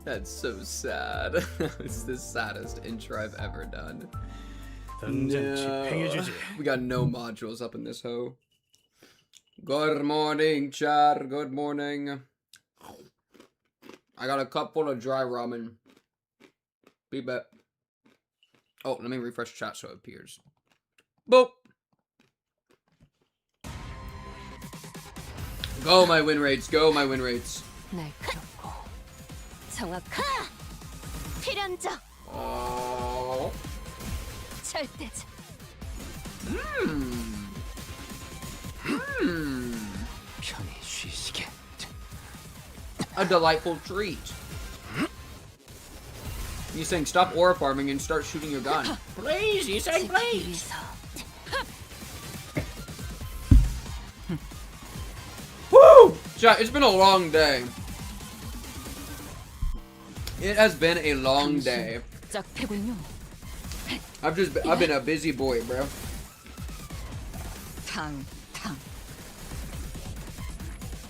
That's so sad. It's the saddest intro I've ever done. No. We got no modules up in this hoe. Good morning, chat. Good morning. I got a cup full of dry ramen. Be back. Oh, let me refresh chat so it appears. Boop. Go my win rates. Go my win rates. Oh. A delightful treat. You saying stop aura farming and start shooting your gun. Please, you saying please. Woo! Chat, it's been a long day. It has been a long day. I've been a busy boy, bro.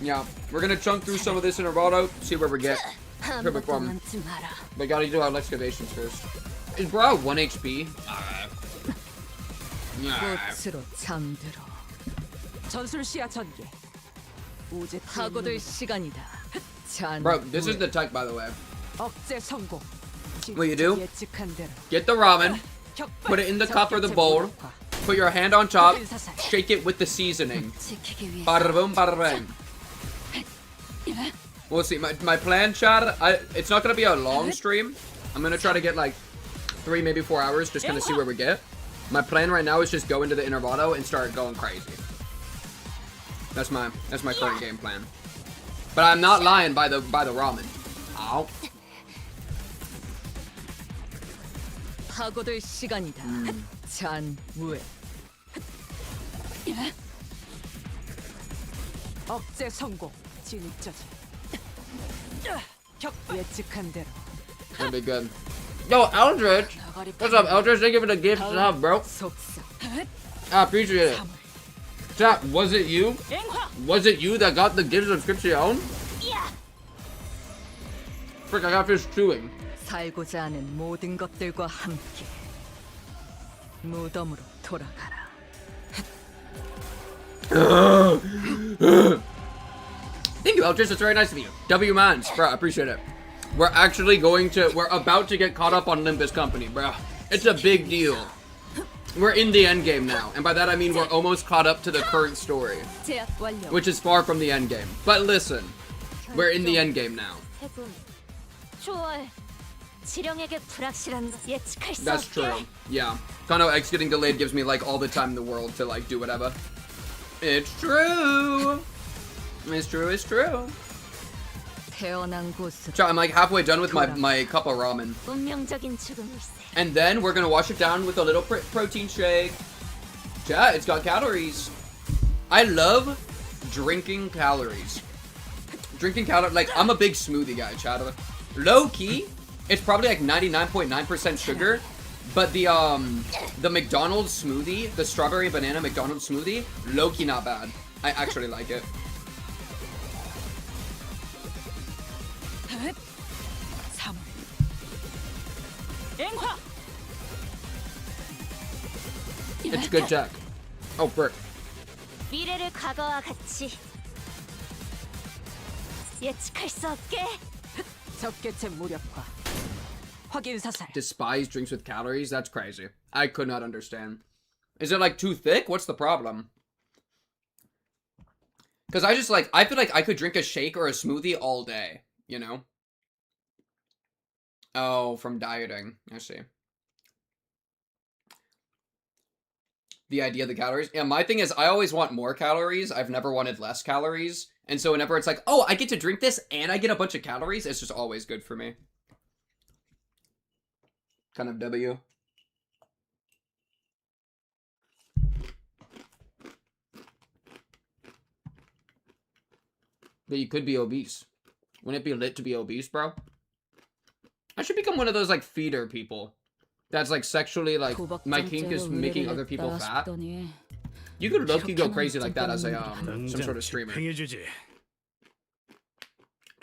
Yeah, we're gonna chunk through some of this in a roto, see where we get. But gotta do our excavations first. Is bro 1 HP? Bro, this is the tech, by the way. What you do? Get the ramen, put it in the cup or the bowl, put your hand on top, shake it with the seasoning. Bada boom, bada bang. We'll see. My plan, chat, it's not going to be a long stream. I'm going to try to get like 3, maybe 4 hours, just going to see where we get. My plan right now is just go into the Innervato and start going crazy. That's my current game plan. But I'm not lying by the ramen. Ow. That'd be good. Yo, Eldritch! What's up, Eldritch? Thank you for the gift sub, bro. I appreciate it. Chat, was it you? Was it you that got the gift subscription? Frick, I got fish chewing. 살고자 하는 모든 것들과 함께 무덤으로 돌아가라. Thank you, Eldritch. It's very nice of you. W Mans, bro. I appreciate it. We're about to get caught up on Olympus Company, bro. It's a big deal. We're in the end game now, and by that I mean we're almost caught up to the current story, which is far from the end game. But listen, we're in the end game now. That's true. Yeah. Kano X getting delayed gives me like all the time in the world to like do whatever. It's true. It's true. It's true. I'm like halfway done with my cup of ramen. And then we're gonna wash it down with a little protein shake. Chat, it's got calories. I love drinking calories. Like I'm a big smoothie guy, chat. Low key, it's probably like 99.9% sugar, but the McDonald's smoothie, the strawberry banana McDonald's smoothie, low key not bad. I actually like it. It's good tech. Oh, frick. Despise drinks with calories? That's crazy. I could not understand. Is it like too thick? What's the problem? Because I feel like I could drink a shake or a smoothie all day, you know? Oh, from dieting. I see. The idea of the calories. Yeah, my thing is I always want more calories. I've never wanted less calories. And so whenever it's like, oh, I get to drink this and I get a bunch of calories, it's just always good for me. Kind of W. But you could be obese. Wouldn't it be lit to be obese, bro? I should become one of those, like, feeder people. That's, like, sexually, like, my kink is making other people fat. You could low-key go crazy like that as a, some sort of streamer.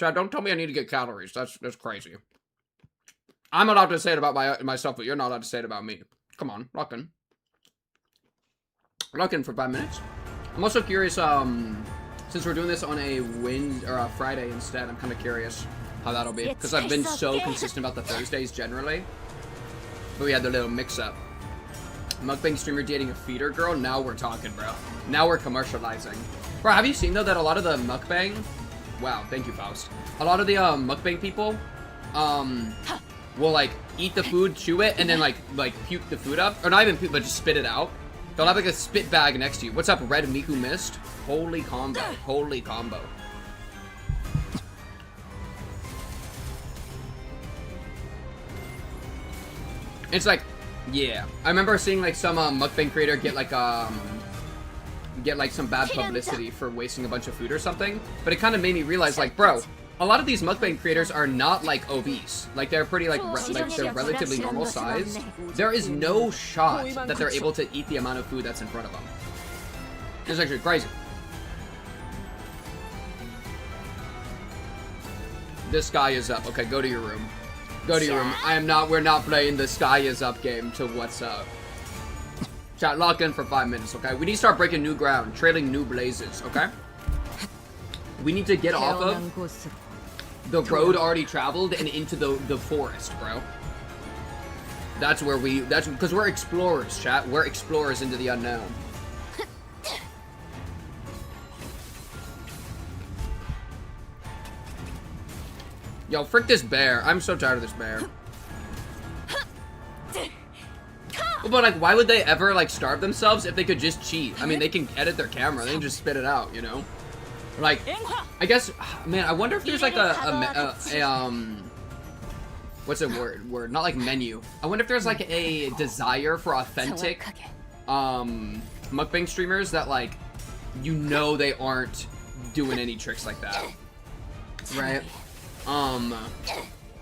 Chad, don't tell me I need to get calories. That's crazy. I'm allowed to say it about myself, but you're not allowed to say it about me. Come on, lock in. Lock in for 5 minutes. I'm also curious, since we're doing this on a Friday instead, I'm kind of curious how that'll be. Because I've been so consistent about the Thursdays generally. But we had the little mix-up. Mukbang streamer dating a feeder girl? Now we're talking, bro. Now we're commercializing. Bro, have you seen, though, that a lot of the mukbang... Wow, thank you, Faust. A lot of the mukbang people, will, like, eat the food, chew it, and then, like puke the food up. Or not even puke, but just spit it out. They'll have, like, a spit bag next to you. What's up, Red Miku Mist? Holy combo. Holy combo. It's like, yeah. I remember seeing, like, some mukbang creator get, like, some bad publicity for wasting a bunch of food or something. But it kind of made me realize, like, bro, a lot of these mukbang creators are not, like, obese. Like, they're pretty, like, they're relatively normal size. There is no shot that they're able to eat the amount of food that's in front of them. It's actually crazy. This sky is up. Okay, go to your room. Go to your room. We're not playing the sky is up game to what's up. Chat, lock in for 5 minutes, okay? We need to start breaking new ground, trailing new blazes, okay? We need to get off of the road already traveled and into the forest, bro. That's where that's because we're explorers, chat. We're explorers into the unknown. Yo, frick this bear. I'm so tired of this bear. But, like, why would they ever, like, starve themselves if they could just cheat? I mean, they can edit their camera. They can just spit it out, you know? Like, I guess, man, I wonder if there's, like, what's a word? Not, like, menu. I wonder if there's, like, a desire for authentic, mukbang streamers that, like, you know they aren't doing any tricks like that. Right?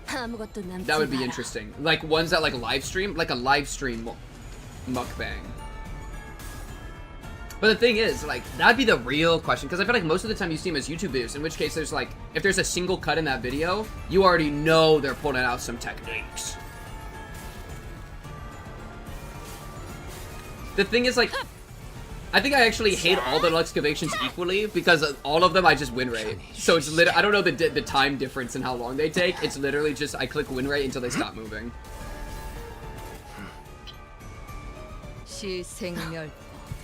That would be interesting. Like, ones that, like, live stream? Like, a live stream mukbang. But the thing is, like, that'd be the real question. Because I feel like most of the time you see them as YouTube videos. In which case, there's, like, if there's a single cut in that video, you already know they're pulling out some techniques. The thing is, like... I think I actually hate all the excavations equally because all of them I just win rate. So it's literally, I don't know the time difference and how long they take. It's literally just I click win rate until they stop moving.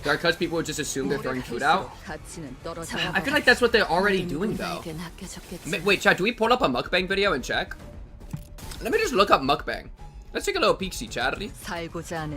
Because people would just assume they're throwing food out. I feel like that's what they're already doing though. Wait, chat, do we pull up a mukbang video and check? Let me just look up mukbang. Let's take a little peek-see, chat. Mukbang.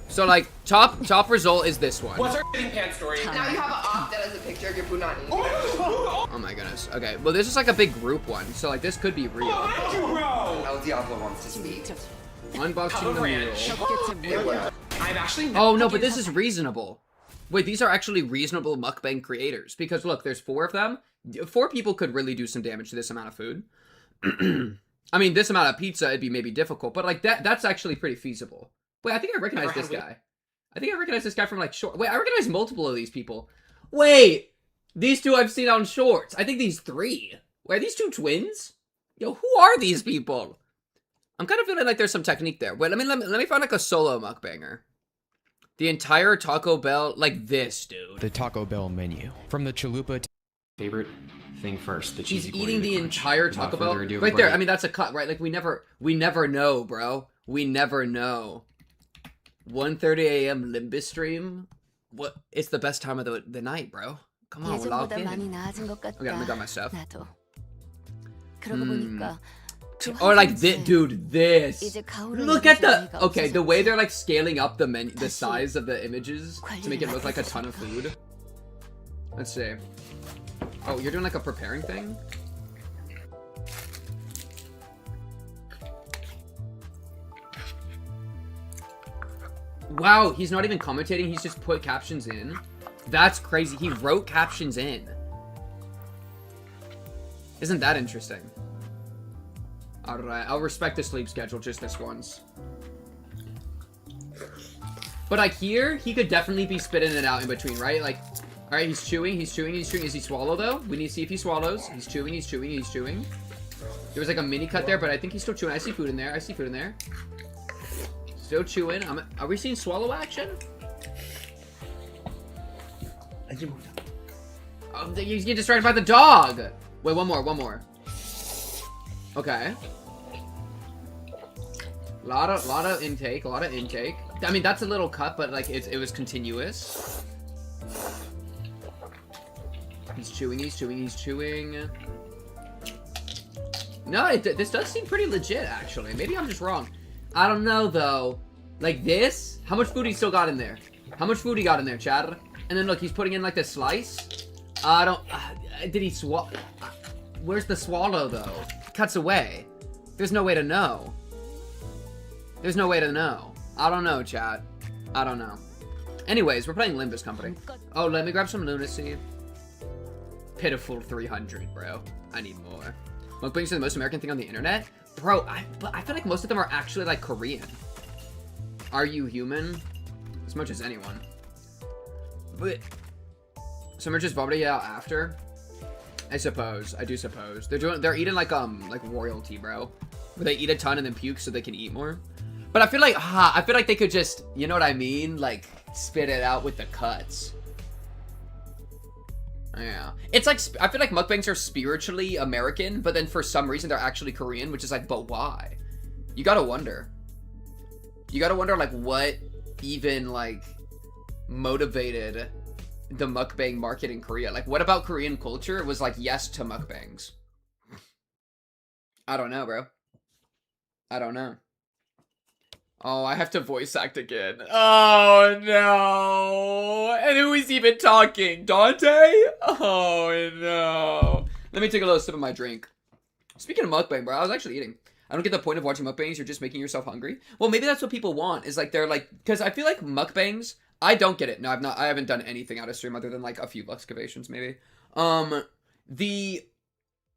So like top result is this one. What's our shitting pants story? Now you have an op that has a picture of your punani. Oh my goodness. Okay, well this is like a big group one, so like this could be real. El Diablo wants to speak. Unboxing the mule. I've actually Oh no, but this is reasonable. Wait, these are actually reasonable mukbang creators because look, there's 4 of them. 4 people could really do some damage to this amount of food. I mean, this amount of pizza, it'd be maybe difficult, but like that's actually pretty feasible. Wait, I think I recognize this guy. I think I recognize this guy from like short. Wait, I recognize multiple of these people. Wait, these 2 I've seen on shorts. I think these 3. Wait, are these 2 twins? Yo, who are these people? I'm kind of feeling like there's some technique there. Wait, let me find like a solo mukbanger. The entire Taco Bell, like this, dude. The Taco Bell menu from the chalupa. Favorite thing first. The cheesy. He's eating the entire Taco Bell right there. I mean, that's a cut, right? Like we never know, bro. We never know. 1:30 a.m. Limbus stream. What? It's the best time of the night, bro. Come on, we're logged in. Okay, let me got my stuff. Or like this, dude. This. Look at the way they're like scaling up the size of the images to make it look like a ton of food. Let's see. Oh, you're doing like a preparing thing? Wow, he's not even commentating, he's just put captions in. That's crazy, he wrote captions in. Isn't that interesting? Alright, I'll respect the sleep schedule just this once. But like here, he could definitely be spitting it out in between, right? Like, all right, he's chewing, he's chewing, he's chewing. Is he swallow though? We need to see if he swallows. He's chewing, he's chewing, he's chewing. There was like a mini cut there, but I think he's still chewing. I see food in there. I see food in there. Still chewing. Are we seeing swallow action? Oh, you get distracted by the dog. Wait, one more. Okay. Lot of intake. I mean, that's a little cut, but like it was continuous. He's chewing. No, this does seem pretty legit, actually. Maybe I'm just wrong. I don't know, though. Like this? How much food he still got in there? How much food he got in there, Chad? And then look, he's putting in like this slice. Did he swallow? Where's the swallow, though? Cuts away. There's no way to know. I don't know, Chad. I don't know. Anyways, we're playing Limbus Company. Oh, let me grab some lunacy. Pitiful 300, bro. I need more. Mukbangs are the most American thing on the internet? Bro, but I feel like most of them are actually like Korean. Are you human? As much as anyone. But some are just vomiting it out after. I do suppose. They're eating like royalty, bro. Where they eat a ton and then puke so they can eat more. But I feel like they could just, you know what I mean? Like spit it out with the cuts. Yeah. It's like, I feel like mukbangs are spiritually American, but then for some reason they're actually Korean, which is like, but why? You gotta wonder. Like, what even, like, motivated the mukbang market in Korea? Like, what about Korean culture was like, yes to mukbangs? I don't know, bro. I don't know. Oh, I have to voice act again. Oh, no. And who is even talking? Dante? Oh, no. Let me take a little sip of my drink. Speaking of mukbang, bro, I was actually eating. I don't get the point of watching mukbangs. You're just making yourself hungry. Well, maybe that's what people want. Is like, they're like, because I feel like mukbangs, I don't get it. No, I haven't done anything out of stream other than like a few excavations, maybe. The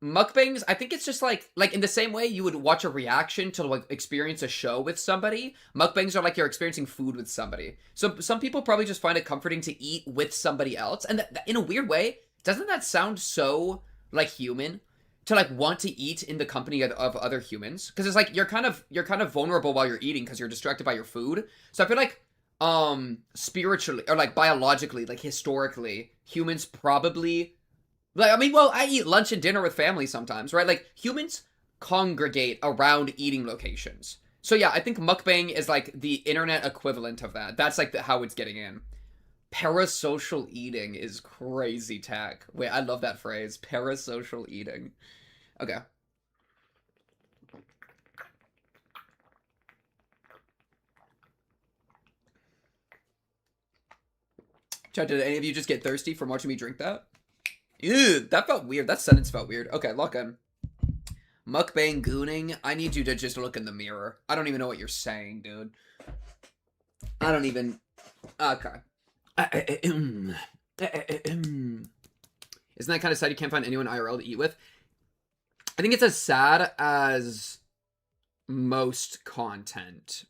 mukbangs, I think it's just like in the same way you would watch a reaction to like experience a show with somebody, mukbangs are like you're experiencing food with somebody. So some people probably just find it comforting to eat with somebody else, and in a weird way, doesn't that sound so like human to like want to eat in the company of other humans? Because it's like you're kind of vulnerable while you're eating because you're distracted by your food. So I feel like spiritually or like biologically, like historically, humans probably, like, I mean, well, I eat lunch and dinner with family sometimes, right? Like, humans congregate around eating locations. So yeah, I think mukbang is like the internet equivalent of that. That's like how it's getting in. Parasocial eating is crazy tech. Wait, I love that phrase. Parasocial eating. Okay. Chat, did any of you just get thirsty from watching me drink that? Ew, that felt weird. That sentence felt weird. Okay, lock in. Mukbang gooning. I need you to just look in the mirror. I don't even know what you're saying, dude. I don't even... Okay. Isn't that kind of sad you can't find anyone IRL to eat with? I think it's as sad as most content.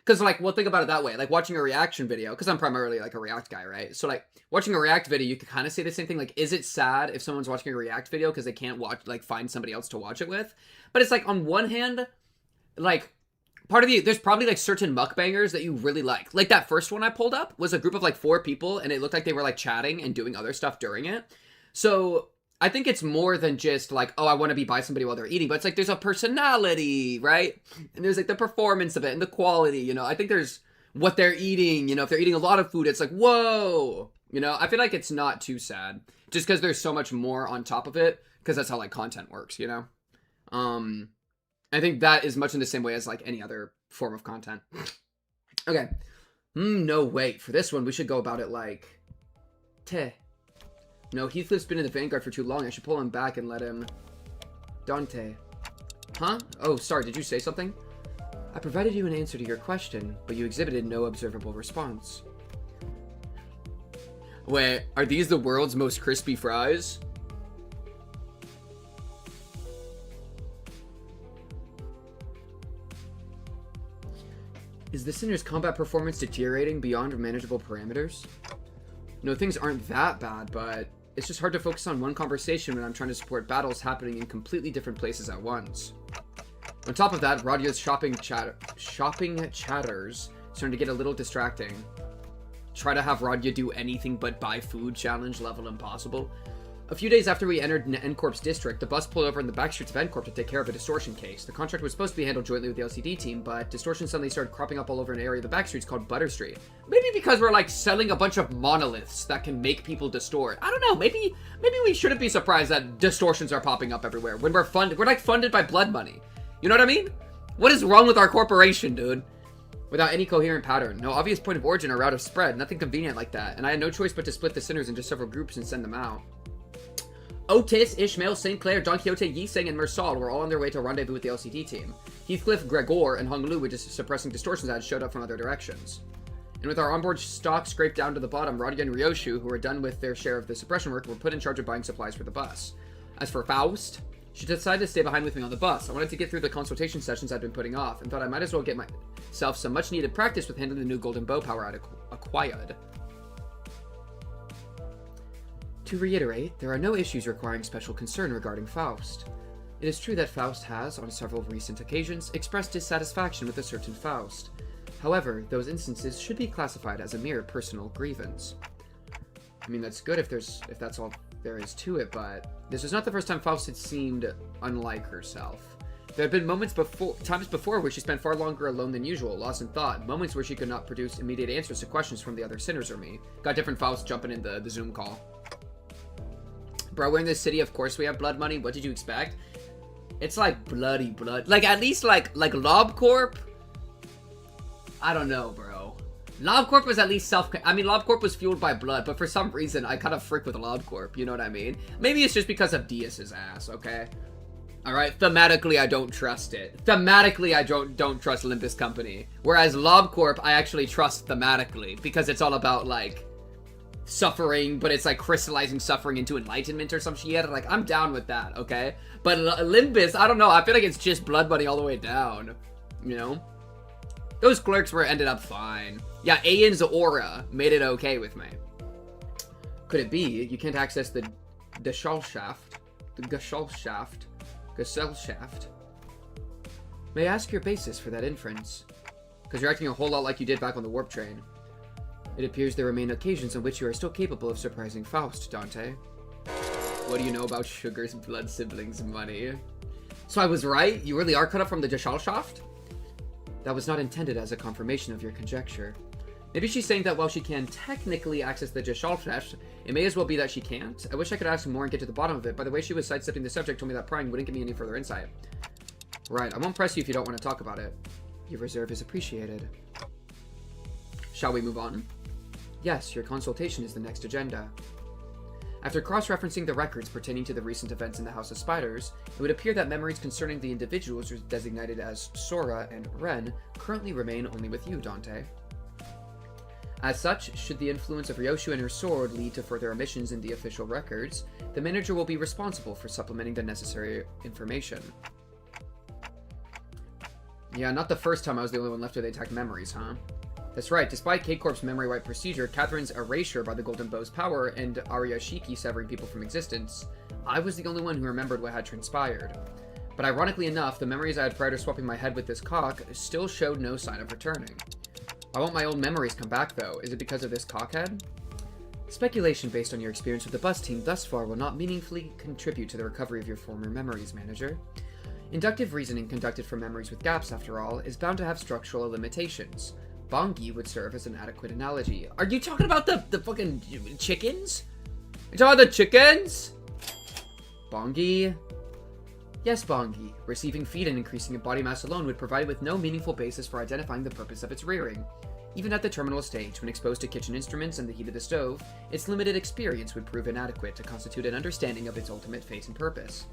Because, like, well, think about it that way. Like, watching a reaction video, because I'm primarily, like, a React guy, right? So, like, watching a React video, you could kind of say the same thing. Like, is it sad if someone's watching a React video because they can't watch, like, find somebody else to watch it with? But it's, like, on one hand, like, there's probably, like, certain mukbangers that you really like. Like, that first one I pulled up was a group of, like, 4 people, and it looked like they were, like, chatting and doing other stuff during it. So I think it's more than just like, oh, I want to be by somebody while they're eating, but it's like there's a personality, right? And there's like the performance of it and the quality, you know. I think there's what they're eating, you know. If they're eating a lot of food, it's like, whoa, you know. I feel like it's not too sad just because there's so much more on top of it, because that's how like content works, you know. I think that is much in the same way as like any other form of content. Okay. No, wait, for this one we should go about it like No, Heathcliff's been in the Vanguard for too long. I should pull him back and let him... Dante. Huh? Oh, sorry, did you say something? I provided you an answer to your question, but you exhibited no observable response. Wait, are these the world's most crispy fries? Is the Sinner's combat performance deteriorating beyond manageable parameters? No, things aren't that bad, but it's just hard to focus on one conversation when I'm trying to support battles happening in completely different places at once. On top of that, Radya's shopping chatters starting to get a little distracting. Try to have Radya do anything but buy food challenge level impossible. A few days after we entered N-Corp's district, the bus pulled over in the back streets of N-Corp to take care of a distortion case. The contract was supposed to be handled jointly with the LCD team, but distortion suddenly started cropping up all over an area of the back streets called Butter Street. Maybe because we're like selling a bunch of monoliths that can make people distort. I don't know, maybe we shouldn't be surprised that distortions are popping up everywhere when we're like funded by blood money. You know what I mean? What is wrong with our corporation, dude? Without any coherent pattern, no obvious point of origin or route of spread, nothing convenient like that, and I had no choice but to split the Sinners into several groups and send them out. Otis, Ishmael, St. Clair, Don Quixote, Yiseng, and Mersal were all on their way to rendezvous with the LCD team. Heathcliff, Gregor, and Hung Lu, with just suppressing distortions had showed up from other directions. And with our onboard stock scraped down to the bottom, Radya and Ryoshu, who were done with their share of the suppression work, were put in charge of buying supplies for the bus. As for Faust, she decided to stay behind with me on the bus. I wanted to get through the consultation sessions I'd been putting off, and thought I might as well get myself some much-needed practice with handling the new golden bow power I'd acquired. To reiterate, there are no issues requiring special concern regarding Faust. It is true that Faust has, on several recent occasions, expressed dissatisfaction with a certain Faust. However, those instances should be classified as a mere personal grievance. I mean, that's good if that's all there is to it, but this was not the first time Faust had seemed unlike herself. There had been times before where she spent far longer alone than usual, lost in thought, moments where she could not produce immediate answers to questions from the other Sinners or me. Got different Faust jumping in the Zoom call. Bro, we're in this city, of course we have blood money. What did you expect? It's like bloody blood. Like, at least like LobCorp? I don't know, bro. LobCorp was at least LobCorp was fueled by blood, but for some reason, I kind of frick with LobCorp, you know what I mean? Maybe it's just because of Diaz's ass, okay? Alright, thematically, I don't trust it. Thematically, I don't trust Olympus Company. Whereas LobCorp, I actually trust thematically, because it's all about, like, suffering, but it's like crystallizing suffering into enlightenment or some shit. Like, I'm down with that, okay? But Olympus, I don't know. I feel like it's just blood money all the way down, you know? Those clerks ended up fine. Yeah, Ayan's aura made it okay with me. Could it be you can't access the Gesellschaft? The Gesellschaft? May I ask your basis for that inference? Because you're acting a whole lot like you did back on the warp train. It appears there remain occasions on which you are still capable of surprising Faust, Dante. What do you know about Sugar's blood siblings' money? So I was right? You really are cut up from the Gesellschaft? That was not intended as a confirmation of your conjecture. Maybe she's saying that while she can technically access the Gesellschaft, it may as well be that she can't. I wish I could ask more and get to the bottom of it. By the way she was sidestepping the subject told me that prying wouldn't give me any further insight. Right, I won't press you if you don't want to talk about it. Your reserve is appreciated. Shall we move on? Yes, your consultation is the next agenda. After cross-referencing the records pertaining to the recent events in the House of Spiders, it would appear that memories concerning the individuals designated as Sora and Ren currently remain only with you, Dante. As such, should the influence of Ryoshu and her sword lead to further omissions in the official records, the manager will be responsible for supplementing the necessary information. Yeah, not the first time I was the only one left with intact memories, huh? That's right, despite K-Corp's memory wipe procedure, Catherine's erasure by the Golden Bow's power, and Arya Shiki severing people from existence, I was the only one who remembered what had transpired. But ironically enough, the memories I had prior to swapping my head with this cock still showed no sign of returning. Why won't my old memories come back, though? Is it because of this cockhead? Speculation based on your experience with the bus team thus far will not meaningfully contribute to the recovery of your former memories, Manager. Inductive reasoning conducted from memories with gaps, after all, is bound to have structural limitations. Bongi would serve as an adequate analogy. Are you talking about the fucking chickens? You talking about the chickens? Bongi? Yes, Bongi. Receiving feed and increasing in body mass alone would provide with no meaningful basis for identifying the purpose of its rearing. Even at the terminal stage, when exposed to kitchen instruments and the heat of the stove, its limited experience would prove inadequate to constitute an understanding of its ultimate fate and purpose.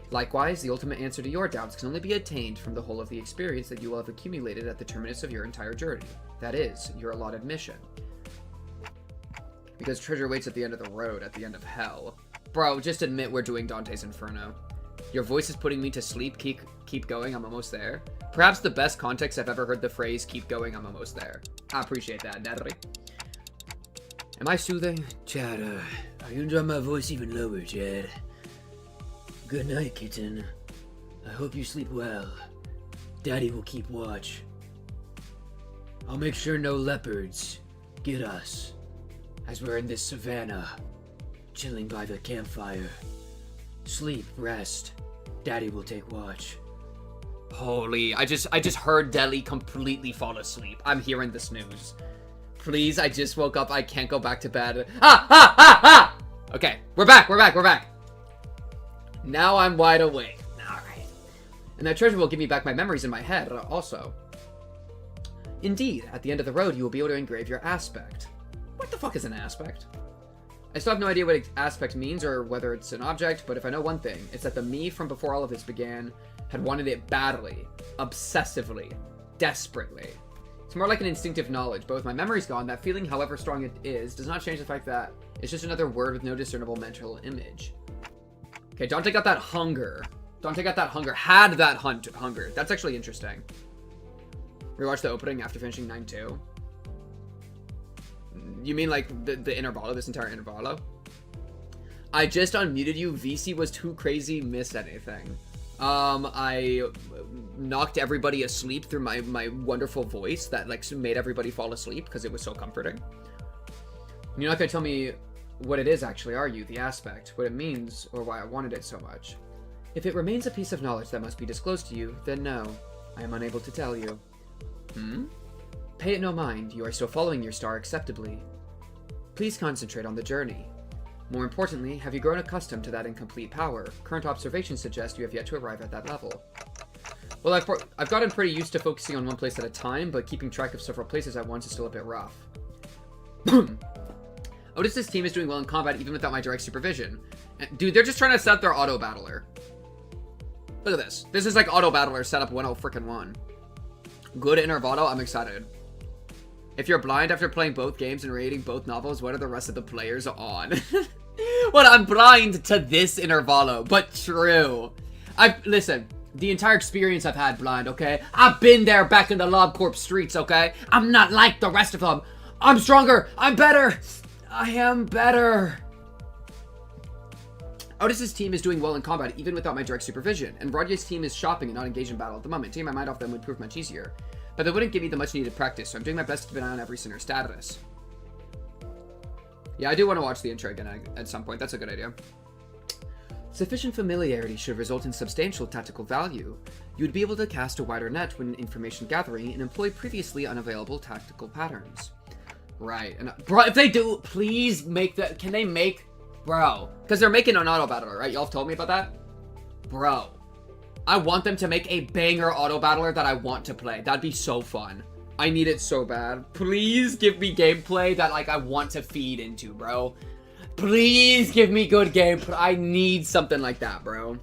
Likewise, the ultimate answer to your doubts can only be attained from the whole of the experience that you will have accumulated at the terminus of your entire journey. That is, your allotted mission. Because treasure waits at the end of the road, at the end of hell. Bro, just admit we're doing Dante's Inferno. Your voice is putting me to sleep. Keep going. I'm almost there. Perhaps the best context I've ever heard the phrase, keep going, I'm almost there. I appreciate that, Natalie. Am I soothing? Chad, are you enjoying my voice even lower, Chad? Good night, kitten. I hope you sleep well. Daddy will keep watch. I'll make sure no leopards get us as we're in this savannah, chilling by the campfire. Sleep, rest. Daddy will take watch. Holy, I just heard Deli completely fall asleep. I'm hearing the snooze. Please, I just woke up. I can't go back to bed. Okay, we're back. Now I'm wide awake. Alright. And that treasure will give me back my memories in my head, also. Indeed, at the end of the road, you will be able to engrave your aspect. What the fuck is an aspect? I still have no idea what aspect means or whether it's an object, but if I know one thing, it's that the me from before all of this began had wanted it badly, obsessively, desperately. It's more like an instinctive knowledge, but with my memories gone, that feeling, however strong it is, does not change the fact that it's just another word with no discernible mental image. Okay, don't take out that hunger. Don't take out that hunger. Had that hunger. That's actually interesting. Rewatch the opening after finishing 9-2. You mean like the intervalo, this entire intervalo? I just unmuted you. VC was too crazy, missed anything. I knocked everybody asleep through my wonderful voice that like made everybody fall asleep because it was so comforting. You're not gonna tell me what it is actually, are you? The aspect, what it means, or why I wanted it so much. If it remains a piece of knowledge that must be disclosed to you, then no, I am unable to tell you. Pay it no mind, you are still following your star acceptably. Please concentrate on the journey. More importantly, have you grown accustomed to that incomplete power? Current observations suggest you have yet to arrive at that level. Well, I've gotten pretty used to focusing on one place at a time, but keeping track of several places at once is still a bit rough. Otis's team is doing well in combat even without my direct supervision. Dude, they're just trying to set up their auto-battler. Look at this. This is like auto-battler setup 101. Good intervalo, I'm excited. If you're blind after playing both games and reading both novels, what are the rest of the players on? Well, I'm blind to this intervalo, but true. Listen, the entire experience I've had blind, okay? I've been there back in the LobCorp streets, okay? I'm not like the rest of them. I'm stronger. I'm better. I am better. Otis's team is doing well in combat even without my direct supervision, and Rodya's team is shopping and not engaged in battle at the moment. Taking my mind off them would prove much easier. But they wouldn't give me the much needed practice, so I'm doing my best to keep an eye on every sinner status. Yeah, I do want to watch the intro again at some point. That's a good idea. Sufficient familiarity should result in substantial tactical value. You would be able to cast a wider net when information gathering and employ previously unavailable tactical patterns. Right, and bro, if they do, please make that. Can they make, bro? Because they're making an auto battler, right? Y'all have told me about that, bro. I want them to make a banger auto battler that I want to play. That'd be so fun. I need it so bad. Please give me gameplay that like I want to feed into, bro. Please give me good gameplay. I need something like that, bro.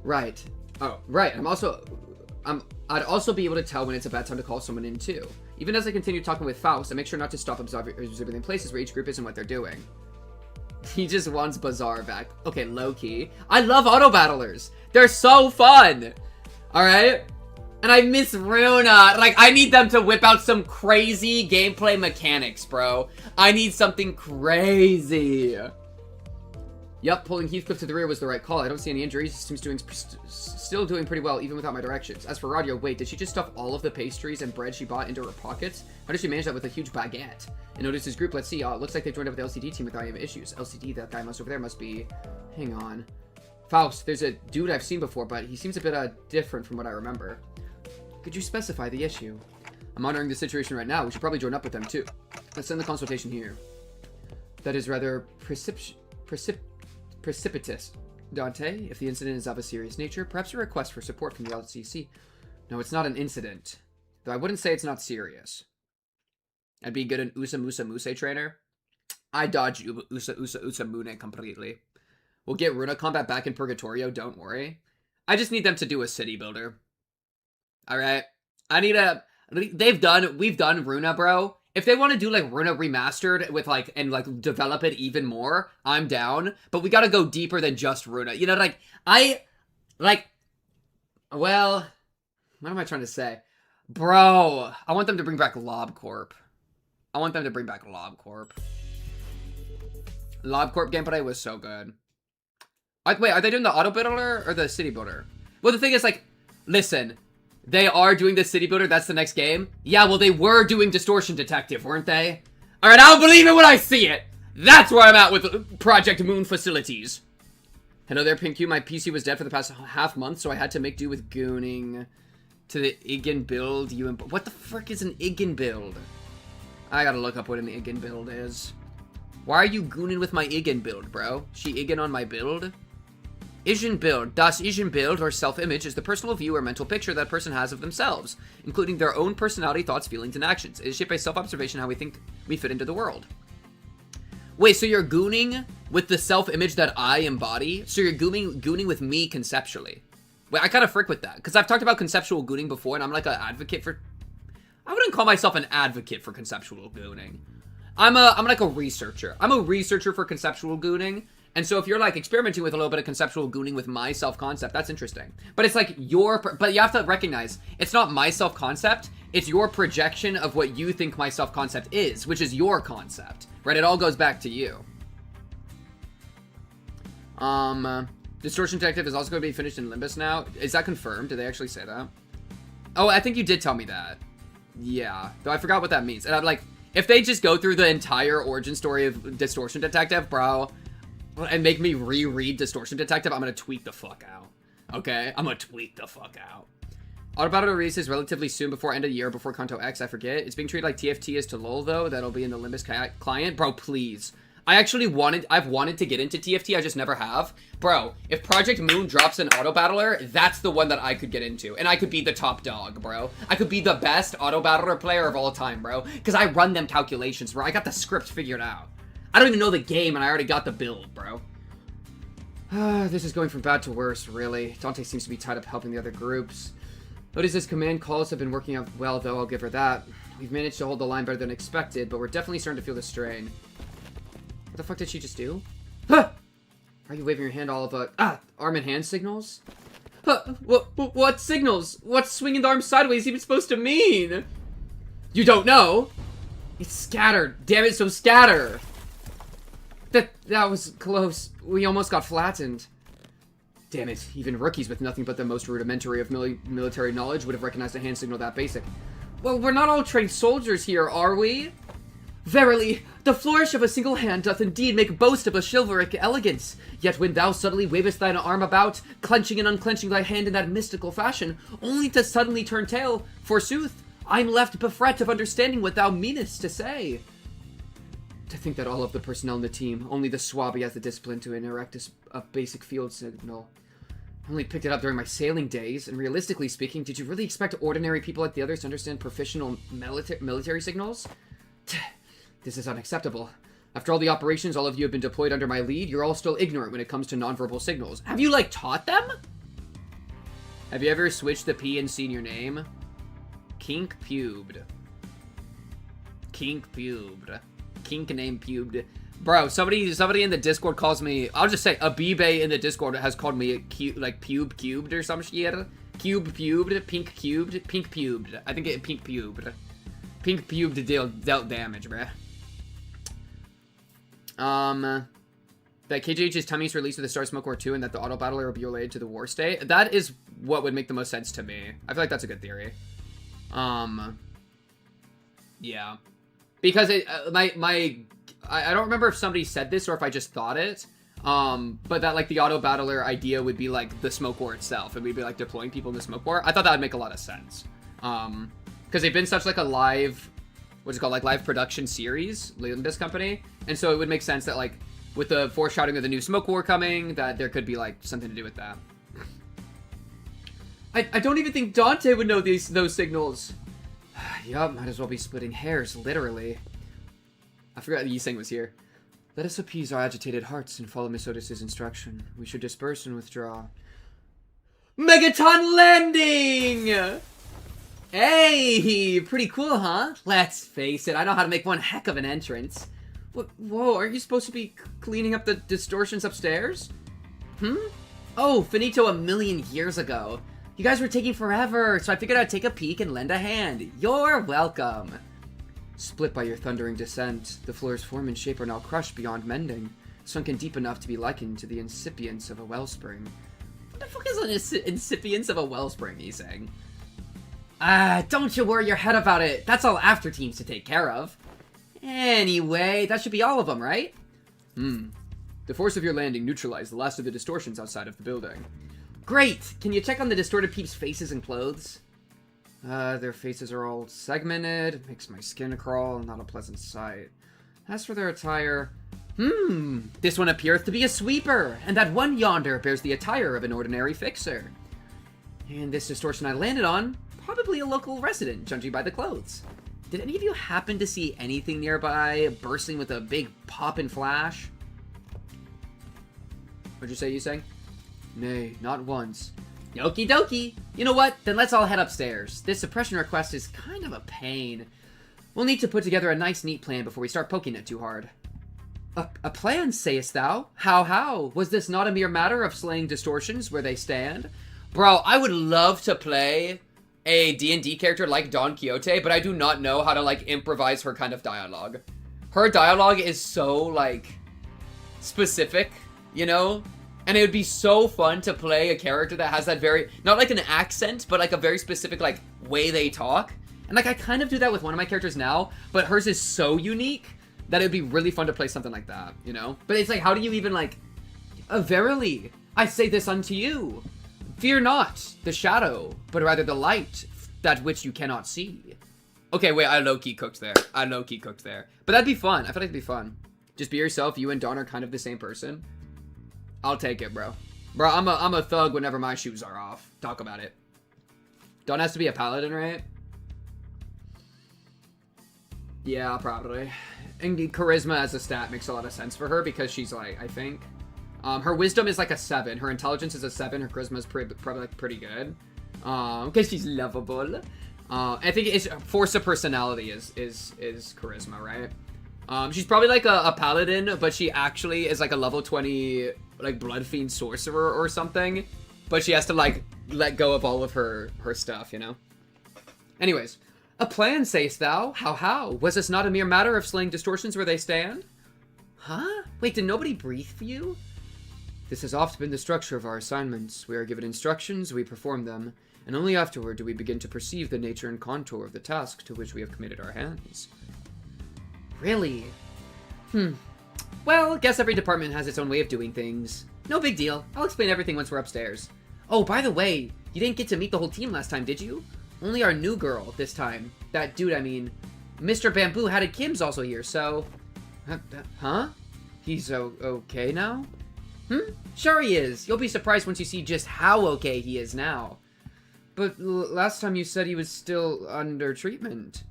Right. Oh, right. I'd also be able to tell when it's a bad time to call someone in too. Even as I continue talking with Faust, I make sure not to stop observing places where each group is and what they're doing. He just wants Bazaar back. Okay, low-key. I love auto-battlers. They're so fun. Alright? And I miss Runa. Like, I need them to whip out some crazy gameplay mechanics, bro. I need something crazy. Yep, pulling Heathcliff to the rear was the right call. I don't see any injuries. He seems still doing pretty well, even without my directions. As for Rodya, wait, did she just stuff all of the pastries and bread she bought into her pockets? How did she manage that with a huge baguette? And notice his group, let's see. It looks like they've joined up with the LCD team without any issues. LCD, that guy over there must be... Hang on. Faust, there's a dude I've seen before, but he seems a bit different from what I remember. Could you specify the issue? I'm monitoring the situation right now. We should probably join up with them, too. Let's send the consultation here. That is rather precipitous. Dante, if the incident is of a serious nature, perhaps a request for support from the LCC. No, it's not an incident. Though I wouldn't say it's not serious. I'd be good an Usa Musa Muse trainer. I dodge Usa Mune completely. We'll get Runa combat back in Purgatorio, don't worry. I just need them to do a city builder. Alright? We've done Runa, bro, if they want to do like Runa remastered with like and like develop it even more, I'm down. But we gotta go deeper than just Runa. You know, like well, what am I trying to say? Bro, I want them to bring back LobCorp. I want them to bring back LobCorp. LobCorp gameplay was so good. Wait, are they doing the auto builder or the city builder? Well, the thing is, like, listen, they are doing the city builder. That's the next game. Yeah, well, they were doing Distortion Detective, weren't they? All right, I'll believe it when I see it. That's where I'm at with Project Moon facilities. Hello there, PinkQ. My PC was dead for the past half month, so I had to make do with gooning to the Igen build. What the frick is an Igen build? I gotta look up what an Igen build is. Why are you gooning with my Igen build, bro? She Igen on my build? Igen build. Das Igen build, or self-image, is the personal view or mental picture that a person has of themselves, including their own personality, thoughts, feelings, and actions. It is shaped by self-observation how we think we fit into the world. Wait, so you're gooning with the self-image that I embody? So you're gooning with me conceptually? Wait, I kind of frick with that, because I've talked about conceptual gooning before, and I'm like an advocate for... I wouldn't call myself an advocate for conceptual gooning. I'm like a researcher. I'm a researcher for conceptual gooning. And so if you're like experimenting with a little bit of conceptual gooning with my self-concept, that's interesting. But it's like but you have to recognize, it's not my self-concept, it's your projection of what you think my self-concept is, which is your concept, right? It all goes back to you. Distortion Detective is also going to be finished in Limbus now. Is that confirmed? Did they actually say that? Oh, I think you did tell me that. Yeah, though I forgot what that means. And I'm like, if they just go through the entire origin story of Distortion Detective, bro, and make me reread Distortion Detective, I'm gonna tweak the fuck out. Okay? I'm gonna tweak the fuck out. Autobattle releases relatively soon before end of the year, before Kanto X, I forget. It's being treated like TFT is to LoL, though. That'll be in the Limbus client. Bro, please. I've wanted to get into TFT, I just never have. Bro, if Project Moon drops an auto battler, that's the one that I could get into. And I could be the top dog, bro. I could be the best auto battler player of all time, bro. Because I run them calculations, bro. I got the script figured out. I don't even know the game, and I already got the build, bro. This is going from bad to worse, really. Dante seems to be tied up helping the other groups. Otis's command calls have been working out well, though, I'll give her that. We've managed to hold the line better than expected, but we're definitely starting to feel the strain. What the fuck did she just do? Huh! Are you waving your hand all of arm and hand signals? Huh! What signals? What's swinging the arm sideways even supposed to mean? You don't know? It's scattered. Damn it, so scatter! That was close. We almost got flattened. Damn it, even rookies with nothing but the most rudimentary of military knowledge would have recognized a hand signal that basic. Well, we're not all trained soldiers here, are we? Verily, the flourish of a single hand doth indeed make boast of a chivalric elegance. Yet when thou suddenly wavest thine arm about, clenching and unclenching thy hand in that mystical fashion, only to suddenly turn tail, forsooth, I'm left bereft of understanding what thou meanest to say. To think that all of the personnel in the team, only the Swabby has the discipline to erect a basic field signal. I only picked it up during my sailing days, and realistically speaking, did you really expect ordinary people like the others to understand professional military signals? This is unacceptable. After all the operations all of you have been deployed under my lead, you're all still ignorant when it comes to nonverbal signals. Have you, like, taught them? Have you ever switched the P and seen your name? Kink pubed. Kink pubed. Kink name pubed. Bro, somebody in the Discord calls me, I'll just say, Abibe in the Discord has called me pube cubed or some shit. Cube pubed, pink cubed, pink pubed. I think it pink pubed. Pink pubed dealt damage, bruh. That KJH's tummy is released with the Star Smoke War 2 and that the auto battler will be related to the war state. That is what would make the most sense to me. I feel like that's a good theory. Yeah. Because I don't remember if somebody said this or if I just thought it. But that, like, the auto battler idea would be, like, the Smoke War itself. And we'd be, like, deploying people in the Smoke War. I thought that would make a lot of sense. Because they've been such, like, a live, what's it called, like, live production series, Limbus Company. And so it would make sense that, like, with the foreshadowing of the new Smoke War coming, that there could be, like, something to do with that. I don't even think Dante would know those signals. Yup, might as well be splitting hairs, literally. I forgot Yiseng was here. Let us appease our agitated hearts and follow Miss Otis's instruction. We should disperse and withdraw. Megaton landing! Hey, pretty cool, huh? Let's face it, I know how to make one heck of an entrance. Whoa, aren't you supposed to be cleaning up the distortions upstairs? Oh, finito a million years ago. You guys were taking forever, so I figured I'd take a peek and lend a hand. You're welcome. Split by your thundering descent, the floor's form and shape are now crushed beyond mending, sunken deep enough to be likened to the incipience of a wellspring. What the fuck is an incipience of a wellspring, he's saying? Don't you worry your head about it. That's all after teams to take care of. Anyway, that should be all of them, right? The force of your landing neutralized the last of the distortions outside of the building. Great! Can you check on the distorted peeps' faces and clothes? Their faces are all segmented. Makes my skin crawl. Not a pleasant sight. As for their attire... This one appears to be a sweeper, and that one yonder bears the attire of an ordinary fixer. And this distortion I landed on, probably a local resident, judging by the clothes. Did any of you happen to see anything nearby bursting with a big pop and flash? What'd you say, you saying? Nay, not once. Okie dokie. You know what? Then let's all head upstairs. This suppression request is kind of a pain. We'll need to put together a nice, neat plan before we start poking it too hard. A plan, sayest thou? How? Was this not a mere matter of slaying distortions where they stand? Bro, I would love to play a D&D character like Don Quixote, but I do not know how to, like, improvise her kind of dialogue. Her dialogue is so, like, specific, you know? And it would be so fun to play a character that has that very, not like an accent, but like a very specific, like, way they talk. And, like, I kind of do that with one of my characters now, but hers is so unique that it would be really fun to play something like that, you know? But it's like, how do you even, like, verily, I say this unto you. Fear not the shadow, but rather the light, that which you cannot see. Okay, wait, I low-key cooked there. But that'd be fun. I feel like it'd be fun. Just be yourself. You and Dawn are kind of the same person. I'll take it, bro. Bro, I'm a thug whenever my shoes are off. Talk about it. Dawn has to be a paladin, right? Yeah, probably. And charisma as a stat makes a lot of sense for her because she's like, I think... her wisdom is like a 7. Her intelligence is a 7. Her charisma is probably like pretty good. Because she's lovable. I think it's force of personality is charisma, right? She's probably like a paladin, but she actually is like a level 20 like blood fiend sorcerer or something. But she has to like let go of all of her stuff, you know? Anyways, a plan, sayest thou? How? Was this not a mere matter of slaying distortions where they stand? Huh? Wait, did nobody brief you? This has often been the structure of our assignments. We are given instructions, we perform them, and only afterward do we begin to perceive the nature and contour of the task to which we have committed our hands. Really? Well, guess every department has its own way of doing things. No big deal. I'll explain everything once we're upstairs. Oh, by the way, you didn't get to meet the whole team last time, did you? Only our new girl this time. That dude, I mean. Mr. Bamboo Hatted Kim's also here, so... Huh? He's okay now? Sure he is. You'll be surprised once you see just how okay he is now. But last time you said he was still under treatment.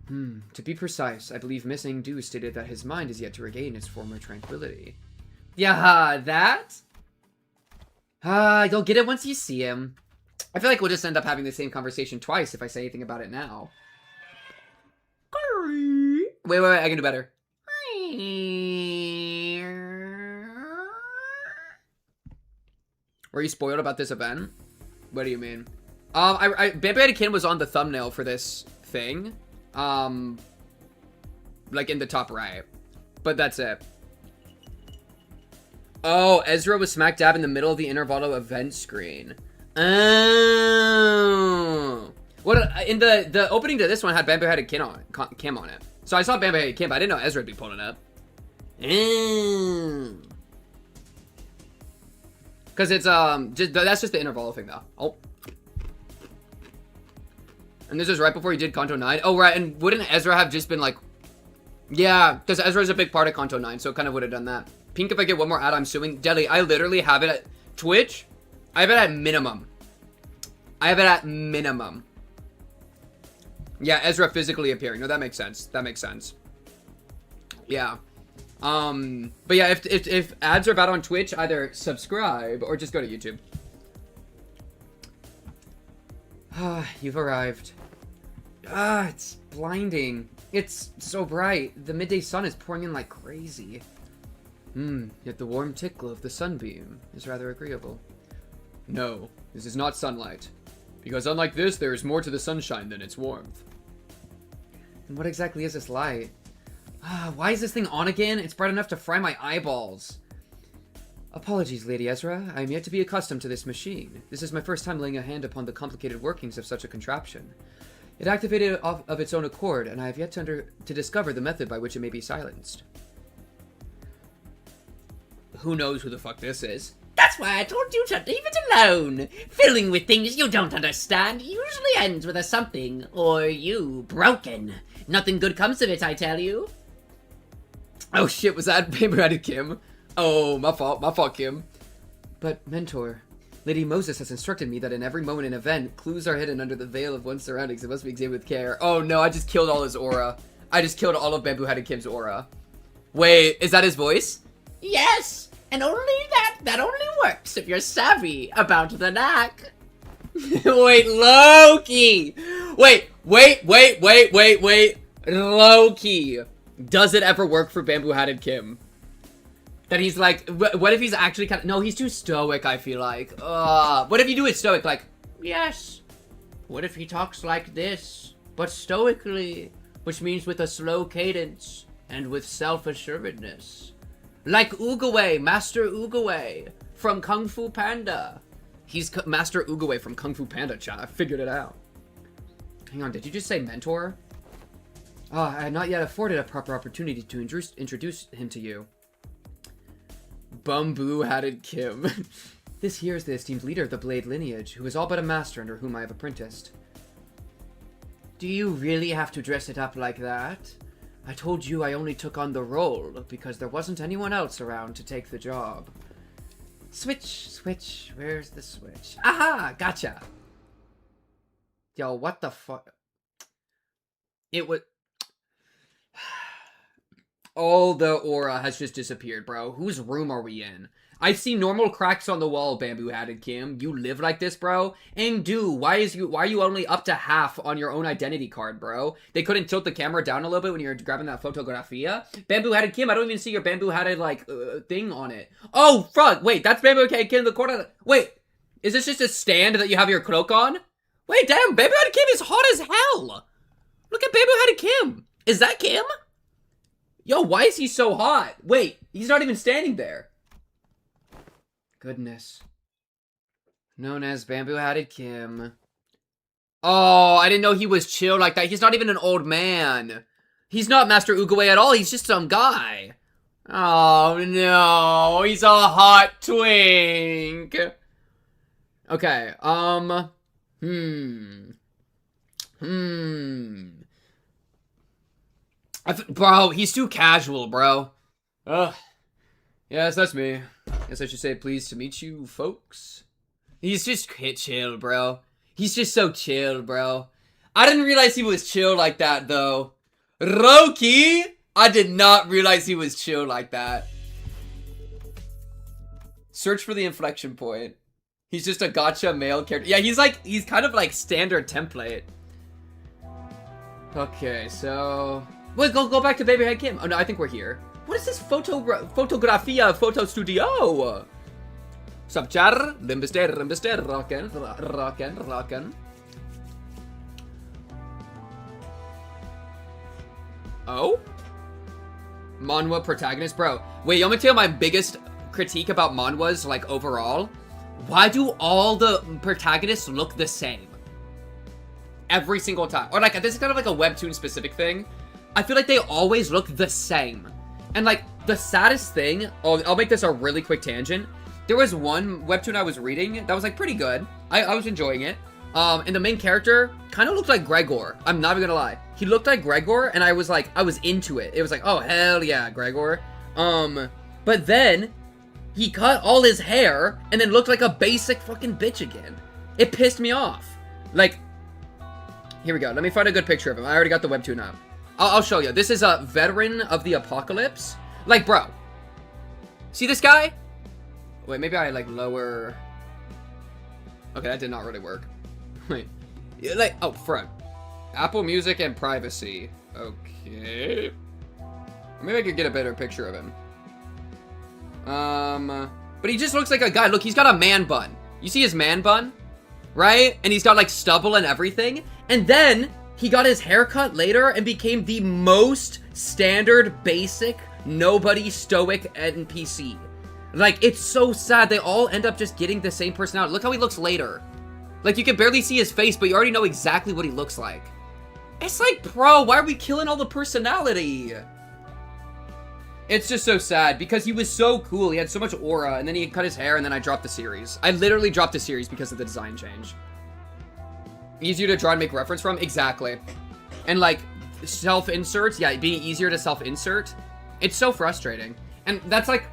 To be precise, I believe Missing Dew stated that his mind is yet to regain its former tranquility. Yeah, that? You'll get it once you see him. I feel like we'll just end up having the same conversation twice if I say anything about it now. Wait, I can do better. Were you spoiled about this event? What do you mean? Bamboo Hatted Kim was on the thumbnail for this thing. Like in the top right. But that's it. Oh, Ezra was smack dab in the middle of the Intervalo event screen. Oh. What in the opening to this one had Bamboo Hatted Kim on it. So I saw Bamboo Hatted Kim, but I didn't know Ezra would be pulling it up. Because it's that's just the Intervalo thing though. Oh. And this was right before he did Kanto 9. Oh, right, and wouldn't Ezra have just been like... Yeah, because Ezra's a big part of Kanto 9, so it kind of would have done that. Pink, if I get one more ad, I'm suing. Deli, I literally have it at... Twitch? I have it at minimum. Yeah, Ezra physically appearing. No, that makes sense. Yeah. But yeah, if ads are bad on Twitch, either subscribe or just go to YouTube. Ah, you've arrived. Ah, it's blinding. It's so bright. The midday sun is pouring in like crazy. Yet the warm tickle of the sunbeam is rather agreeable. No, this is not sunlight. Because unlike this, there is more to the sunshine than its warmth. And what exactly is this light? Ah, why is this thing on again? It's bright enough to fry my eyeballs. Apologies, Lady Ezra. I am yet to be accustomed to this machine. This is my first time laying a hand upon the complicated workings of such a contraption. It activated of its own accord, and I have yet to discover the method by which it may be silenced. Who knows who the fuck this is? That's why I told you to leave it alone. Fiddling with things you don't understand usually ends with a something, or you broken. Nothing good comes of it, I tell you. Oh shit, was that Paper-Headed Kim? Oh, my fault, Kim. But, Mentor, Lady Moses has instructed me that in every moment and event, clues are hidden under the veil of one's surroundings and must be examined with care. Oh no, I just killed all his aura. I just killed all of Bamboo-Headed Kim's aura. Wait, is that his voice? Yes, and only that only works if you're savvy about the knack. Wait, Loki! Wait! Loki! Does it ever work for Bamboo-Headed Kim? That he's like, what if he's actually kind of, no, he's too stoic, I feel like. What if you do it stoic, like, Yes. What if he talks like this, but stoically, which means with a slow cadence and with self-assuredness? Like Oogway, Master Oogway from Kung Fu Panda. he's Master Oogway from Kung Fu Panda, chat. I figured it out. Hang on, did you just say mentor? I had not yet afforded a proper opportunity to introduce him to you. Bamboo-Headed Kim. This here is the esteemed leader of the Blade lineage, who is all but a master under whom I have apprenticed. Do you really have to dress it up like that? I told you I only took on the role because there wasn't anyone else around to take the job. Switch, where's the switch? Aha, gotcha! Yo, what the fuck? It was... All the aura has just disappeared, bro. Whose room are we in? I see normal cracks on the wall, Bamboo-Headed Kim. You live like this, bro? And dude, why are you only up to half on your own identity card, bro? They couldn't tilt the camera down a little bit when you're grabbing that photografia? Bamboo-Headed Kim, I don't even see your Bamboo-Headed, like, thing on it. Oh, fuck! Wait, that's Bamboo-Headed Kim in the corner. Wait, is this just a stand that you have your cloak on? Wait, damn, Bamboo-Headed Kim is hot as hell! Look at Bamboo-Headed Kim! Is that Kim? Yo, why is he so hot? Wait, he's not even standing there. Goodness. Known as Bamboo-Headed Kim. Oh, I didn't know he was chill like that. He's not even an old man. He's not Master Oogway at all. He's just some guy. Oh, no. He's a hot twink. Okay, bro, he's too casual, bro. Ugh. Yes, that's me. Guess I should say pleased to meet you, folks. He's just chill, bro. He's just so chill, bro. I didn't realize he was chill like that, though. Roki! I did not realize he was chill like that. Search for the inflection point. He's just a gacha male character. Yeah, he's kind of like standard template. Okay, so... Wait, go back to Baby-Head Kim. Oh, no, I think we're here. What is this photografia photo studio? Sup, char? Limbister, rockin'. Oh? Manhwa protagonist? Bro, wait, you want me to tell you my biggest critique about manhwas, like, overall? Why do all the protagonists look the same? Every single time. Or, like, this is kind of like a webtoon specific thing. I feel like they always look the same. And, like, the saddest thing... I'll make this a really quick tangent. There was one webtoon I was reading that was, like, pretty good. I was enjoying it. And the main character kind of looked like Gregor. I'm not even gonna lie. He looked like Gregor, and I was into it. It was like, oh, hell yeah, Gregor. But then... he cut all his hair, and then looked like a basic fucking bitch again. It pissed me off. Like... here we go. Let me find a good picture of him. I already got the webtoon up. I'll show you. This is a veteran of the apocalypse. Like, bro. See this guy? Wait, maybe I, like, lower... okay, that did not really work. Wait. Like, oh, front. Apple Music and privacy. Okay. Maybe I could get a better picture of him. But he just looks like a guy. Look, he's got a man bun. You see his man bun? Right? And he's got like stubble and everything. And then he got his haircut later and became the most standard, basic, nobody stoic NPC. Like, it's so sad. They all end up just getting the same personality. Look how he looks later. Like, you can barely see his face, but you already know exactly what he looks like. It's like, bro, why are we killing all the personality? It's just so sad, because he was so cool. He had so much aura, and then he cut his hair, and then I dropped the series. I literally dropped the series because of the design change. Easier to draw and make reference from? Exactly. And, like, self-inserts, yeah, being easier to self-insert. It's so frustrating. And that's, like,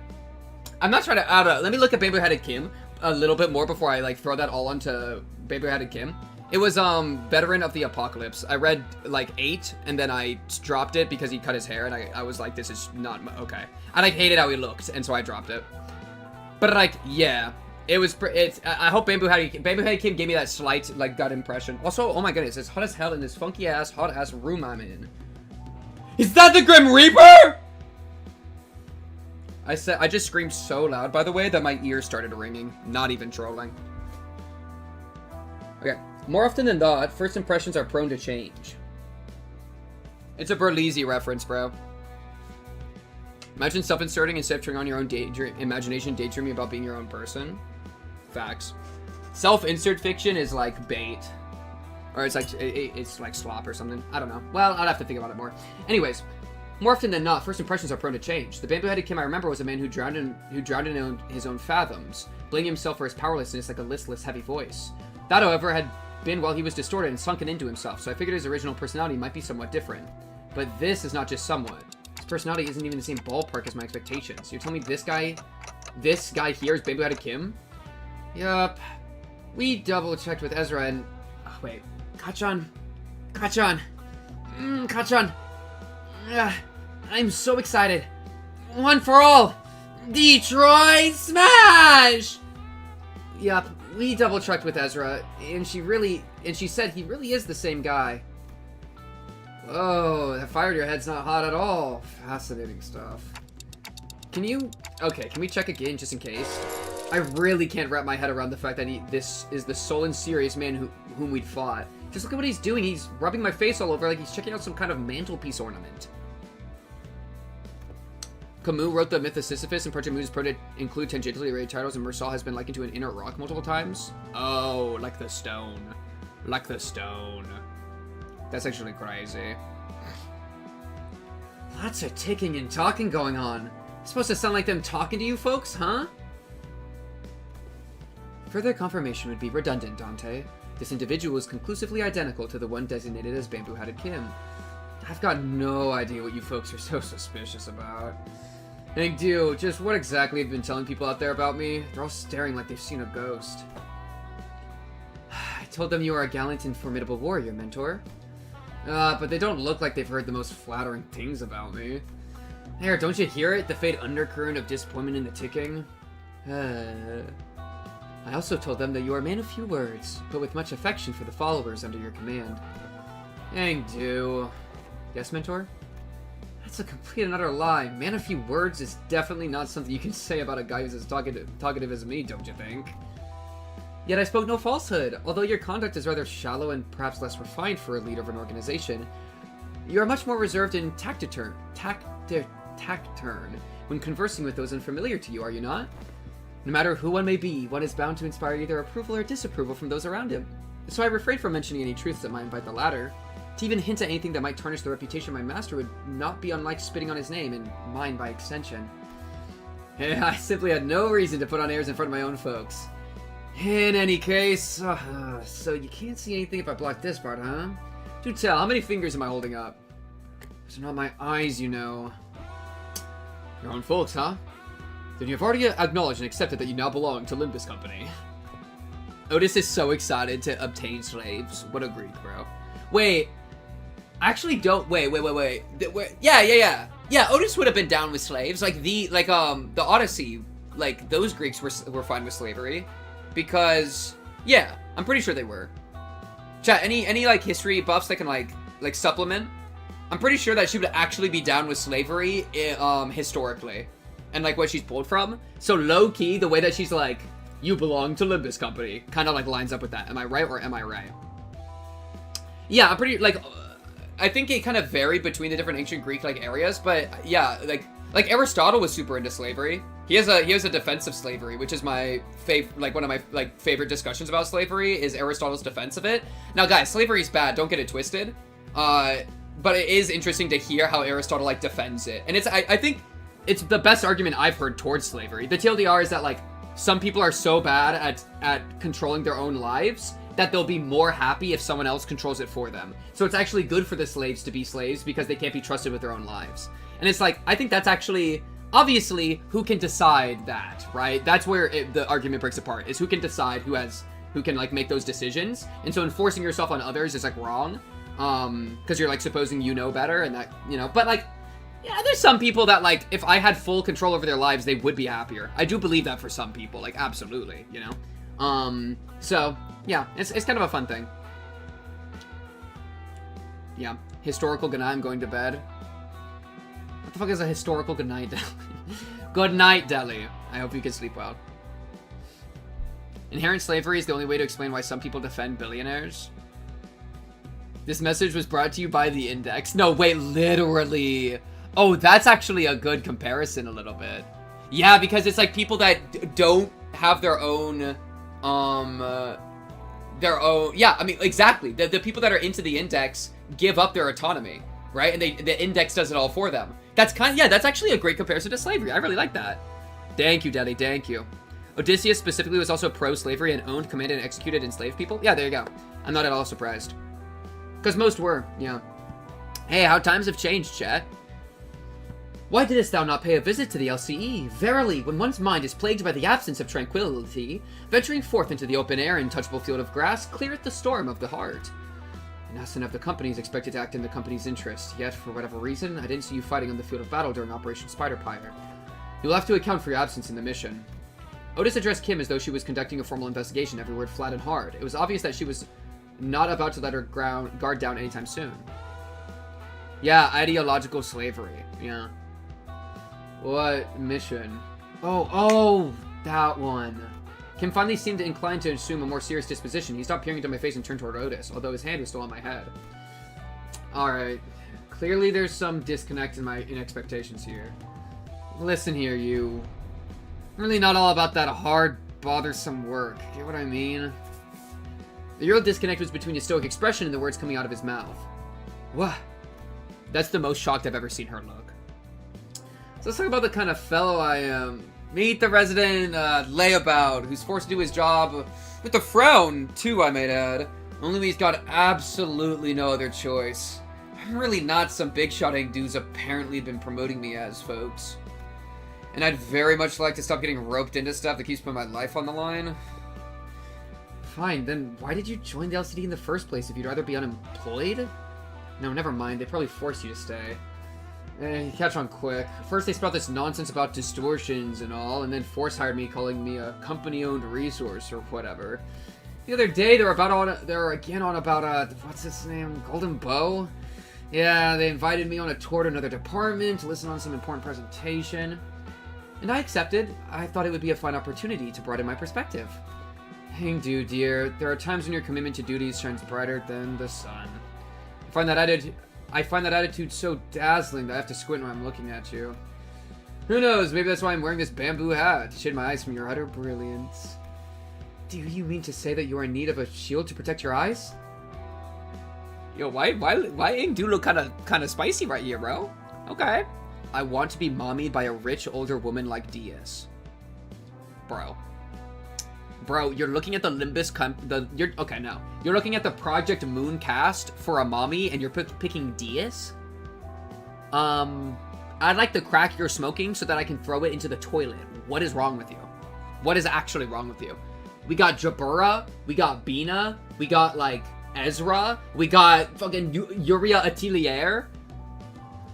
I'm not trying to, let me look at Bamboo-Headed Kim a little bit more before I, like, throw that all onto Bamboo-Headed Kim. It was, Veteran of the Apocalypse. I read, like, 8, and then I dropped it because he cut his hair, and I was like, this is not, okay. And I hated how he looked, and so I dropped it. But, like, yeah. It was, I hope Bamboo-Headed Kim gave me that slight, like, gut impression. Also, oh my goodness, it's hot as hell in this funky-ass, hot-ass room I'm in. Is that the Grim Reaper?! I just screamed so loud, by the way, that my ears started ringing. Not even trolling. Okay. More often than not, first impressions are prone to change. It's a Berlizzi reference, bro. Imagine self-inserting instead of turning on your own imagination, daydreaming about being your own person. Facts. Self-insert fiction is like bait. Or it's like slop or something. I don't know. Well, I'd have to think about it more. Anyways. More often than not, first impressions are prone to change. The Bamboo-Headed Kim I remember was a man who drowned in his own fathoms, blaming himself for his powerlessness like a listless, heavy voice. That, however, had been while he was distorted and sunken into himself, so I figured his original personality might be somewhat different. But this is not just somewhat. His personality isn't even in the same ballpark as my expectations. You're telling me this guy here is Bamboo-Headed Kim? Yup. We double-checked with Ezra and... Oh, wait. Kachan. I'm so excited. One for all. Detroit Smash! Yup, we double-checked with Ezra, and she said he really is the same guy. Oh, that fire to your head's not hot at all. Fascinating stuff. Can we check again just in case? I really can't wrap my head around the fact that this is the sole and serious man whom we'd fought. Just look at what he's doing. He's rubbing my face all over like he's checking out some kind of mantelpiece ornament. Camus wrote the Myth of Sisyphus, and Project Moon is prone to include tangentially related titles, and Mersal has been likened to an inner rock multiple times. Oh, like the stone. Like the stone. That's actually crazy. Lots of ticking and talking going on. It's supposed to sound like them talking to you folks, huh? Further confirmation would be redundant, Dante. This individual is conclusively identical to the one designated as Bamboo-Headed Kim. I've got no idea what you folks are so suspicious about. And dude, just what exactly have you been telling people out there about me? They're all staring like they've seen a ghost. I told them you are a gallant and formidable warrior, Mentor. But they don't look like they've heard the most flattering things about me. There, don't you hear it? The faint undercurrent of disappointment in the ticking? I also told them that you are a man of few words, but with much affection for the followers under your command. Dang, do. Yes, Mentor? That's a complete and utter lie. Man of few words is definitely not something you can say about a guy who's as talkative as me, don't you think? Yet I spoke no falsehood. Although your conduct is rather shallow and perhaps less refined for a leader of an organization, you are much more reserved and taciturn when conversing with those unfamiliar to you, are you not? No matter who one may be, one is bound to inspire either approval or disapproval from those around him. So I refrain from mentioning any truths that might invite the latter. To even hint at anything that might tarnish the reputation of my master would not be unlike spitting on his name, and mine by extension. I simply had no reason to put on airs in front of my own folks. In any case, so you can't see anything if I block this part, huh? Do tell, how many fingers am I holding up? Those are not my eyes, you know. Your own folks, huh? Then you have already acknowledged and accepted that you now belong to Limbus Company. Otis is so excited to obtain slaves. What a Greek, bro. Wait. I actually don't. Wait. Yeah, Otis would have been down with slaves. Like, the Odyssey, like, those Greeks were fine with slavery. Because, yeah, I'm pretty sure they were. Chat, any like history buffs that can like supplement? I'm pretty sure that she would actually be down with slavery, historically, and like what she's pulled from. So low key, the way that she's like, you belong to Limbus Company, kind of like lines up with that. Am I right or am I right? Yeah, I'm pretty like. I think it kind of varied between the different ancient Greek like areas, but yeah, like Aristotle was super into slavery. He has a defense of slavery, which is my one of my like favorite discussions about slavery is Aristotle's defense of it. Now, guys, slavery is bad. Don't get it twisted. But it is interesting to hear how Aristotle like defends it, and I think it's the best argument I've heard towards slavery. The TLDR is that like some people are so bad at controlling their own lives that they'll be more happy if someone else controls it for them. So it's actually good for the slaves to be slaves because they can't be trusted with their own lives. And it's like, I think that's actually, obviously, who can decide that, right? That's where the argument breaks apart, is who can decide who can like make those decisions. And so enforcing yourself on others is like wrong, because you're like supposing you know better and that, you know, but like, yeah, there's some people that like, if I had full control over their lives, they would be happier. I do believe that for some people, like absolutely, you know? So, yeah, it's kind of a fun thing. Yeah, historical good night, I'm going to bed. What the fuck is a historical good night, Deli? Good night, Deli. I hope you can sleep well. Inherent slavery is the only way to explain why some people defend billionaires. This message was brought to you by the Index. No, wait, literally. Oh, that's actually a good comparison a little bit. Yeah, because it's like people that don't have their own, yeah, I mean, exactly. The people that are into the Index give up their autonomy, right? And the Index does it all for them. That's that's actually a great comparison to slavery. I really like that. Thank you, Daddy, thank you. Odysseus specifically was also pro-slavery and owned, commanded, and executed enslaved people. Yeah, there you go. I'm not at all surprised. Because most were, yeah. Hey, how times have changed, chat. Why didst thou not pay a visit to the LCE? Verily, when one's mind is plagued by the absence of tranquility, venturing forth into the open air and touchable field of grass cleareth the storm of the heart. An assassin of the company is expected to act in the company's interest, yet, for whatever reason, I didn't see you fighting on the field of battle during Operation Spider-Pyre. You'll have to account for your absence in the mission. Otis addressed Kim as though she was conducting a formal investigation, every word flat and hard. It was obvious that she was not about to let her guard down anytime soon. Yeah, ideological slavery, yeah. What mission? Oh, that one. Kim finally seemed inclined to assume a more serious disposition. He stopped peering into my face and turned toward Otis, although his hand was still on my head. Alright. Clearly there's some disconnect in expectations here. Listen here, you. I'm really not all about that hard, bothersome work. Get what I mean? The real disconnect was between his stoic expression and the words coming out of his mouth. What? That's the most shocked I've ever seen her look. So let's talk about the kind of fellow I am. Meet the resident layabout who's forced to do his job with a frown, too, I might add. Only he's got absolutely no other choice. I'm really not some big-shotting dude's apparently been promoting me as, folks. And I'd very much like to stop getting roped into stuff that keeps putting my life on the line. Fine, then why did you join the LCD in the first place if you'd rather be unemployed? No, never mind. They probably forced you to stay. Catch on quick. First they spout this nonsense about distortions and all, and then force hired me, calling me a company-owned resource or whatever. The other day they were again on about what's his name? Golden Bow? Yeah, they invited me on a tour to another department to listen on some important presentation. And I accepted. I thought it would be a fun opportunity to broaden my perspective. Hang do, dear. There are times when your commitment to duties shines brighter than the sun. I find that attitude so dazzling that I have to squint when I'm looking at you. Who knows, maybe that's why I'm wearing this bamboo hat, to shade my eyes from your utter brilliance. Do you mean to say that you are in need of a shield to protect your eyes? Yo, why Ing do look kinda spicy right here, bro? Okay. I want to be mommied by a rich older woman like Diaz. Bro, you're looking at the Limbus okay, no. You're looking at the Project Moon cast for a mommy and you're picking Diaz? I'd like the crack you're smoking so that I can throw it into the toilet. What is wrong with you? What is actually wrong with you? We got Jabura, we got Bina, we got, like, Ezra, we got fucking Uriah Atelier.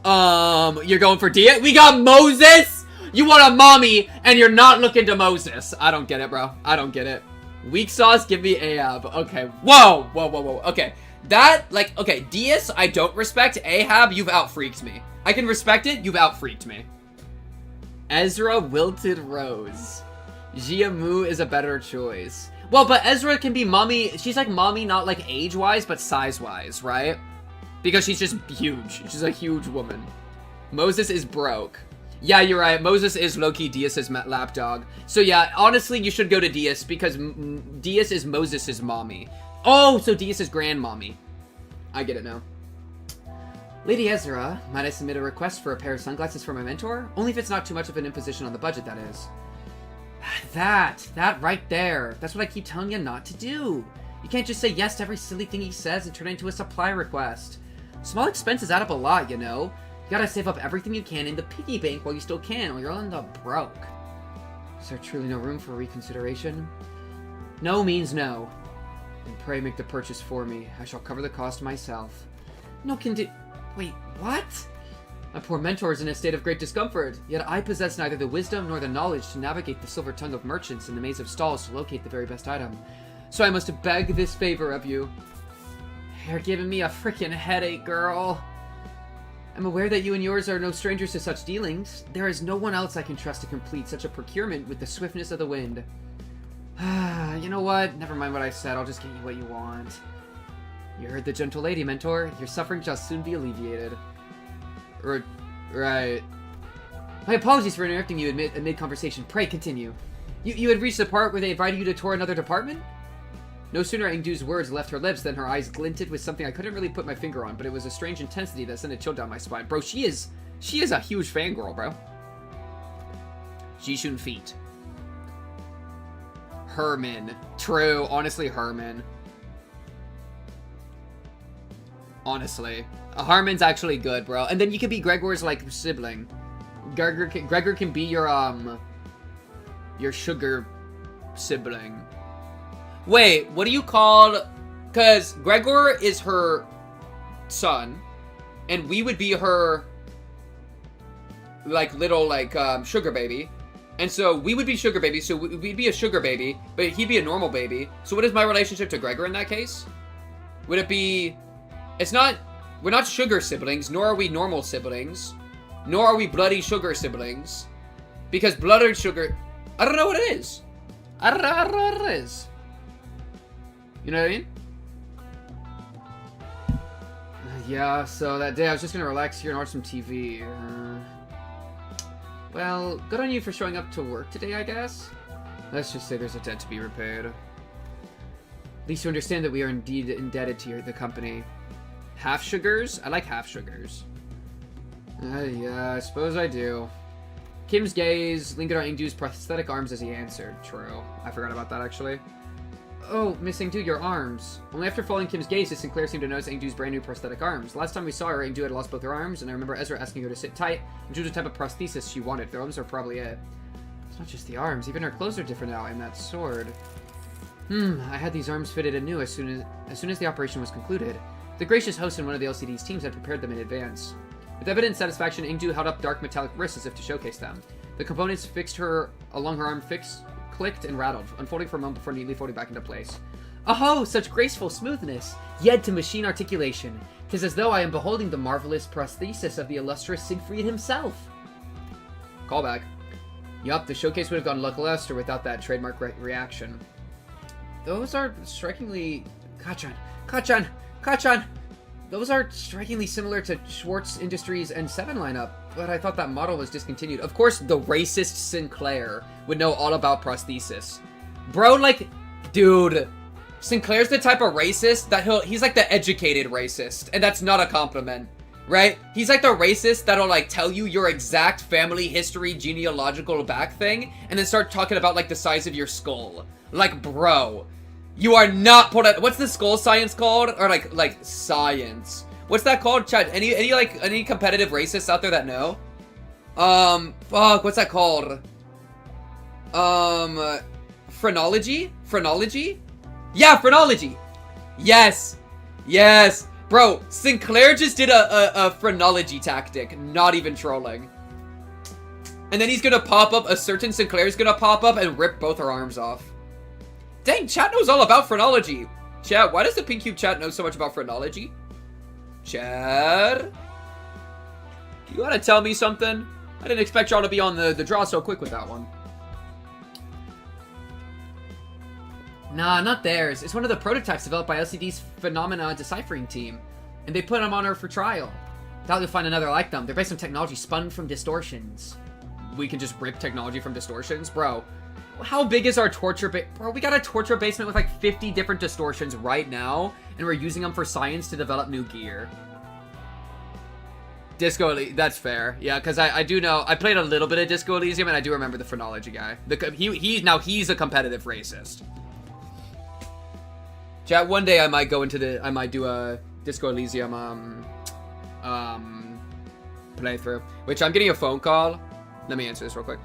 You're going for Diaz? We got Moses! You want a mommy, and you're not looking to Moses. I don't get it, bro. I don't get it. Weak sauce, give me Ahab. Okay. Whoa, whoa, whoa, whoa. Okay. That, like, okay, Diaz, I don't respect. Ahab, you've out-freaked me. I can respect it, you've out-freaked me. Ezra Wilted Rose. Jiamu is a better choice. Well, but Ezra can be mommy. She's like mommy, not like age-wise, but size-wise, right? Because she's just huge. She's a huge woman. Moses is broke. Yeah, you're right. Moses is low-key Diaz's lapdog. So yeah, honestly, you should go to Diaz because Diaz is Moses' mommy. Oh, so Diaz is grandmommy. I get it now. Lady Ezra, might I submit a request for a pair of sunglasses for my mentor? Only if it's not too much of an imposition on the budget, that is. That right there. That's what I keep telling you not to do. You can't just say yes to every silly thing he says and turn it into a supply request. Small expenses add up a lot, you know. You gotta save up everything you can in the piggy bank while you still can, or you'll end up broke. Is there truly no room for reconsideration? No means no. And pray make the purchase for me. I shall cover the cost myself. No Wait, what? My poor mentor is in a state of great discomfort, yet I possess neither the wisdom nor the knowledge to navigate the silver tongue of merchants in the maze of stalls to locate the very best item. So I must beg this favor of you. You're giving me a freaking headache, girl. I'm aware that you and yours are no strangers to such dealings. There is no one else I can trust to complete such a procurement with the swiftness of the wind. You know what? Never mind what I said. I'll just get you what you want. You heard the gentle lady, mentor. Your suffering shall soon be alleviated. Right. My apologies for interrupting you mid-conversation. Pray, continue. You had reached the part where they invited you to tour another department? No sooner Ingdu's words left her lips than her eyes glinted with something I couldn't really put my finger on, but it was a strange intensity that sent a chill down my spine. Bro, she is a huge fangirl, bro. Jishun feet. Herman. True. Honestly, Herman. Honestly. Harmon's actually good, bro. And then you could be Gregor's, like, sibling. Gregor can be your sugar sibling. Wait, what do you call... Because Gregor is her son, and we would be her, like, little, like, sugar baby. And so we would be sugar baby, so we'd be a sugar baby, but he'd be a normal baby. So what is my relationship to Gregor in that case? Would it be... It's not... We're not sugar siblings, nor are we normal siblings. Nor are we bloody sugar siblings. Because bloody sugar... I don't know what it is. I don't know what it is. You know what I mean? Yeah, so that day I was just gonna relax here and watch some TV. Well, good on you for showing up to work today, I guess. Let's just say there's a debt to be repaid. At least you understand that we are indeed indebted to the company. Half sugars? I like half sugars. Yeah, I suppose I do. Kim's gaze lingered on Ingdu's prosthetic arms as he answered. True. I forgot about that, actually. Oh, Miss Ingdu, your arms. Only after following Kim's gaze did Sinclair seem to notice Ingdu's brand new prosthetic arms. Last time we saw her, Ingdu had lost both her arms, and I remember Ezra asking her to sit tight and choose the type of prosthesis she wanted. The arms are probably it. It's not just the arms, even her clothes are different now, and that sword. I had these arms fitted anew as soon as the operation was concluded. The gracious host and one of the LCD's teams had prepared them in advance. With evident satisfaction, Ingdu held up dark metallic wrists as if to showcase them. The components fixed her along her arm clicked and rattled, unfolding for a moment before neatly folding back into place. Oh, such graceful smoothness! Yet to machine articulation. 'Tis as though I am beholding the marvelous prosthesis of the illustrious Siegfried himself. Callback. Yup, the showcase would have gone lackluster without that trademark reaction. Those are strikingly... Kachan! Those are strikingly similar to Schwartz Industries and 7 lineup, but I thought that model was discontinued. Of course, the racist Sinclair would know all about prosthesis. Bro, like, dude, Sinclair's the type of racist that he's like the educated racist, and that's not a compliment, right? He's like the racist that'll like tell you your exact family history, genealogical back thing, and then start talking about like the size of your skull. Like, bro. You are not what's the skull science called? Or like science. What's that called, Chad? Any competitive racists out there that know? Fuck, what's that called? Phrenology? Phrenology? Yeah, phrenology! Yes! Yes! Bro, Sinclair just did a phrenology tactic, not even trolling. And then he's gonna pop up, a certain Sinclair's gonna pop up and rip both her arms off. Dang, chat knows all about phrenology. Chat, why does the Pink Cube chat know so much about phrenology? Chat? You gotta tell me something? I didn't expect y'all to be on the draw so quick with that one. Nah, not theirs. It's one of the prototypes developed by LCD's Phenomena Deciphering team. And they put them on Earth for trial. Doubt you'll find another like them. They're based on technology spun from distortions. We can just rip technology from distortions? Bro, how big is our torture Bro, we got a torture basement with like 50 different distortions right now, and we're using them for science to develop new gear. Disco Elysium, that's fair. Yeah, because I do know, I played a little bit of Disco Elysium, and I do remember the phrenology guy. Now he's a competitive racist. Chat, one day I might go into I might do a Disco Elysium, playthrough. Which, I'm getting a phone call. Let me answer this real quick.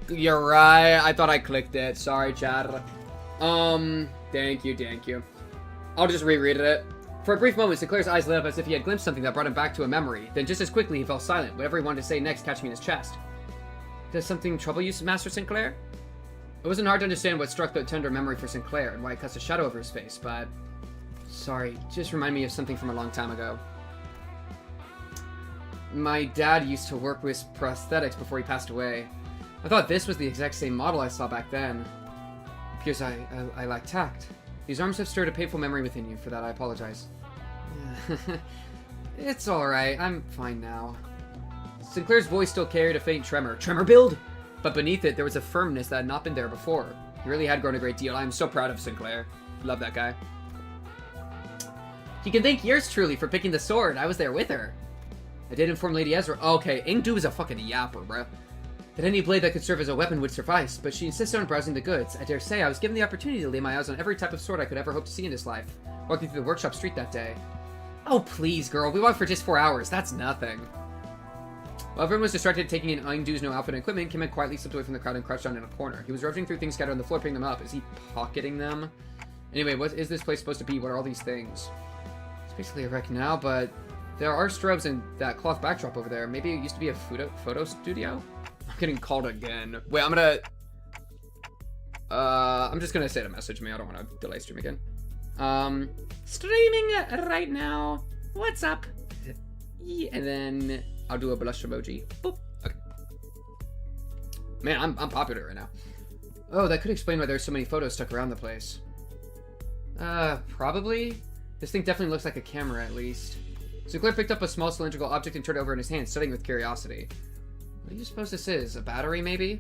You're right. I thought I clicked it. Sorry, chat. Thank you. I'll just reread it. For a brief moment, Sinclair's eyes lit up as if he had glimpsed something that brought him back to a memory. Then just as quickly, he fell silent, whatever he wanted to say next catching in his chest. Does something trouble you, Master Sinclair? It wasn't hard to understand what struck the tender memory for Sinclair and why it cast a shadow over his face, but... Sorry, just remind me of something from a long time ago. My dad used to work with prosthetics before he passed away. I thought this was the exact same model I saw back then. It appears I lack tact. These arms have stirred a painful memory within you. For that, I apologize. It's alright. I'm fine now. Sinclair's voice still carried a faint tremor. Tremor build? But beneath it, there was a firmness that had not been there before. He really had grown a great deal. I am so proud of Sinclair. Love that guy. You can thank yours truly for picking the sword. I was there with her. I did inform Lady Ezra. Okay, Ingdu is a fucking yapper, bruh. That any blade that could serve as a weapon would suffice, but she insisted on browsing the goods. I dare say I was given the opportunity to lay my eyes on every type of sword I could ever hope to see in this life, walking through the workshop street that day. Oh, please, girl. We walked for just 4 hours. That's nothing. While everyone was distracted taking in Ingdu's new outfit and equipment, Kim had quietly slipped away from the crowd and crouched down in a corner. He was rummaging through things scattered on the floor, picking them up. Is he pocketing them? Anyway, what is this place supposed to be? What are all these things? It's basically a wreck now, but there are strobes and that cloth backdrop over there. Maybe it used to be a photo studio? I'm getting called again. Wait, I'm just gonna say to message me. I don't want to delay stream again. Streaming right now. What's up? And then I'll do a blush emoji. Boop. Okay. Man, I'm popular right now. Oh, that could explain why there's so many photos stuck around the place. Probably. This thing definitely looks like a camera, at least. Sinclair picked up a small cylindrical object and turned it over in his hand, studying with curiosity. What do you suppose this is? A battery, maybe?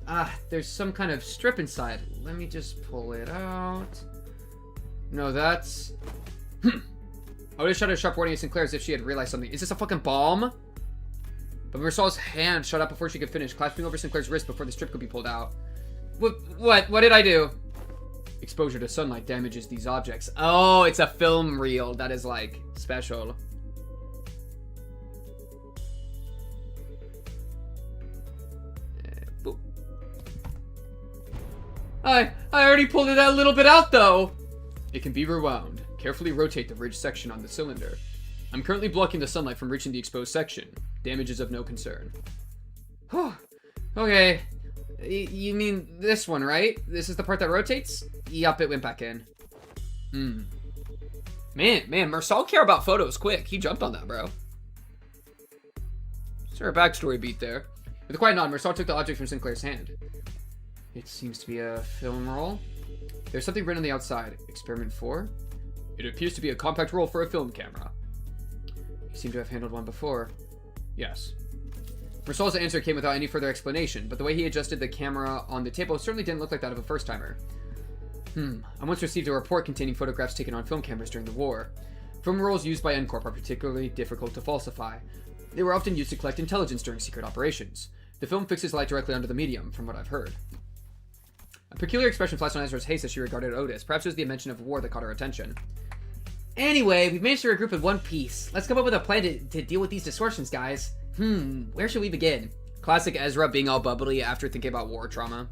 Ah, there's some kind of strip inside. Let me just pull it out. No, that's... I would have shot a sharp warning at Sinclair as if she had realized something. Is this a fucking bomb? But Mersaul's hand shut up before she could finish, clasping over Sinclair's wrist before the strip could be pulled out. What did I do? Exposure to sunlight damages these objects. Oh, it's a film reel. That is, like, special. I already pulled it a little bit out, though. It can be rewound. Carefully rotate the ridge section on the cylinder. I'm currently blocking the sunlight from reaching the exposed section. Damage is of no concern. Okay. You mean this one, right? This is the part that rotates? Yup, it went back in. Man, Marcel care about photos quick. He jumped on that, bro. Is there a backstory beat there? With a quiet nod, Marcel took the object from Sinclair's hand. It seems to be a film roll. There's something written on the outside. Experiment 4? It appears to be a compact roll for a film camera. You seem to have handled one before. Yes. Marcel's answer came without any further explanation, but the way he adjusted the camera on the table certainly didn't look like that of a first-timer. I once received a report containing photographs taken on film cameras during the war. Film rolls used by NCORP are particularly difficult to falsify. They were often used to collect intelligence during secret operations. The film fixes light directly onto the medium, from what I've heard. A peculiar expression flashed on Ezra's face as she regarded Otis. Perhaps it was the mention of war that caught her attention. Anyway, we've managed to regroup in one piece. Let's come up with a plan to deal with these distortions, guys. Where should we begin? Classic Ezra being all bubbly after thinking about war trauma.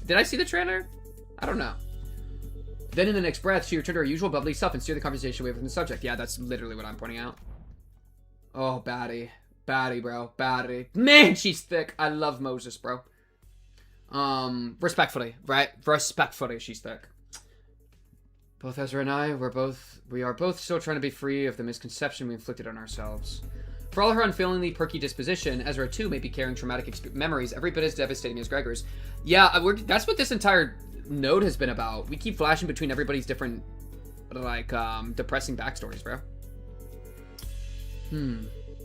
Did I see the trailer? I don't know. Then in the next breath, she returned to her usual bubbly self and steered the conversation away from the subject. Yeah, that's literally what I'm pointing out. Oh, baddie. Baddie, bro. Baddie. Man, she's thick. I love Moses, bro. Respectfully, right? Respectfully, she's thick. Both Ezra and I, we are both still trying to be free of the misconception we inflicted on ourselves. For all her unfailingly perky disposition, Ezra too may be carrying traumatic memories every bit as devastating as Gregor's. Yeah, that's what this entire node has been about. We keep flashing between everybody's different, like, depressing backstories, bro.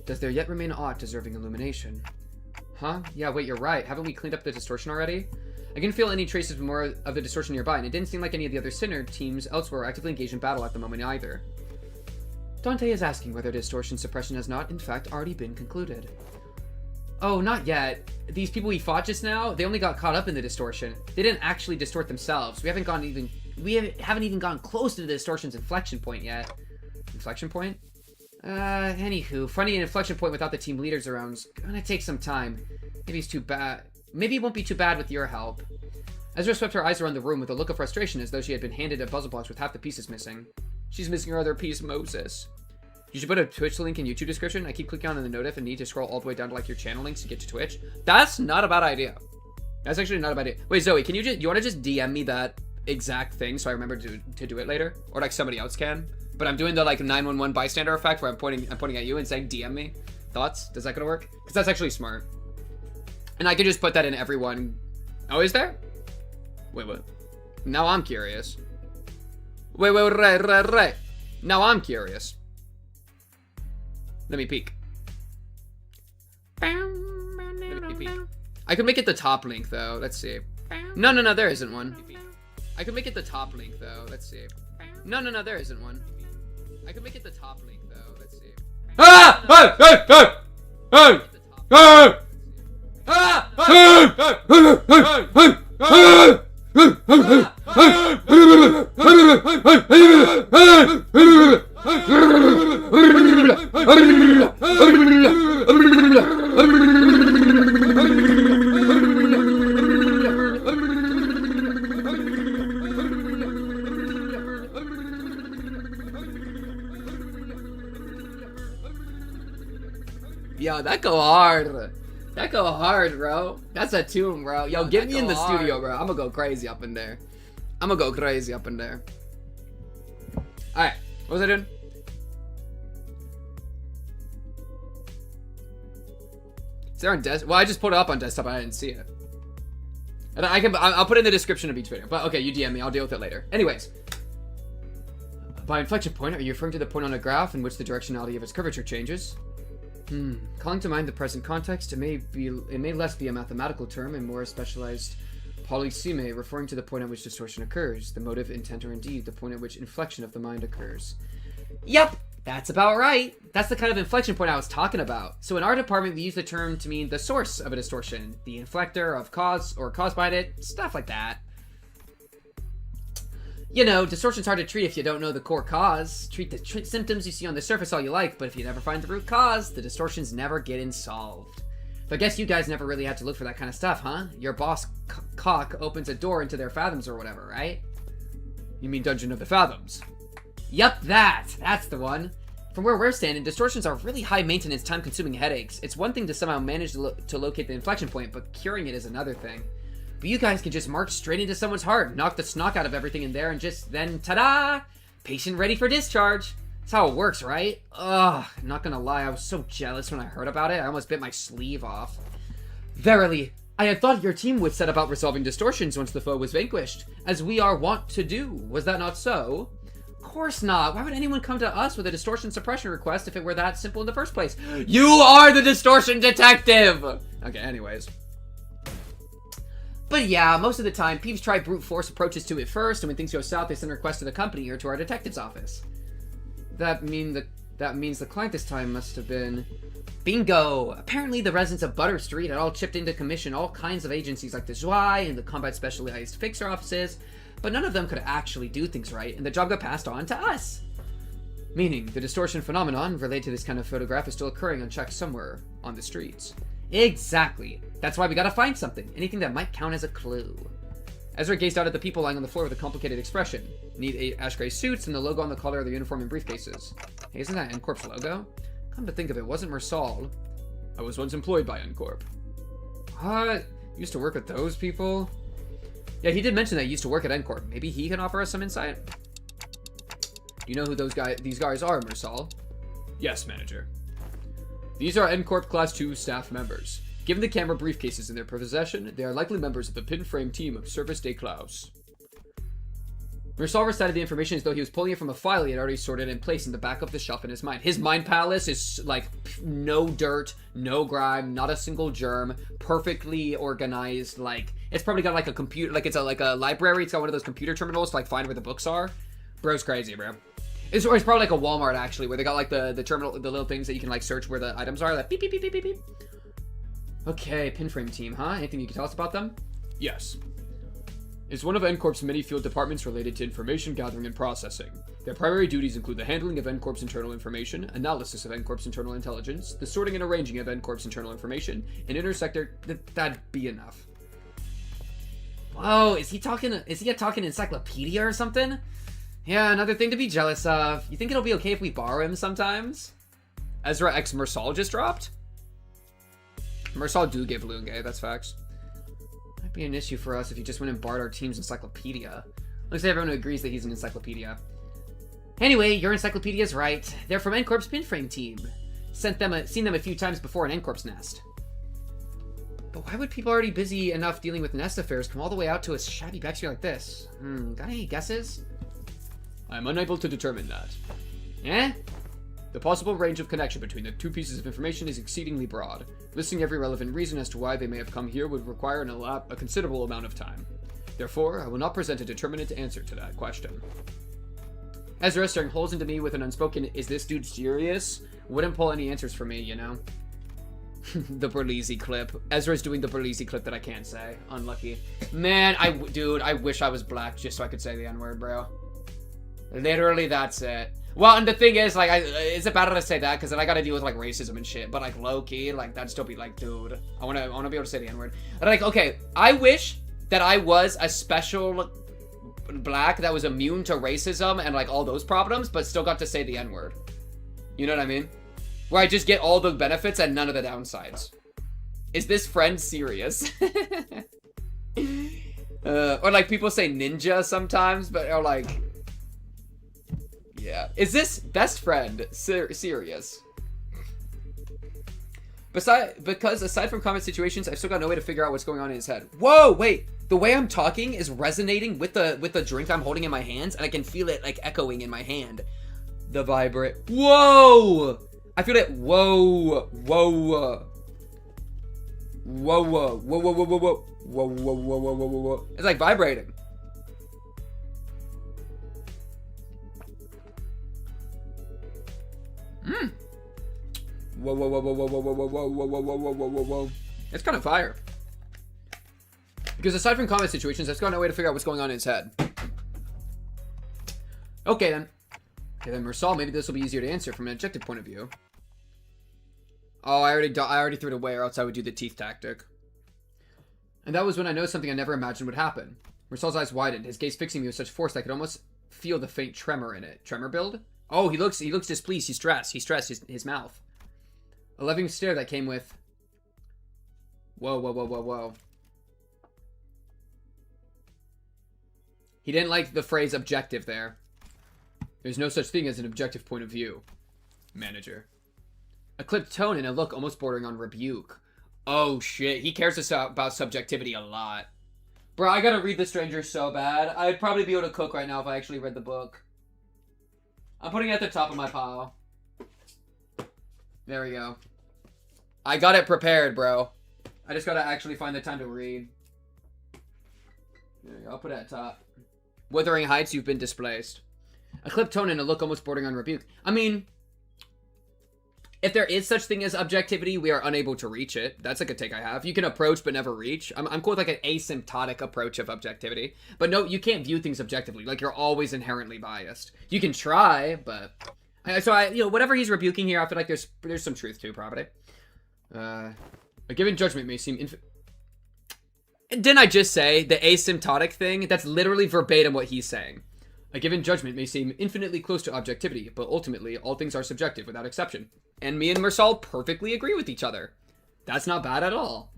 Does there yet remain aught deserving illumination? Huh? Yeah, wait, you're right. Haven't we cleaned up the distortion already? I can feel any traces of more of the distortion nearby, and it didn't seem like any of the other Sinner teams elsewhere were actively engaged in battle at the moment either. Dante is asking whether distortion suppression has not, in fact, already been concluded. Oh, not yet. These people we fought just now, they only got caught up in the distortion. They didn't actually distort themselves. We haven't even gone close to the distortion's inflection point yet. Inflection point? Anywho, finding an inflection point without the team leaders around is gonna take some time. Maybe it's too bad. Maybe it won't be too bad with your help. Ezra swept her eyes around the room with a look of frustration as though she had been handed a puzzle box with half the pieces missing. She's missing her other piece, Moses. You should put a Twitch link in YouTube description. I keep clicking on the notif and need to scroll all the way down to like your channel links to get to Twitch. That's not a bad idea. That's actually not a bad idea. Wait, Zoe, can you want to just DM me that exact thing so I remember to do it later? Or like somebody else can? But I'm doing the like 911 bystander effect where I'm pointing at you and saying DM me. Thoughts? Does that gonna work? Because that's actually smart. And I could just put that in everyone. Oh, is there? Wait, what? Now I'm curious. Wait, right. Now I'm curious. Let me peek. I could make it the top link, though. Let's see. No, there isn't one. I could make it the top link, though. Let's see. No, there isn't one. I could make it the top link, though. Let's see. Yo, that go hard. That go hard, bro. That's a tune, bro. Yo, get me in the studio, bro. I'm gonna go crazy up in there. Alright, what was I doing? Is there on desktop? Well, I just put it up on desktop, I didn't see it. And I'll put it in the description of each video. But okay, you DM me, I'll deal with it later. Anyways. By inflection point, are you referring to the point on a graph in which the directionality of its curvature changes? Calling to mind the present context, it may less be a mathematical term and more a specialized polyseme, referring to the point at which distortion occurs, the motive, intent, or indeed the point at which inflection of the mind occurs. Yep, that's about right. That's the kind of inflection point I was talking about. So in our department, we use the term to mean the source of a distortion, the inflector of cause or caused by it, stuff like that. You know, distortion's hard to treat if you don't know the core cause. Treat the symptoms you see on the surface all you like, but if you never find the root cause, the distortions never get solved. But I guess you guys never really had to look for that kind of stuff, huh? Your boss cock opens a door into their fathoms or whatever, right? You mean Dungeon of the Fathoms? Yup, that's the one. From where we're standing, distortions are really high maintenance, time-consuming headaches. It's one thing to somehow manage to locate the inflection point, but curing it is another thing. But you guys can just march straight into someone's heart, knock the snock out of everything in there, and just then, ta-da! Patient ready for discharge. That's how it works, right? Ugh, not gonna lie, I was so jealous when I heard about it, I almost bit my sleeve off. Verily, I had thought your team would set about resolving distortions once the foe was vanquished, as we are wont to do. Was that not so? Of course not. Why would anyone come to us with a distortion suppression request if it were that simple in the first place? You are the distortion detective! Okay, anyways. But yeah, most of the time, peeps try brute force approaches to it first, and when things go south, they send a request to the company or to our detective's office. That means the client this time must have been... Bingo! Apparently the residents of Butter Street had all chipped in to commission all kinds of agencies like the Zhuai and the combat specialized fixer offices, but none of them could actually do things right, and the job got passed on to us. Meaning, the distortion phenomenon related to this kind of photograph is still occurring unchecked somewhere on the streets. Exactly. That's why we gotta find something. Anything that might count as a clue. Ezra gazed out at the people lying on the floor with a complicated expression. Neat ash gray suits and the logo on the collar of their uniform and briefcases. Hey, isn't that N-Corp's logo? Come to think of it, wasn't Mersal? I was once employed by N-Corp. What? Used to work with those people? Yeah, he did mention that he used to work at N-Corp. Maybe he can offer us some insight? Do you know who these guys are, Mersal? Yes, manager. These are N-Corp Class 2 staff members. Given the camera briefcases in their possession, they are likely members of the pinframe team of Service de Klaus. Mersal recited the information as though he was pulling it from a file he had already sorted and placed in the back of the shelf in his mind. His mind palace is like no dirt, no grime, not a single germ, perfectly organized. Like it's probably got like a computer, like it's like a library. It's got one of those computer terminals to like find where the books are. Bro's crazy, bro. It's probably like a Walmart actually, where they got like the terminal, the little things that you can like search where the items are. Like beep beep beep beep beep beep. Okay, pinframe team, huh? Anything you can tell us about them? Yes. It's one of N-Corp's many field departments related to information gathering and processing. Their primary duties include the handling of N-Corp's internal information, analysis of N-Corp's internal intelligence, the sorting and arranging of N-Corp's internal information, and intersector... That'd be enough. Whoa, is he a talking encyclopedia or something? Yeah, another thing to be jealous of. You think it'll be okay if we borrow him sometimes? Ezra X Mersal just dropped? Mersal do give Lunge, that's facts. Might be an issue for us if he just went and borrowed our team's encyclopedia. Looks like everyone agrees that he's an encyclopedia. Anyway, your encyclopedia's right. They're from N-Corp's pinframe team. Seen them a few times before in N-Corp's nest. But why would people already busy enough dealing with nest affairs come all the way out to a shabby backstreet like this? Got any guesses? I'm unable to determine that. Eh? The possible range of connection between the two pieces of information is exceedingly broad. Listing every relevant reason as to why they may have come here would require a considerable amount of time. Therefore, I will not present a determinate answer to that question. Ezra, staring holes into me with an unspoken, is this dude serious? Wouldn't pull any answers for me, you know? The Berlizzi clip. Ezra's doing the Berlizzi clip that I can't say. Unlucky. Man, dude, I wish I was black just so I could say the N-word, bro. Literally, that's it. Well, and the thing is, like, is it better to say that? Because then I gotta deal with, like, racism and shit. But, like, low-key, like, that'd still be, like, dude. I wanna be able to say the N-word. But, like, okay, I wish that I was a special black that was immune to racism and, like, all those problems, but still got to say the N-word. You know what I mean? Where I just get all the benefits and none of the downsides. Is this friend serious? Or, like, people say ninja sometimes, but, or, like... Yeah. Is this best friend serious? Because aside from common situations, I've still got no way to figure out what's going on in his head. Whoa, wait. The way I'm talking is resonating with the drink I'm holding in my hands, and I can feel it, like, echoing in my hand. The vibrate. Whoa! I feel it. Whoa. Whoa. Whoa. Whoa. Whoa. Whoa. Whoa. Whoa. Whoa. Whoa. Whoa. Whoa. Whoa. Whoa. Whoa. It's like vibrating. Whoa, whoa, whoa, whoa, whoa, whoa, whoa, whoa, whoa, whoa, whoa, whoa, whoa, whoa, whoa. It's kind of fire. Because aside from combat situations, I've got no way to figure out what's going on in his head. Okay, then. Okay, then, Mersal, maybe this will be easier to answer from an objective point of view. Oh, I already threw it away, or else I would do the teeth tactic. And that was when I noticed something I never imagined would happen. Mersal's eyes widened, his gaze fixing me with such force that I could almost feel the faint tremor in it. Tremor build? Oh, he looks displeased. He's stressed. He's stressed. His mouth. A loving stare that came with... Whoa, whoa, whoa, whoa, whoa. He didn't like the phrase objective there. There's no such thing as an objective point of view. Manager. A clipped tone and a look almost bordering on rebuke. Oh shit, he cares about subjectivity a lot. Bro, I gotta read The Stranger so bad. I'd probably be able to cook right now if I actually read the book. I'm putting it at the top of my pile. There we go. I got it prepared, bro. I just gotta actually find the time to read. There you go, I'll put it at top. Wuthering Heights, you've been displaced. A clipped tone and a look almost bordering on rebuke. I mean, if there is such thing as objectivity, we are unable to reach it. That's like a take I have. You can approach but never reach. I'm cool with like an asymptotic approach of objectivity. But no, you can't view things objectively. Like, you're always inherently biased. You can try, but... So, whatever he's rebuking here, I feel like there's some truth to, probably. A given judgment may seem... Didn't I just say the asymptotic thing? That's literally verbatim what he's saying. A given judgment may seem infinitely close to objectivity, but ultimately, all things are subjective without exception. And me and Mersal perfectly agree with each other. That's not bad at all.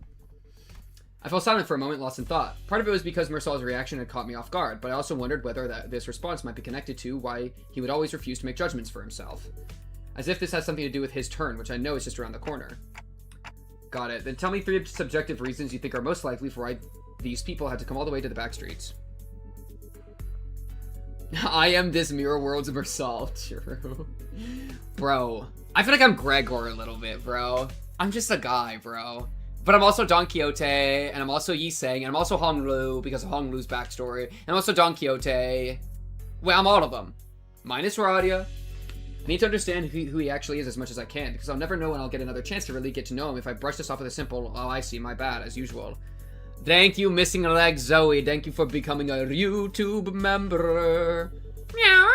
I fell silent for a moment, lost in thought. Part of it was because Mersal's reaction had caught me off guard, but I also wondered whether this response might be connected to why he would always refuse to make judgments for himself. As if this has something to do with his turn, which I know is just around the corner. Got it. Then tell me 3 subjective reasons you think are most likely for why these people had to come all the way to the back streets. I am this mirror world's Mersal. True. Bro. I feel like I'm Gregor a little bit, bro. I'm just a guy, bro. But I'm also Don Quixote, and I'm also Yi Sang, and I'm also Hong Lu because of Hong Lu's backstory. And I'm also Don Quixote. Well, I'm all of them. Minus Radia. I need to understand who he actually is as much as I can, because I'll never know when I'll get another chance to really get to know him if I brush this off with a simple, oh, I see, my bad, as usual. Thank you, Missing Leg Zoe. Thank you for becoming a YouTube member. Meow.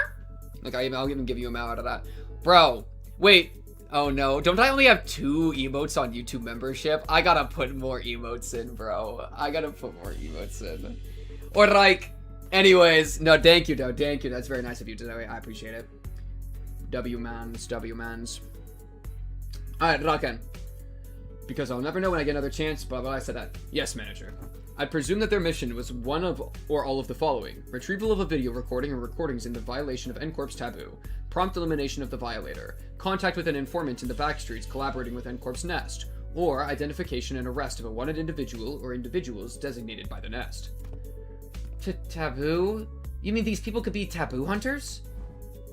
Look, I'll even give you a meow out of that. Bro, wait. Oh no, don't I only have 2 emotes on YouTube membership? I gotta put more emotes in, bro. I gotta put more emotes in. Or like, anyways, no, thank you, though. Thank you. That's very nice of you, Zoe. I appreciate it. W-mans. Alright, Raken. Because I'll never know when I get another chance, blah, blah, I said that. Yes, manager. I presume that their mission was one of, or all of the following. Retrieval of a video recording or recordings in the violation of N-Corp's taboo. Prompt elimination of the violator. Contact with an informant in the backstreets collaborating with N-Corp's nest. Or identification and arrest of a wanted individual or individuals designated by the nest. Taboo? You mean these people could be taboo hunters?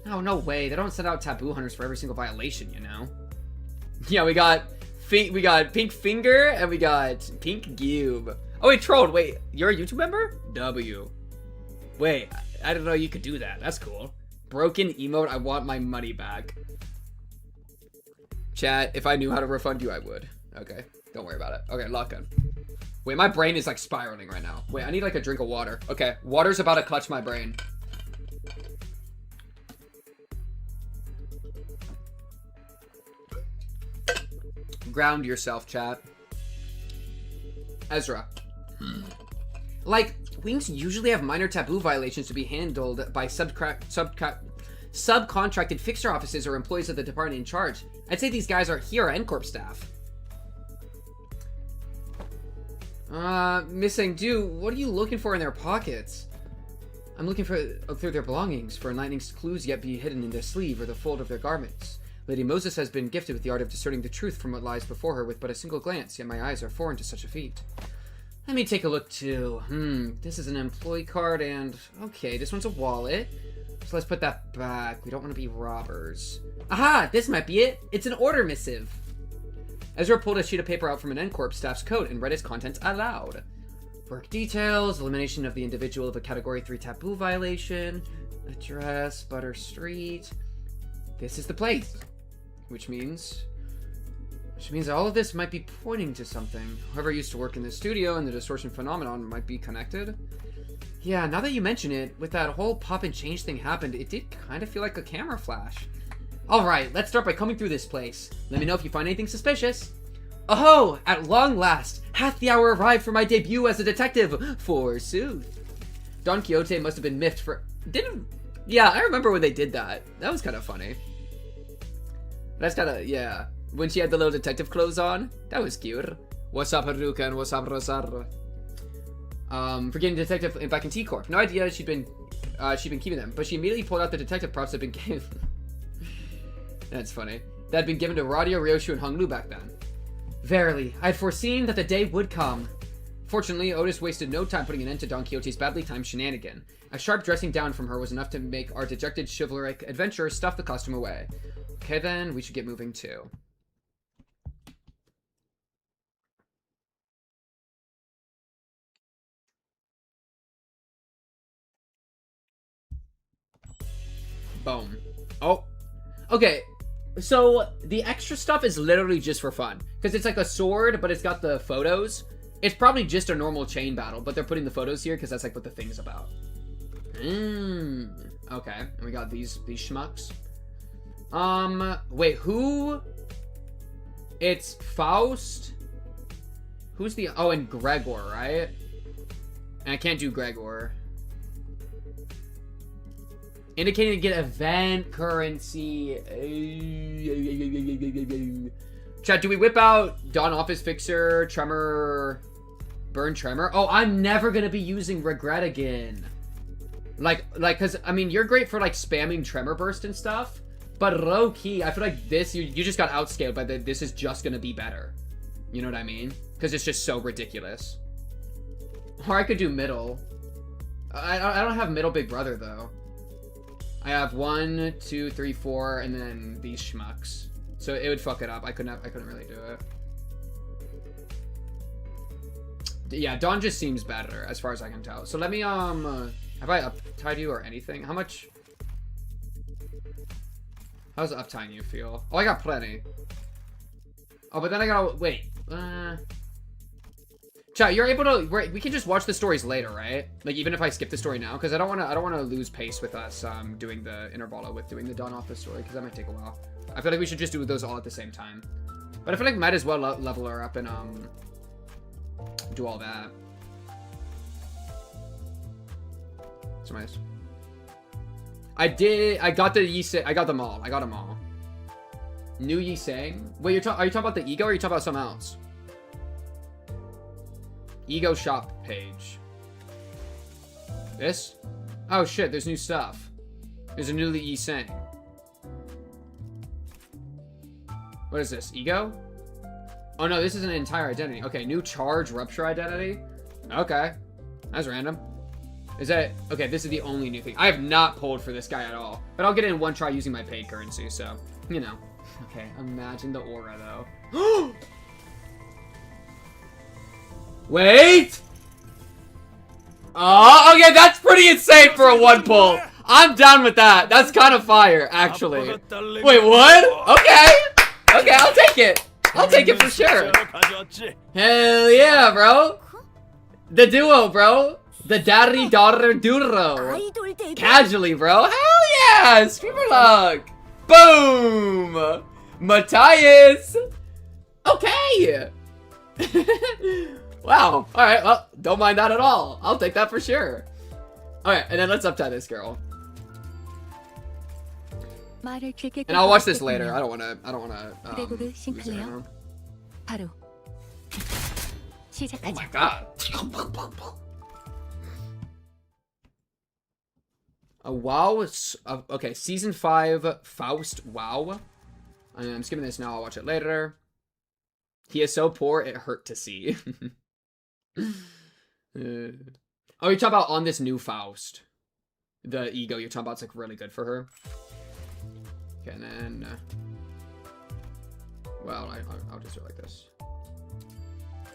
Oh, no way. They don't send out taboo hunters for every single violation, you know? Yeah, we got Pink Finger and we got Pink Cube. Oh, wait, trolled. Wait, you're a YouTube member? W. Wait, I didn't know you could do that. That's cool. Broken emote. I want my money back. Chat, if I knew how to refund you, I would. Okay, don't worry about it. Okay, lock in. Wait, my brain is like spiraling right now. Wait, I need like a drink of water. Okay, water's about to clutch my brain. Ground yourself, chat. Ezra. Like, wings usually have minor taboo violations to be handled by subcontracted fixer offices or employees of the department in charge. I'd say these guys are N-Corp staff. Missing Dew, what are you looking for in their pockets? I'm looking through their belongings for enlightening clues yet be hidden in their sleeve or the fold of their garments. Lady Moses has been gifted with the art of discerning the truth from what lies before her with but a single glance, yet my eyes are foreign to such a feat. Let me take a look too. This is an employee card and... Okay, this one's a wallet. So let's put that back. We don't want to be robbers. Aha! This might be it! It's an order missive! Ezra pulled a sheet of paper out from an N-Corp staff's coat and read its contents aloud. Work details, elimination of the individual of a Category 3 taboo violation, address, Butter Street. This is the place. Which means all of this might be pointing to something. Whoever used to work in the studio and the distortion phenomenon might be connected. Yeah, now that you mention it, with that whole pop and change thing happened, it did kind of feel like a camera flash. Alright, let's start by combing through this place. Let me know if you find anything suspicious. Oh, at long last, hath the hour arrived for my debut as a detective, forsooth. Don Quixote must have been miffed for... Yeah, I remember when they did that. That was kind of funny. That's kind of, yeah. When she had the little detective clothes on, that was cute. What's up, Haruka, and what's up, Rosario? For getting detective back in T-Corp. No idea she'd been keeping them, but she immediately pulled out the detective props that had been given. That's funny. That had been given to Radio, Ryoshu, and Honglu back then. Verily, I had foreseen that the day would come. Fortunately, Otis wasted no time putting an end to Don Quixote's badly timed shenanigan. A sharp dressing down from her was enough to make our dejected chivalric adventurer stuff the costume away. Okay then, we should get moving too. Boom. Oh. Okay. So, the extra stuff is literally just for fun. Because it's like a sword, but it's got the photos. It's probably just a normal chain battle, but they're putting the photos here because that's like what the thing is about. Okay. And we got these schmucks. Wait, who? It's Faust. Who's the... Oh, and Gregor, right? And I can't do Gregor. Indicating to get event currency. Chat, do we whip out Dawn Office Fixer, Tremor, Burn Tremor? Oh, I'm never gonna be using Regret again. Like, cause, I mean, you're great for, like, spamming Tremor Burst and stuff, but low-key, I feel like this, you just got outscaled by this is just gonna be better. You know what I mean? Cause it's just so ridiculous. Or I could do middle. I don't have middle Big Brother, though. I have 1, 2, 3, 4, and then these schmucks. So it would fuck it up. I couldn't really do it. Yeah, Dawn just seems better as far as I can tell. So let me have I uptied you or anything? How much? How's uptying you feel? Oh, I got plenty. Oh, but then I gotta wait. Chat, you're able to. We can just watch the stories later, right? Like even if I skip the story now, because I don't want to lose pace with us doing the Interbola with doing the Dawn Office story, because that might take a while. I feel like we should just do those all at the same time. But I feel like might as well level her up and do all that. It's nice. I got the Yiseng. I got them all. I got them all. New Yiseng. Wait, are you talking about the ego, or are you talking about something else? Ego shop page. This? Oh shit, there's new stuff. There's a new Yiseng. What is this? Ego? Oh no, this is an entire identity. Okay, new charge rupture identity. Okay. That's random. Is that... Okay, this is the only new thing. I have not pulled for this guy at all. But I'll get it in one try using my paid currency, so... You know. Okay, imagine the aura, though. Wait! Oh, okay, that's pretty insane for a one pull. I'm down with that. That's kind of fire, actually. Wait, what? Okay. Okay, I'll take it. I'll take it for sure. Hell yeah, bro. The duo, bro. The daddy daughter duo. Casually, bro. Hell yeah. Streamer luck. Boom. Matthias. Okay. Wow. Alright, well, don't mind that at all. I'll take that for sure. Alright, and then let's uptie this girl. And I'll watch this later. I don't wanna lose it right now. Oh my god. A WoW, okay, Season 5, Faust WoW. I'm skipping this now, I'll watch it later. He is so poor, it hurt to see. Oh, you're talking about on this new Faust. The ego you're talking about is like really good for her. Okay, and then... well, I'll just do it like this.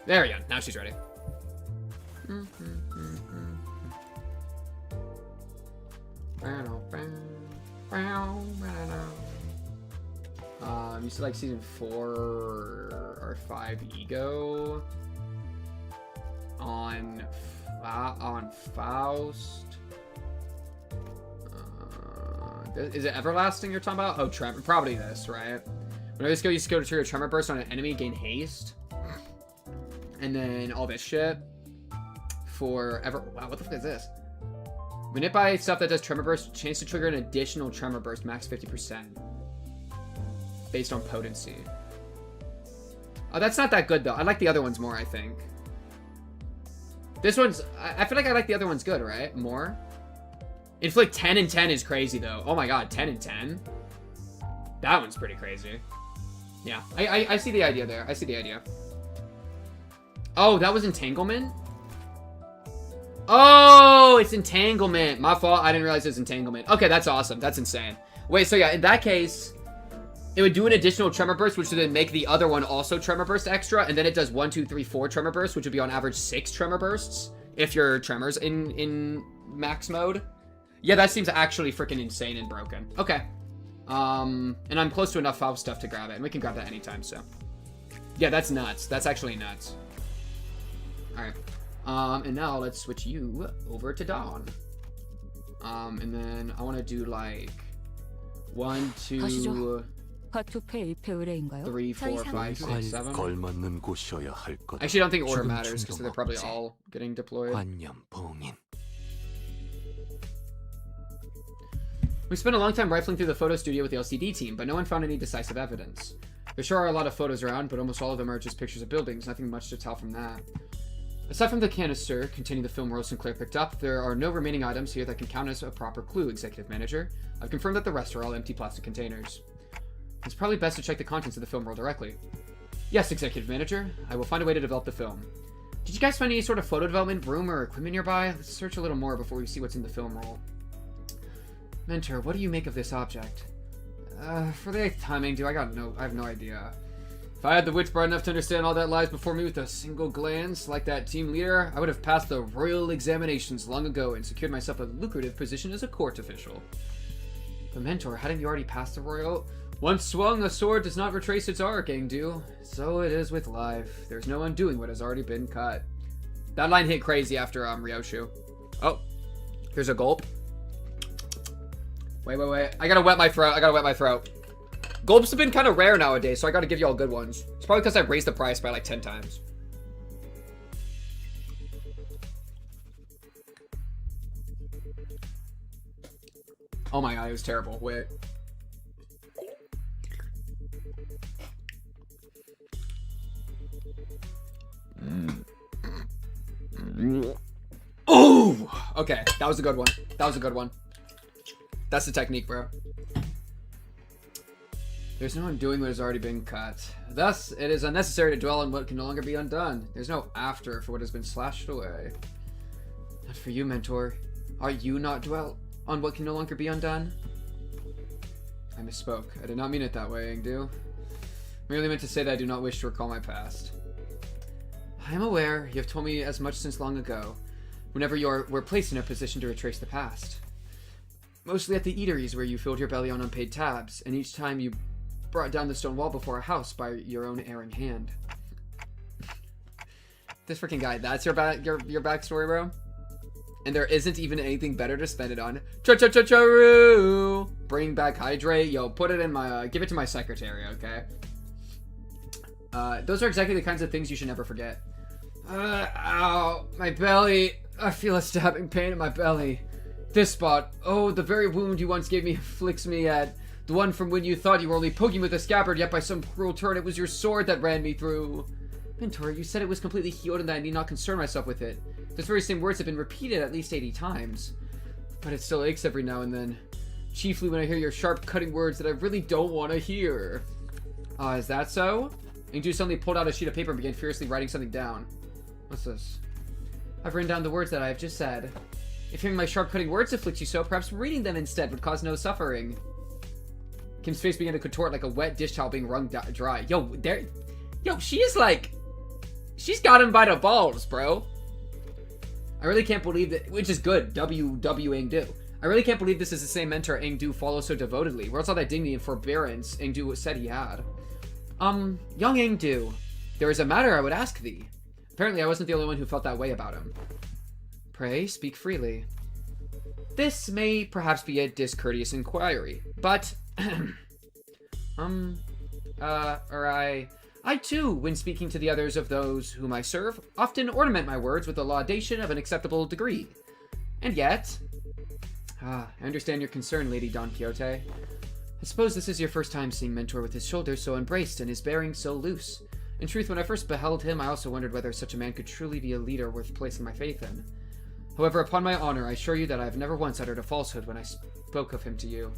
There we go, now she's ready. You said like season 4 or 5 ego on Faust. Is it everlasting you're talking about? Oh, Tremor. Probably this, right? Whenever this go, you go to trigger Tremor Burst on an enemy, gain haste, and then all this shit for ever. Wow, what the fuck is this? When hit by stuff that does tremor burst, chance to trigger an additional tremor burst, max 50%. Based on potency. Oh, that's not that good, though. I like the other ones more, I think. This one's... I feel like I like the other ones good, right? More? Inflict 10 and 10 is crazy, though. Oh my god, 10 and 10? That one's pretty crazy. Yeah, I see the idea there. I see the idea. Oh, that was entanglement? Oh, it's entanglement. My fault. I didn't realize it was entanglement. Okay, that's awesome. That's insane. Wait, so yeah, in that case, it would do an additional tremor burst, which would then make the other one also tremor burst extra, and then it does 1, 2, 3, 4 tremor bursts, which would be on average 6 tremor bursts if your tremors in max mode. Yeah, that seems actually freaking insane and broken. Okay. And I'm close to enough foul stuff to grab it, and we can grab that anytime, so. Yeah, that's nuts. That's actually nuts. Alright. And now let's switch you over to Dawn. And then I want to do like 1, 2, 3, 4, 5, 6, 7. I actually don't think order matters because they're probably all getting deployed. We spent a long time rifling through the photo studio with the LCD team, but no one found any decisive evidence. There sure are a lot of photos around, but almost all of them are just pictures of buildings, nothing much to tell from that. Aside from the canister containing the film Rose Sinclair picked up, there are no remaining items here that can count as a proper clue, Executive Manager. I've confirmed that the rest are all empty plastic containers. It's probably best to check the contents of the film roll directly. Yes, Executive Manager. I will find a way to develop the film. Did you guys find any sort of photo development room or equipment nearby? Let's search a little more before we see what's in the film roll. Mentor, what do you make of this object? For the 8th time, Engdu, I have no idea. If I had the wits bright enough to understand all that lies before me with a single glance, like that team leader, I would have passed the royal examinations long ago and secured myself a lucrative position as a court official. But Mentor, hadn't you already passed the royal? Once swung, a sword does not retrace its arc, Engdu. So it is with life. There's no undoing what has already been cut. That line hit crazy after Ryoshu. Oh, here's a gulp. Wait. I gotta wet my throat. Gulps have been kind of rare nowadays, so I gotta give you all good ones. It's probably because I raised the price by like 10 times. Oh my god, it was terrible. Wait. Oh! Okay, that was a good one. That's the technique, bro. There's no undoing what has already been cut. Thus, it is unnecessary to dwell on what can no longer be undone. There's no after for what has been slashed away. Not for you, Mentor. Are you not dwell on what can no longer be undone? I misspoke. I did not mean it that way, Engdu. Merely meant to say that I do not wish to recall my past. I am aware. You have told me as much since long ago. Whenever you were placed in a position to retrace the past. Mostly at the eateries where you filled your belly on unpaid tabs, and each time you brought down the stone wall before a house by your own erring hand. This freaking guy, that's your backstory, bro? And there isn't even anything better to spend it on. Cha-cha-cha-cha-roo! Bring back hydrate. Yo, put it in my, give it to my secretary, okay? Those are exactly the kinds of things you should never forget. Ow, my belly. I feel a stabbing pain in my belly. This spot. Oh, the very wound you once gave me afflicts me at. The one from when you thought you were only poking with a scabbard, yet by some cruel turn it was your sword that ran me through. Mentor, you said it was completely healed and that I need not concern myself with it. Those very same words have been repeated at least 80 times. But it still aches every now and then. Chiefly when I hear your sharp, cutting words that I really don't want to hear. Is that so? Engdu suddenly pulled out a sheet of paper and began furiously writing something down. What's this? I've written down the words that I have just said. If hearing my sharp, cutting words afflicts you so, perhaps reading them instead would cause no suffering. Kim's face began to contort like a wet dish towel being wrung dry. Yo, she is like... She's got him by the balls, bro. I really can't believe that... Which is good. W Engdu. I really can't believe this is the same mentor Engdu follows so devotedly. Where's all that dignity and forbearance Engdu said he had? Young Engdu, there is a matter I would ask thee. Apparently I wasn't the only one who felt that way about him. Pray, speak freely. This may perhaps be a discourteous inquiry, but... I too, when speaking to the others of those whom I serve, often ornament my words with the laudation of an acceptable degree. And yet, I understand your concern, Lady Don Quixote. I suppose this is your first time seeing Mentor with his shoulders so embraced and his bearing so loose. In truth, when I first beheld him, I also wondered whether such a man could truly be a leader worth placing my faith in. However, upon my honor, I assure you that I have never once uttered a falsehood when I spoke of him to you.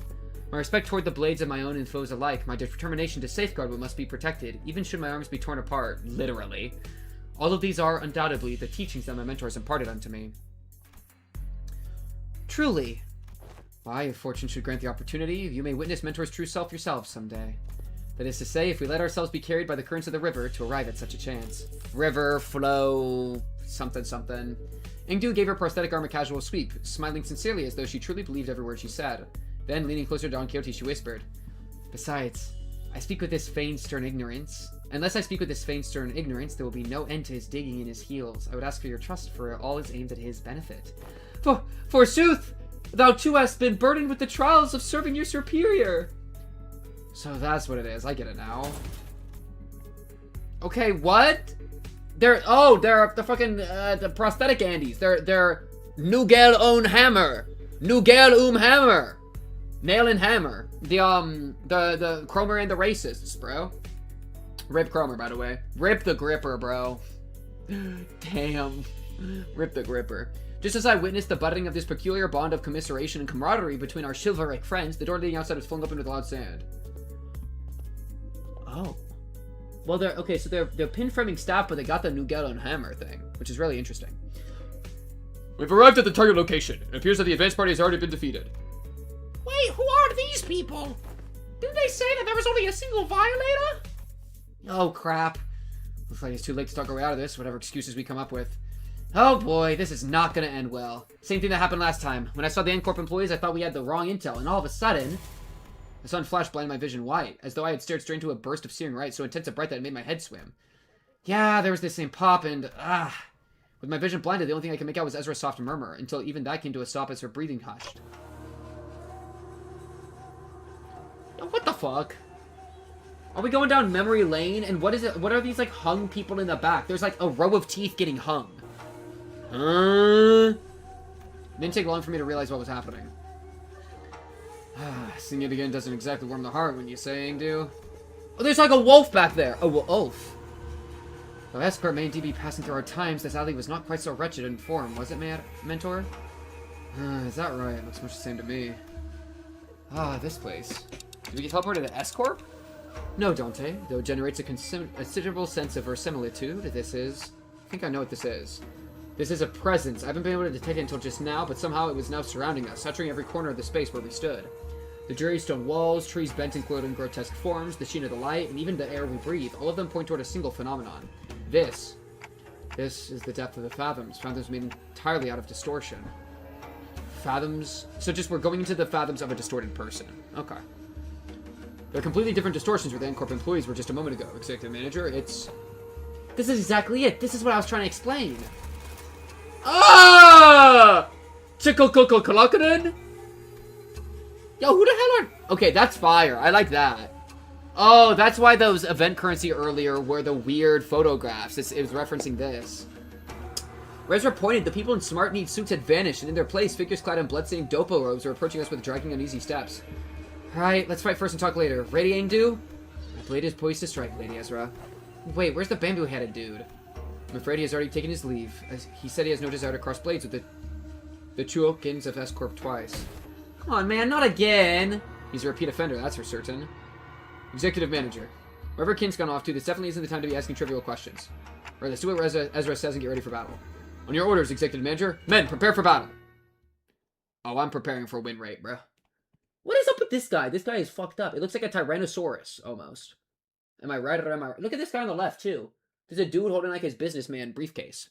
My respect toward the blades of my own and foes alike, my determination to safeguard what must be protected, even should my arms be torn apart, literally. All of these are, undoubtedly, the teachings that my mentor has imparted unto me. Truly. Why, if fortune should grant the opportunity, you may witness Mentor's true self yourselves someday. That is to say, if we let ourselves be carried by the currents of the river to arrive at such a chance. River, flow, something, something. Ingdu gave her prosthetic arm a casual sweep, smiling sincerely as though she truly believed every word she said. Then, leaning closer to Don Quixote, she whispered, Besides, I speak with this feigned stern ignorance. Unless I speak with this feigned stern ignorance, there will be no end to his digging in his heels. I would ask for your trust, for all is aimed at his benefit. Forsooth, thou too hast been burdened with the trials of serving your superior. So that's what it is. I get it now. Okay, what? They're the fucking, the prosthetic Andes. They're Nugel own hammer. Nugel hammer. Nail and hammer. The Cromer and the racists, bro. Rip Cromer, by the way. Rip the gripper, bro. Damn. Rip the gripper. Just as I witnessed the budding of this peculiar bond of commiseration and camaraderie between our chivalric friends, the door leading outside was flung open with loud sound. Oh. Well, they're pin framing staff, but they got the Nugel and hammer thing, which is really interesting. We've arrived at the target location. It appears that the advance party has already been defeated. Wait, who are these people? Didn't they say that there was only a single violator? Oh, crap. Looks like it's too late to talk our way out of this, whatever excuses we come up with. Oh boy, this is not gonna end well. Same thing that happened last time. When I saw the N-Corp employees, I thought we had the wrong intel, and all of a sudden, the sun flash blinded my vision white, as though I had stared straight into a burst of searing light so intense and bright that it made my head swim. Yeah, there was this same pop, and, with my vision blinded, the only thing I could make out was Ezra's soft murmur, until even that came to a stop as her breathing hushed. Yo, what the fuck? Are we going down memory lane? And what is it? What are these, like, hung people in the back? There's, like, a row of teeth getting hung. It didn't take long for me to realize what was happening. Seeing it again doesn't exactly warm the heart when you say, Ingdu. Oh, there's like a wolf back there! A wolf. Though escort may indeed be passing through our times, this alley was not quite so wretched in form, was it, Mentor? Is that right? It looks much the same to me. This place. Did we get teleported to S-Corp? No, Dante, though it generates a considerable sense of verisimilitude. This is... I think I know what this is. This is a presence. I haven't been able to detect it until just now, but somehow it was now surrounding us, saturating every corner of the space where we stood. The dreary stone walls, trees bent and coiled in grotesque forms, the sheen of the light, and even the air we breathe, all of them point toward a single phenomenon. This is the depth of the fathoms. Fathoms made entirely out of distortion. Fathoms... So just we're going into the fathoms of a distorted person. Okay. They're completely different distortions where the N-Corp employees were just a moment ago. Executive Manager, it's... This is exactly it. This is what I was trying to explain. Chikokokokolokaden? Yo, who the hell are... Okay, that's fire. I like that. Oh, that's why those event currency earlier were the weird photographs. It was referencing this. Rezra pointed, the people in smart, neat suits had vanished, and in their place, figures clad in bloodstained dopo robes were approaching us with dragging uneasy steps. Alright, let's fight first and talk later. Ready, Ingdu? My blade is poised to strike, Lady Ezra. Wait, where's the bamboo-headed dude? I'm afraid he has already taken his leave. As he said he has no desire to cross blades with the Chuokins of S-Corp twice. Come on, man, not again! He's a repeat offender, that's for certain. Executive Manager. Wherever Kin's gone off to, this definitely isn't the time to be asking trivial questions. Alright, let's do what Ezra says and get ready for battle. On your orders, Executive Manager. Men, prepare for battle! Oh, I'm preparing for win rate, bro. What is up with this guy? This guy is fucked up. It looks like a Tyrannosaurus, almost. Am I right or am I right? Look at this guy on the left, too. There's a dude holding, like, his businessman briefcase.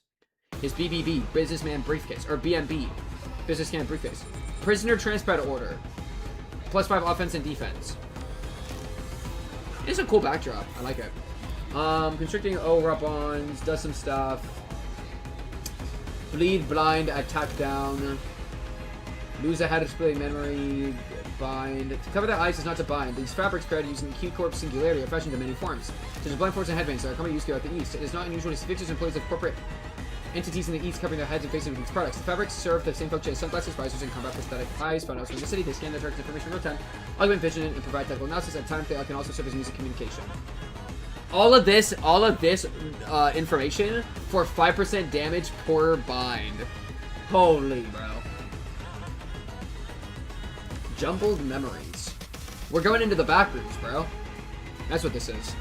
His BBB, businessman briefcase. Or BMB, businessman briefcase. Prisoner transport order. +5 offense and defense. It's a cool backdrop. I like it. Constricting O-Rub-ons. Does some stuff. Bleed, blind, attack down. Lose a head of splitting memory. Bind. To cover their eyes is not to bind. These fabrics created using the Q-Corp singularity are fashioned in many forms, such as blindfolds and headbands that are commonly used throughout the East. It is not unusual to see fixtures and employees of corporate entities in the east covering their heads and faces with these products. The fabrics serve the same function as sunglasses, visors, and combat prosthetic eyes found elsewhere in the city. They scan the target's information in real time, augment vision, and provide technical analysis. At times, they can also serve as music communication. All of this information for 5% damage per bind. Holy, bro. Jumbled memories. We're going into the back rooms, bro. That's what this is.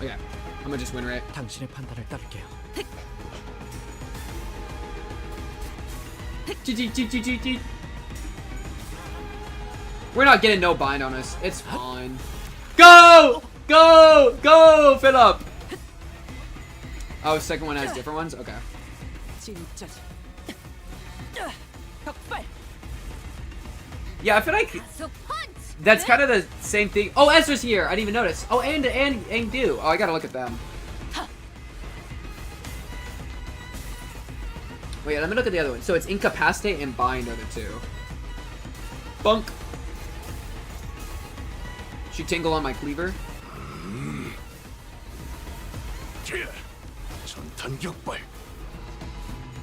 Okay, I'm gonna just win rate. 당신의 판단을 따를게요. We're not getting no bind on us. It's fine. Go! Go! Go, Philip! Oh, second one has different ones? Okay. 진짜지. 격발. Yeah, I feel like that's kind of the same thing. Oh, Ezra's here. I didn't even notice. Oh, and do. Oh, I gotta look at them. Wait, let me look at the other one. So it's incapacitate and bind are the two. Bunk. She tingle on my cleaver.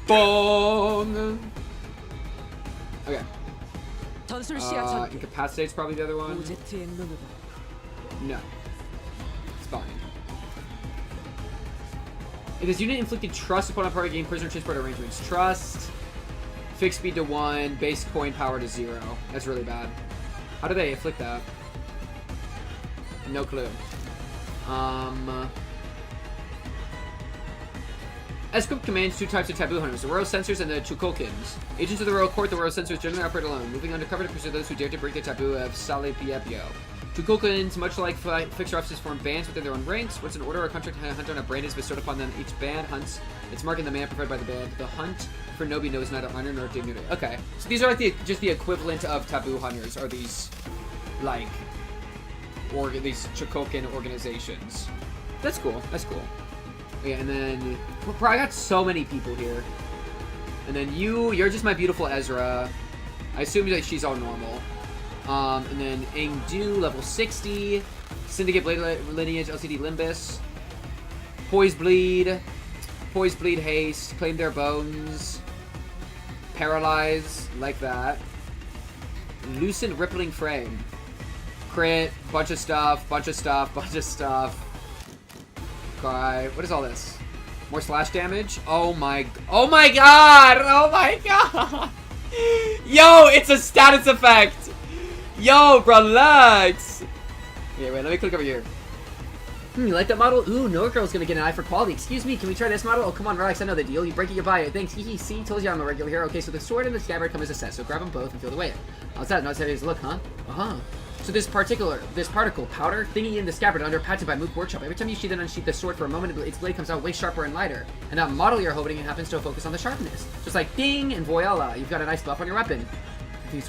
Bong. Okay. Incapacitate's probably the other one. No. It's fine. It is unit inflicted trust upon a party game prisoner transport arrangements. Trust. Fixed speed to 1. Base coin power to 0. That's really bad. How do they inflict that? No clue. S-Corp commands 2 types of taboo hunters, the Royal Censors and the Chukolkins. Agents of the Royal Court, the Royal Censors generally operate alone, moving undercover to pursue those who dare to break the taboo of Salepiepio. Chukolkins, much like fixer officers, form bands within their own ranks. Once an order or contract to hunt on a brand is bestowed upon them, each band hunts its mark in the manner preferred by the band. The hunt for Nobi knows neither honor nor dignity. Okay, so these are like just the equivalent of taboo hunters, are these, like, these Chukolkin organizations. That's cool, that's cool. Yeah, and then bro, I got so many people here. And then you're just my beautiful Ezra. I assume that she's all normal. And then Engdu, level 60. Syndicate Blade Lineage, LCD Limbus. Poise Bleed. Poise Bleed Haste. Claim Their Bones. Paralyze, like that. Lucent Rippling Frame. Crit, bunch of stuff. Cry. What is all this? More slash damage? Oh my god! Oh my god! Yo, it's a status effect! Yo, relax! Yeah, wait, let me click over here. You like that model? Ooh, no girl's gonna get an eye for quality. Excuse me, can we try this model? Oh, come on, relax, I know the deal. You break it, you buy it. Thanks, hehe, see? Told you I'm a regular here. Okay, so the sword and the scabbard come as a set, so grab them both and feel the weight. How's that? Not as heavy as look, huh? Uh-huh. So this particle powder thingy in the scabbard under patented by Mook Workshop. Every time you sheath and unsheath the sword for a moment, its blade comes out way sharper and lighter. And that model you're holding it happens to focus on the sharpness. So it's like ding and voila, you've got a nice buff on your weapon. I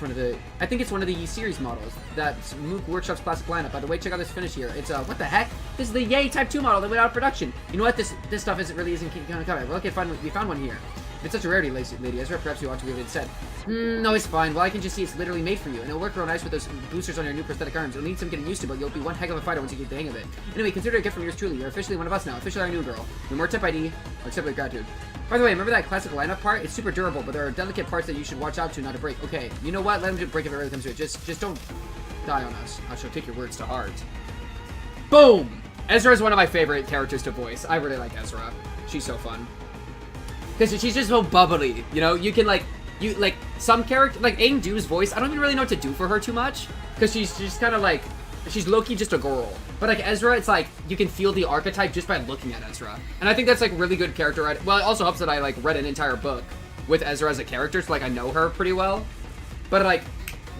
think it's one of the E-Series models. That's Mook Workshop's classic lineup. By the way, check out this finish here. It's what the heck? This is the Yay Type 2 model that went out of production. You know what? This stuff isn't gonna come. Well, okay, fine. We found one here. If it's such a rarity, Lady Ezra, perhaps you ought to read it instead. No, it's fine. Well, I can just see it's literally made for you, and it'll work real nice with those boosters on your new prosthetic arms. It'll need some getting used to, but you'll be one heck of a fighter once you get the hang of it. Anyway, consider it a gift from yours truly. You're officially one of us now. Officially our new girl. No more tip ID, or accept with gratitude. By the way, remember that classic lineup part? It's super durable, but there are delicate parts that you should watch out to not to break. Okay, you know what? Let him just break if it really comes to it. Just don't die on us. I shall take your words to heart. Boom! Ezra is one of my favorite characters to voice. I really like Ezra. She's so fun. Because she's just so bubbly, you know? You can, some character, like Engdu's voice, I don't even really know what to do for her too much. Because she's just kind of like, she's low-key just a girl. But like Ezra, it's like, you can feel the archetype just by looking at Ezra. And I think that's like really good character writing. Well, it also helps that I like read an entire book with Ezra as a character, so like I know her pretty well. But like,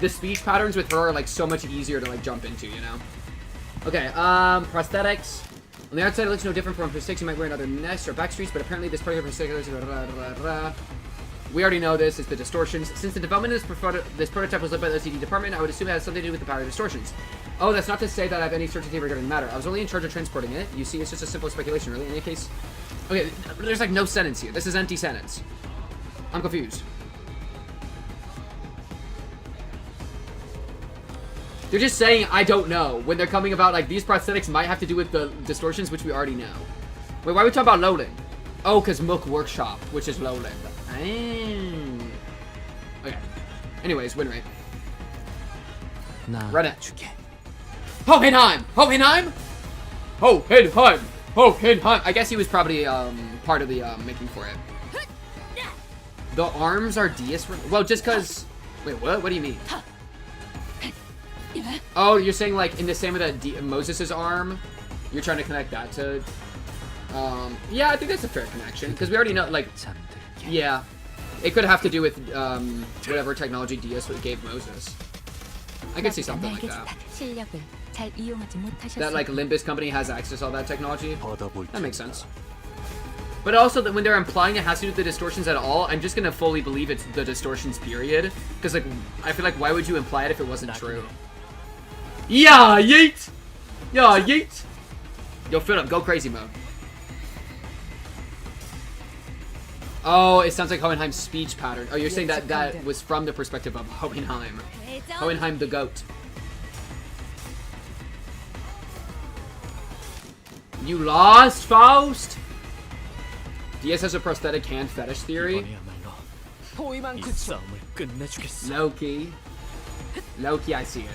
the speech patterns with her are like so much easier to like jump into, you know? Okay, prosthetics. On the outside, it looks no different from prosthetics you might wear in other nests or backstreets, but apparently this particular prosthetic... We already know this, it's the distortions. Since the development of this prototype was led by the OCD department, I would assume it has something to do with the power of distortions. Oh, that's not to say that I have any certainty regarding the matter. I was only in charge of transporting it. You see, it's just a simple speculation, really. In any case... Okay, there's like no sentence here. This is empty sentence. I'm confused. They're just saying, I don't know, when they're coming about, like, these prosthetics might have to do with the distortions, which we already know. Wait, why are we talking about Lolan? Oh, because Mook Workshop, which is Lowland. Okay. Anyways, win rate. Run it. Hohenheim! Hohenheim! Hohenheim! Hohenheim! I guess he was probably part of the making for it. The arms are DS. Well, just because. Wait, what? What do you mean? Oh, you're saying like in the same with that Moses's arm, you're trying to connect that to. Yeah, I think that's a fair connection because we already know. Like, yeah, it could have to do with whatever technology DS gave Moses. I could see something like that. That like Limbus company has access to all that technology. That makes sense. But also that when they're implying it has to do with the distortions at all, I'm just gonna fully believe it's the distortions period. Because like I feel like why would you imply it if it wasn't true? Yeah, yeet! Yeah, yeet! Yo, Philip, go crazy mode. Oh, it sounds like Hohenheim's speech pattern. Oh, you're saying that that was from the perspective of Hohenheim. Hohenheim the goat. You lost, Faust? DS has a prosthetic hand fetish theory. Loki. Loki, I see it.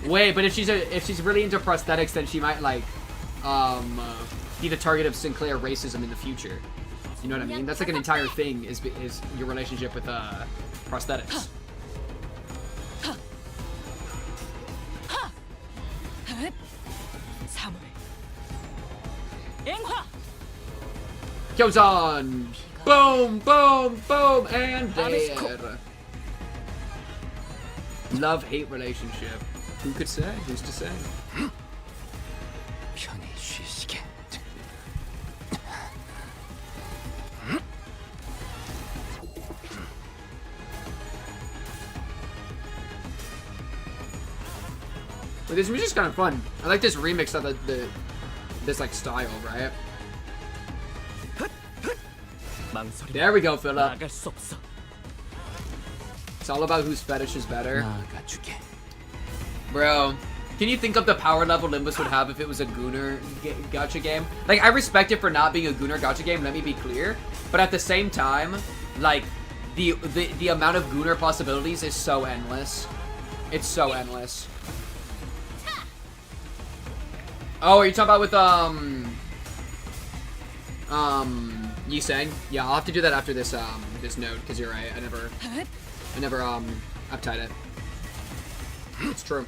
Wait, but if she's really into prosthetics, then she might like be the target of Sinclair racism in the future. You know what I mean? That's like an entire thing is your relationship with prosthetics. Goes on. Boom, boom, boom, and there. Love-hate relationship. Who could say? Who's to say? But this music's kind of fun. I like this remix of this like style, right? There we go, Philip. It's all about whose fetish is better. Bro, can you think of the power level Limbus would have if it was a Gooner gacha game? Like, I respect it for not being a Gooner gacha game, let me be clear. But at the same time, like, the amount of Gooner possibilities is so endless. It's so endless. Oh, are you talking about with, Yiseng? Yeah, I'll have to do that after this, this node, because you're right, I never, uptied it. It's true.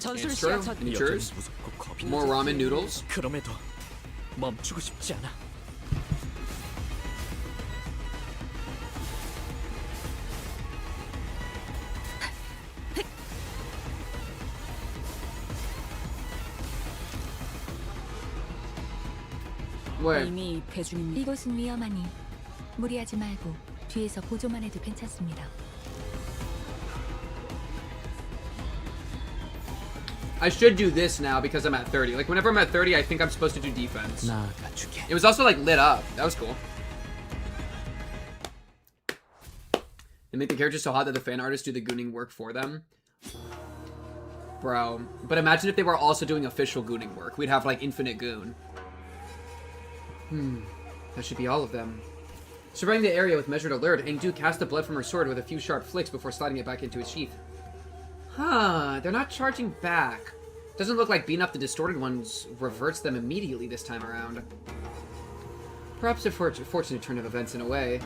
It's true. Any churs? More ramen noodles? Where? 이곳은 위험하니 무리하지 말고 뒤에서 보조만 해도 괜찮습니다. I should do this now because I'm at 30. Like, whenever I'm at 30, I think I'm supposed to do defense. It was also, like, lit up. That was cool. They make the characters so hot that the fan artists do the gooning work for them. Bro. But imagine if they were also doing official gooning work. We'd have, like, infinite goon. That should be all of them. Surveying the area with measured alert, Engdu cast the blood from her sword with a few sharp flicks before sliding it back into its sheath. Huh, they're not charging back. Doesn't look like beating up the distorted ones reverts them immediately this time around. Perhaps a fortunate turn of events in a way.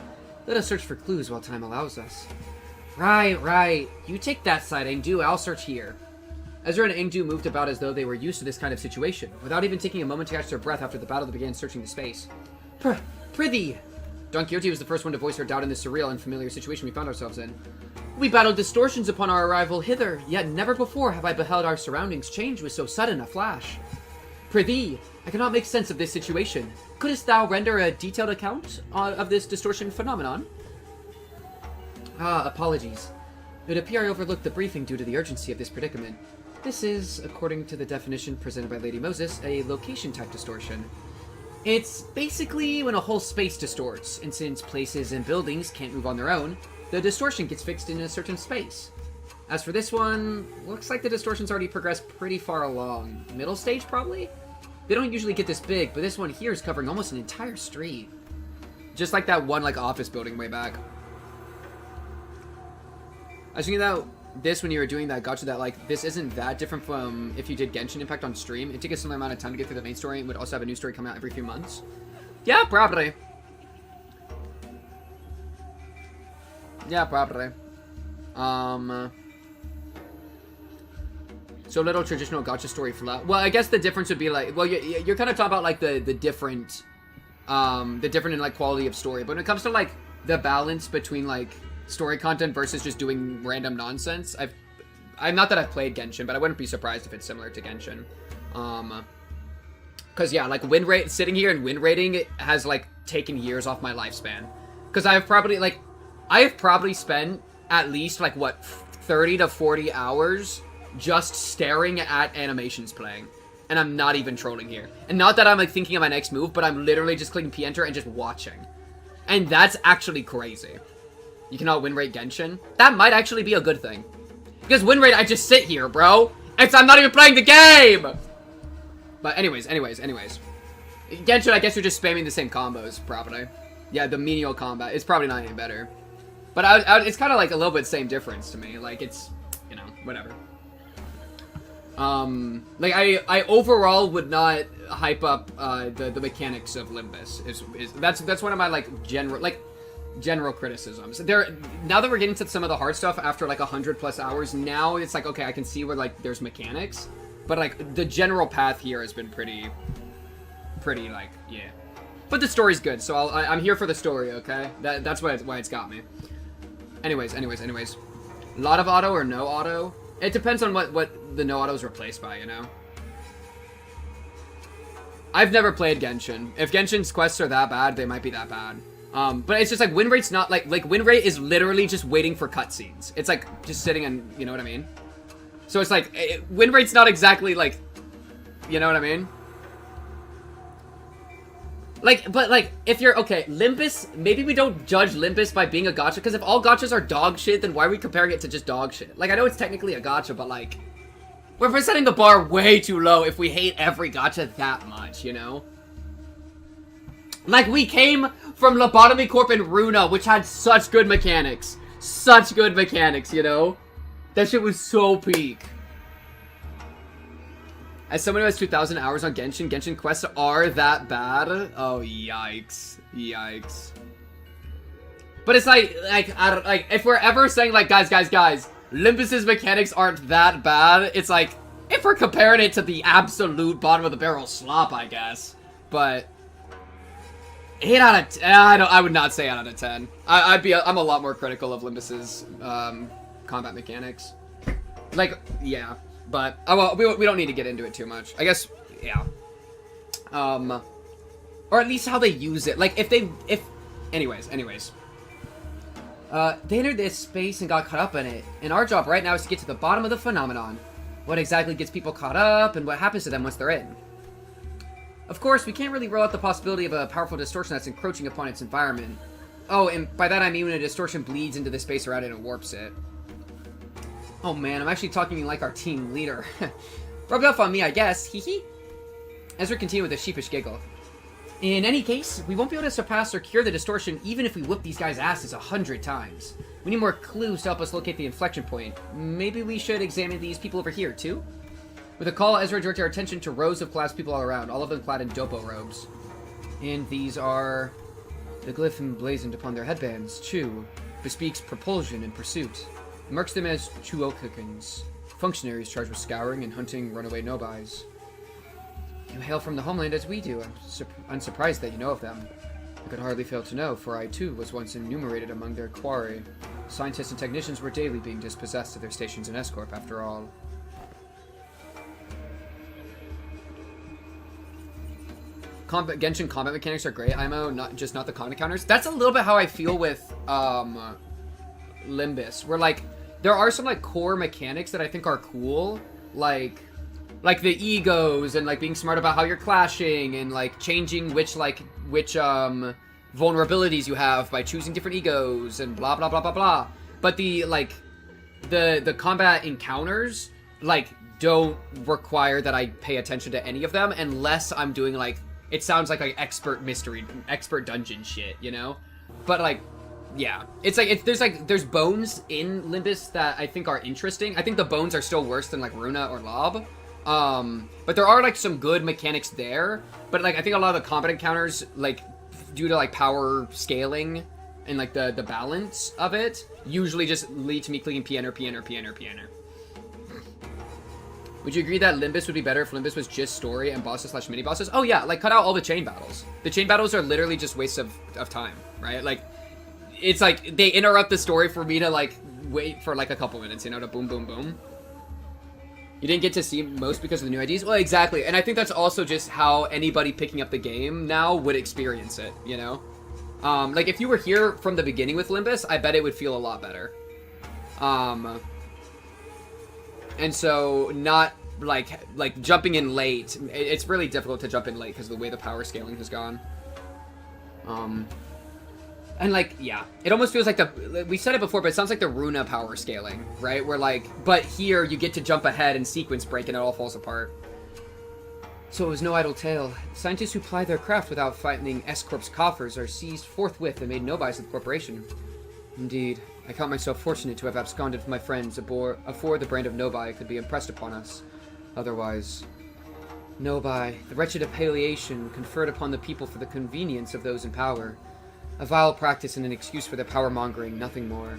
Let us search for clues while time allows us. Right. You take that side, Engdu, I'll search here. Ezra and Engdu moved about as though they were used to this kind of situation, without even taking a moment to catch their breath after the battle that began searching the space. Prithee! Don Quixote was the first one to voice her doubt in this surreal and familiar situation we found ourselves in. We battled distortions upon our arrival hither, yet never before have I beheld our surroundings change with so sudden a flash. Prithee, I cannot make sense of this situation. Couldst thou render a detailed account of this distortion phenomenon? Apologies. It would appear I overlooked the briefing due to the urgency of this predicament. This is, according to the definition presented by Lady Moses, a location-type distortion. It's basically when a whole space distorts, and since places and buildings can't move on their own, the distortion gets fixed in a certain space. As for this one, looks like the distortion's already progressed pretty far along. Middle stage, probably? They don't usually get this big, but this one here is covering almost an entire street. Just like that one, like, office building way back. I was thinking about this when you were doing that gacha, that, like, this isn't that different from if you did Genshin Impact on stream. It'd take a similar amount of time to get through the main story and would also have a new story come out every few months. Yeah, probably. Yeah, probably. So little traditional gacha story flat. Well, I guess the difference would be like, well, you're kind of talking about like the different in like quality of story. But when it comes to like the balance between like story content versus just doing random nonsense, I'm not that I've played Genshin, but I wouldn't be surprised if it's similar to Genshin. Cause yeah, like sitting here and win rating has like taken years off my lifespan. Cause I have probably spent at least like what 30 to 40 hours just staring at animations playing, and I'm not even trolling here. And not that I'm like thinking of my next move, but I'm literally just clicking P-enter and just watching. And that's actually crazy. You cannot win rate Genshin. That might actually be a good thing, because win rate, I just sit here, bro. I'm not even playing the game. But anyways. Genshin, I guess you're just spamming the same combos, probably. Yeah, the menial combat. It's probably not any better. But it's kind of like a little bit same difference to me. Like, it's, you know, whatever. Like, I overall would not hype up, the mechanics of Limbus. That's one of my, like, general criticisms. Now that we're getting to some of the hard stuff after, like, 100+ hours, now it's like, okay, I can see where, like, there's mechanics. But, like, the general path here has been pretty, like, yeah. But the story's good, so I'm here for the story, okay? That's why it's got me. Anyways. A lot of auto or no auto? It depends on what the no auto is replaced by, you know? I've never played Genshin. If Genshin's quests are that bad, they might be that bad. But it's just like, win rate's not like win rate is literally just waiting for cutscenes. It's like just sitting and, you know what I mean? So it's like, win rate's not exactly like, you know what I mean? Like, but like, if you're, okay, Limbus, maybe we don't judge Limbus by being a gacha, because if all gachas are dog shit, then why are we comparing it to just dog shit? Like, I know it's technically a gacha, but like, we're setting the bar way too low if we hate every gacha that much, you know? Like, we came from LobotomyCorp and Runa, which had such good mechanics. Such good mechanics, you know? That shit was so peak. As someone who has 2,000 hours on Genshin quests are that bad? Oh, yikes. Yikes. But it's like, I don't, like, if we're ever saying, like, guys, Limbus's mechanics aren't that bad, it's like, if we're comparing it to the absolute bottom of the barrel slop, I guess. But 8 out of 10, I would not say 8 out of 10. I'm a lot more critical of Limbus's, combat mechanics. Like, yeah. But, well, we don't need to get into it too much. I guess, yeah. Or at least how they use it. Like, anyways. They entered this space and got caught up in it. And our job right now is to get to the bottom of the phenomenon. What exactly gets people caught up, and what happens to them once they're in. Of course, we can't really rule out the possibility of a powerful distortion that's encroaching upon its environment. Oh, and by that I mean when a distortion bleeds into the space around it and warps it. Oh man, I'm actually talking like our team leader. Rubbed off on me, I guess. Hee hee. Ezra continued with a sheepish giggle. In any case, we won't be able to surpass or cure the distortion even if we whip these guys' asses 100 times. We need more clues to help us locate the inflection point. Maybe we should examine these people over here, too? With a call, Ezra directed our attention to rows of class people all around, all of them clad in dopo robes. And these are... The glyph emblazoned upon their headbands, Chu, bespeaks propulsion and pursuit. Marks them as Chuokukins, functionaries charged with scouring and hunting runaway nobis. You hail from the homeland as we do. I'm unsurprised that you know of them. I could hardly fail to know, for I too was once enumerated among their quarry. Scientists and technicians were daily being dispossessed of their stations in Escorp, after all. Genshin combat mechanics are great, IMO, not the con counters. That's a little bit how I feel with, Limbus, where, like, there are some, like, core mechanics that I think are cool, like the egos, and, like, being smart about how you're clashing, and, like, changing which vulnerabilities you have by choosing different egos, and blah, blah, blah, blah, blah. But the combat encounters, like, don't require that I pay attention to any of them unless I'm doing like, it sounds like expert dungeon shit, you know? But like, yeah, it's like there's bones in Limbus that I think are interesting. I think the bones are still worse than like Runa or Lob. But there are like some good mechanics there. But like I think a lot of the combat encounters, like due to like power scaling and like the balance of it, usually just lead to me clicking pianer. Would you agree that Limbus would be better if Limbus was just story and bosses / mini bosses? Oh yeah, like cut out all the chain battles. The chain battles are literally just wastes of time, right? Like, it's like they interrupt the story for me to like wait for like a couple minutes, you know, to boom boom boom. You didn't get to see most because of the new IDs? Well, exactly. And I think that's also just how anybody picking up the game now would experience it, you know? Like if you were here from the beginning with Limbus, I bet it would feel a lot better. And so not like jumping in late. It's really difficult to jump in late because of the way the power scaling has gone. And like, yeah, it almost feels like we said it before, but it sounds like the Runa power scaling, right? Where like, but here you get to jump ahead and sequence break and it all falls apart. So it was no idle tale. Scientists who ply their craft without finding S-Corp's coffers are seized forthwith and made novice of the corporation. Indeed, I count myself fortunate to have absconded from my friends afore the brand of Novi could be impressed upon us. Otherwise, Novi, the wretched appellation conferred upon the people for the convenience of those in power. A vile practice and an excuse for their power-mongering, nothing more.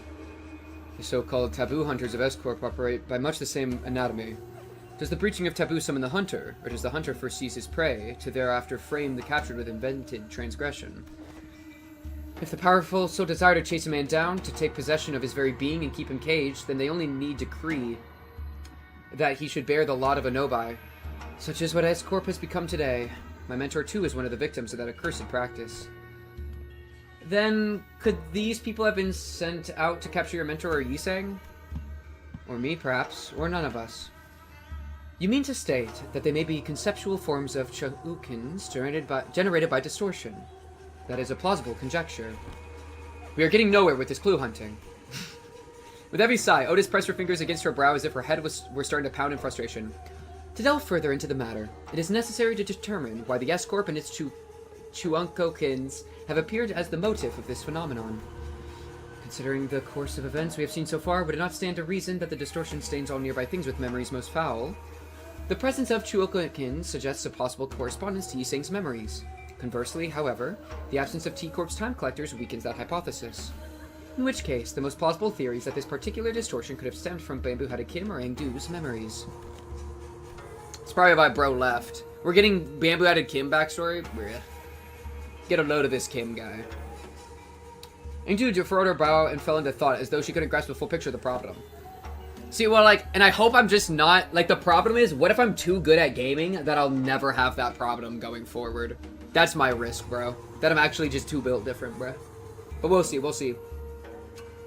The so-called taboo hunters of S-Corp operate by much the same anatomy. Does the breaching of taboo summon the hunter, or does the hunter first seize his prey, to thereafter frame the captured with invented transgression? If the powerful so desire to chase a man down, to take possession of his very being and keep him caged, then they only need decree that he should bear the lot of a Novi. Such is what S-Corp has become today. My mentor, too, is one of the victims of that accursed practice. Then, could these people have been sent out to capture your mentor or Yiseng? Or me, perhaps, or none of us. You mean to state that they may be conceptual forms of Chaukins generated by distortion? That is a plausible conjecture. We are getting nowhere with this clue hunting. With every sigh, Otis pressed her fingers against her brow as if her head were starting to pound in frustration. To delve further into the matter, it is necessary to determine why the S-Corp and its Chuankokins have appeared as the motive of this phenomenon. Considering the course of events we have seen so far, would it not stand to reason that the distortion stains all nearby things with memories most foul? The presence of Chuankokins suggests a possible correspondence to Yiseng's memories. Conversely, however, the absence of T-Corp's time collectors weakens that hypothesis. In which case, the most plausible theory is that this particular distortion could have stemmed from Bamboo-Hatted Kim or Engdu's memories. It's probably why bro left. We're getting Bamboo-Hatted Kim backstory? Get a load of this Kim guy. Engdu furrowed her brow and fell into thought as though she couldn't grasp the full picture of the problem. See, well, like, and I hope I'm just not, like, the problem is, what if I'm too good at gaming that I'll never have that problem going forward? That's my risk, bro. That I'm actually just too built different, bro. But we'll see, we'll see.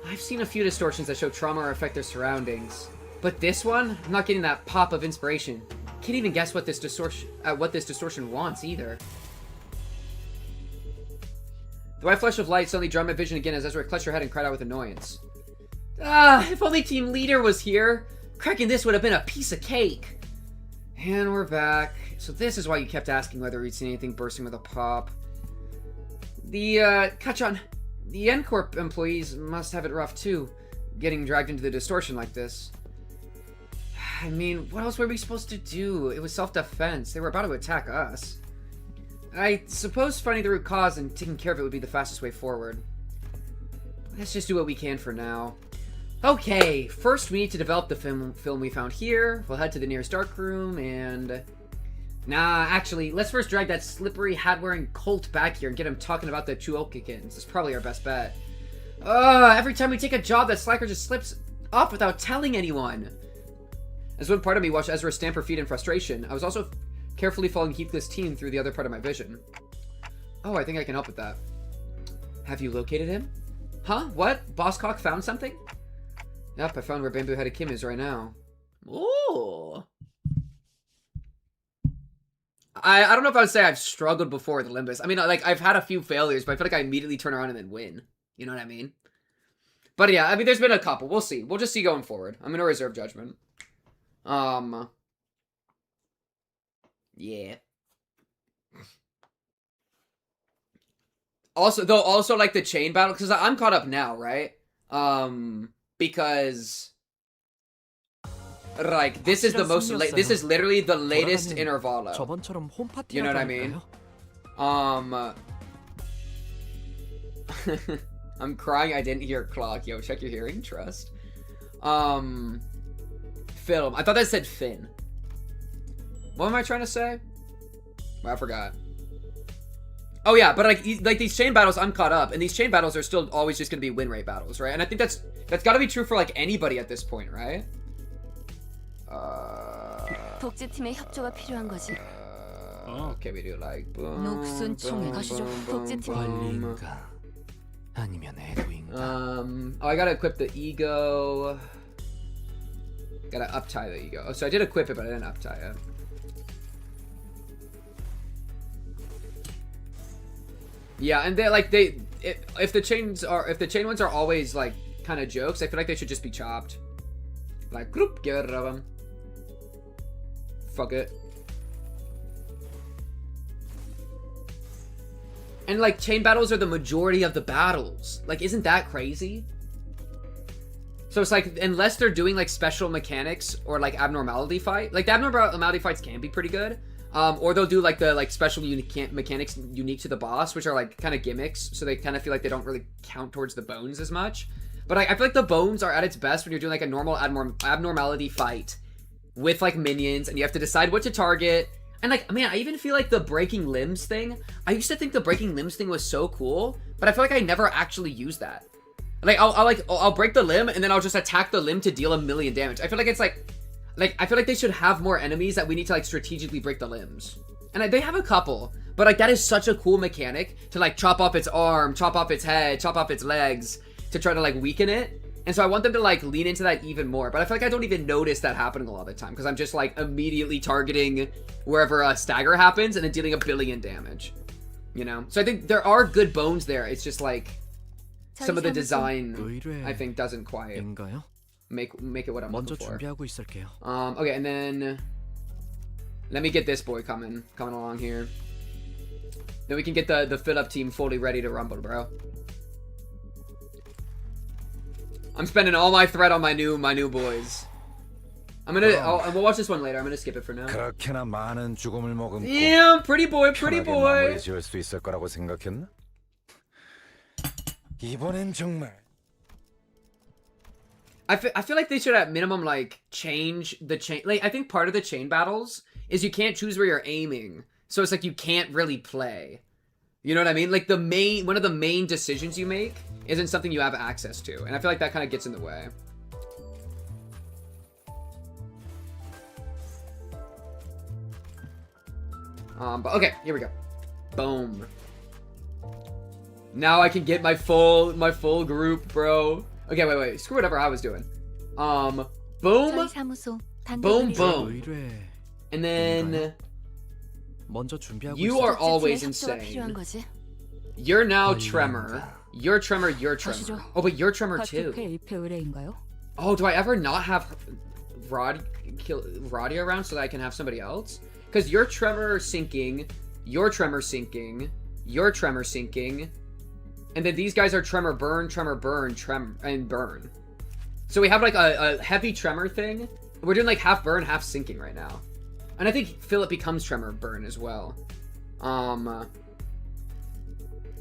I've seen a few distortions that show trauma or affect their surroundings. But this one, I'm not getting that pop of inspiration. Can't even guess what this distortion wants, either. The white flash of light suddenly drowned my vision again as Ezra clutched her head and cried out with annoyance. Ah, if only Team Leader was here! Cracking this would have been a piece of cake! And we're back. So this is why you kept asking whether we'd seen anything bursting with a pop. Kachan, the N-Corp employees must have it rough too, getting dragged into the distortion like this. I mean, what else were we supposed to do? It was self-defense. They were about to attack us. I suppose finding the root cause and taking care of it would be the fastest way forward. Let's just do what we can for now. Okay, first we need to develop the film we found here. We'll head to the nearest dark room and... Nah, actually, let's first drag that slippery hat-wearing colt back here and get him talking about the Chuokikins. That's probably our best bet. Every time we take a job, that slacker just slips off without telling anyone. As one part of me watched Ezra stamp her feet in frustration, I was also carefully following Heathcliff's team through the other part of my vision. Oh, I think I can help with that. Have you located him? Huh? What? Bosscock found something? Yep, I found where Bamboo-Hatted Kim is right now. Ooh. I don't know if I would say I've struggled before with Limbus. I mean, like, I've had a few failures, but I feel like I immediately turn around and then win. You know what I mean? But yeah, I mean, there's been a couple. We'll see. We'll just see going forward. I'm going to reserve judgment. Yeah. Also like the chain battle, because I'm caught up now, right? Because like this is the most this is literally the latest intervalo. 저번처럼 홈파티 You know what I mean? I'm crying I didn't hear clock. Yo, check your hearing, trust. Film. I thought that said fin. What am I trying to say? I forgot. Oh yeah, but like these chain battles, I'm caught up, and these chain battles are still always just gonna be win rate battles, right? And I think that's got to be true for like anybody at this point, right? 독재팀의 협조가 필요한 거지. Okay, we do like boom. 녹슨 총에 가시죠. 독재팀. 관리인가 아니면 애도인가. Oh, I gotta equip the ego. Gotta uptie the ego. Oh, so I did equip it, but I didn't uptie it. Yeah, and if the chain ones are always like kind of jokes, I feel like they should just be chopped. Like, group, get rid of them. Fuck it. And like chain battles are the majority of the battles. Like, isn't that crazy? So it's like, unless they're doing like special mechanics or like abnormality fight, like the abnormality fights can be pretty good. Or they'll do like the special mechanics unique to the boss, which are like kind of gimmicks, so they kind of feel like they don't really count towards the bones as much. But I feel like the bones are at its best when you're doing like a normal abnormality fight with like minions, and you have to decide what to target. And like, man, I even feel like the breaking limbs thing. I used to think the breaking limbs thing was so cool, but I feel like I never actually used that. Like I'll break the limb, and then I'll just attack the limb to deal 1,000,000 damage. I feel like it's like I feel like they should have more enemies that we need to like strategically break the limbs. And they have a couple, but like that is such a cool mechanic to like chop off its arm, chop off its head, chop off its legs to try to like weaken it. And so I want them to like lean into that even more. But I feel like I don't even notice that happening a lot of the time, because I'm just like immediately targeting wherever a stagger happens and then dealing 1,000,000,000 damage. You know? So I think there are good bones there. It's just like some of the design I think doesn't quite make it what I'm looking for. Okay, and then let me get this boy coming along here. Then we can get the fill up team fully ready to rumble, bro. I'm spending all my thread on my new boys. We'll watch this one later. I'm gonna skip it for now. Yeah, pretty boy. I feel like they should at minimum like change the chain. Like I think part of the chain battles is you can't choose where you're aiming, so it's like you can't really play. You know what I mean? Like one of the main decisions you make isn't something you have access to, and I feel like that kind of gets in the way. But okay, here we go. Boom. Now I can get my full group, bro. Okay, wait. Screw whatever I was doing. Boom. Boom, boom. And then you are always insane. You're now Tremor. You're Tremor, you're Tremor. Oh, but you're Tremor too. Oh, do I ever not have Radia around so that I can have somebody else? Because you're Tremor sinking, you're Tremor sinking, you're Tremor sinking, and then these guys are Tremor burn, and burn. So we have like a heavy Tremor thing. We're doing like half burn, half sinking right now. And I think Philip becomes Tremor burn as well. And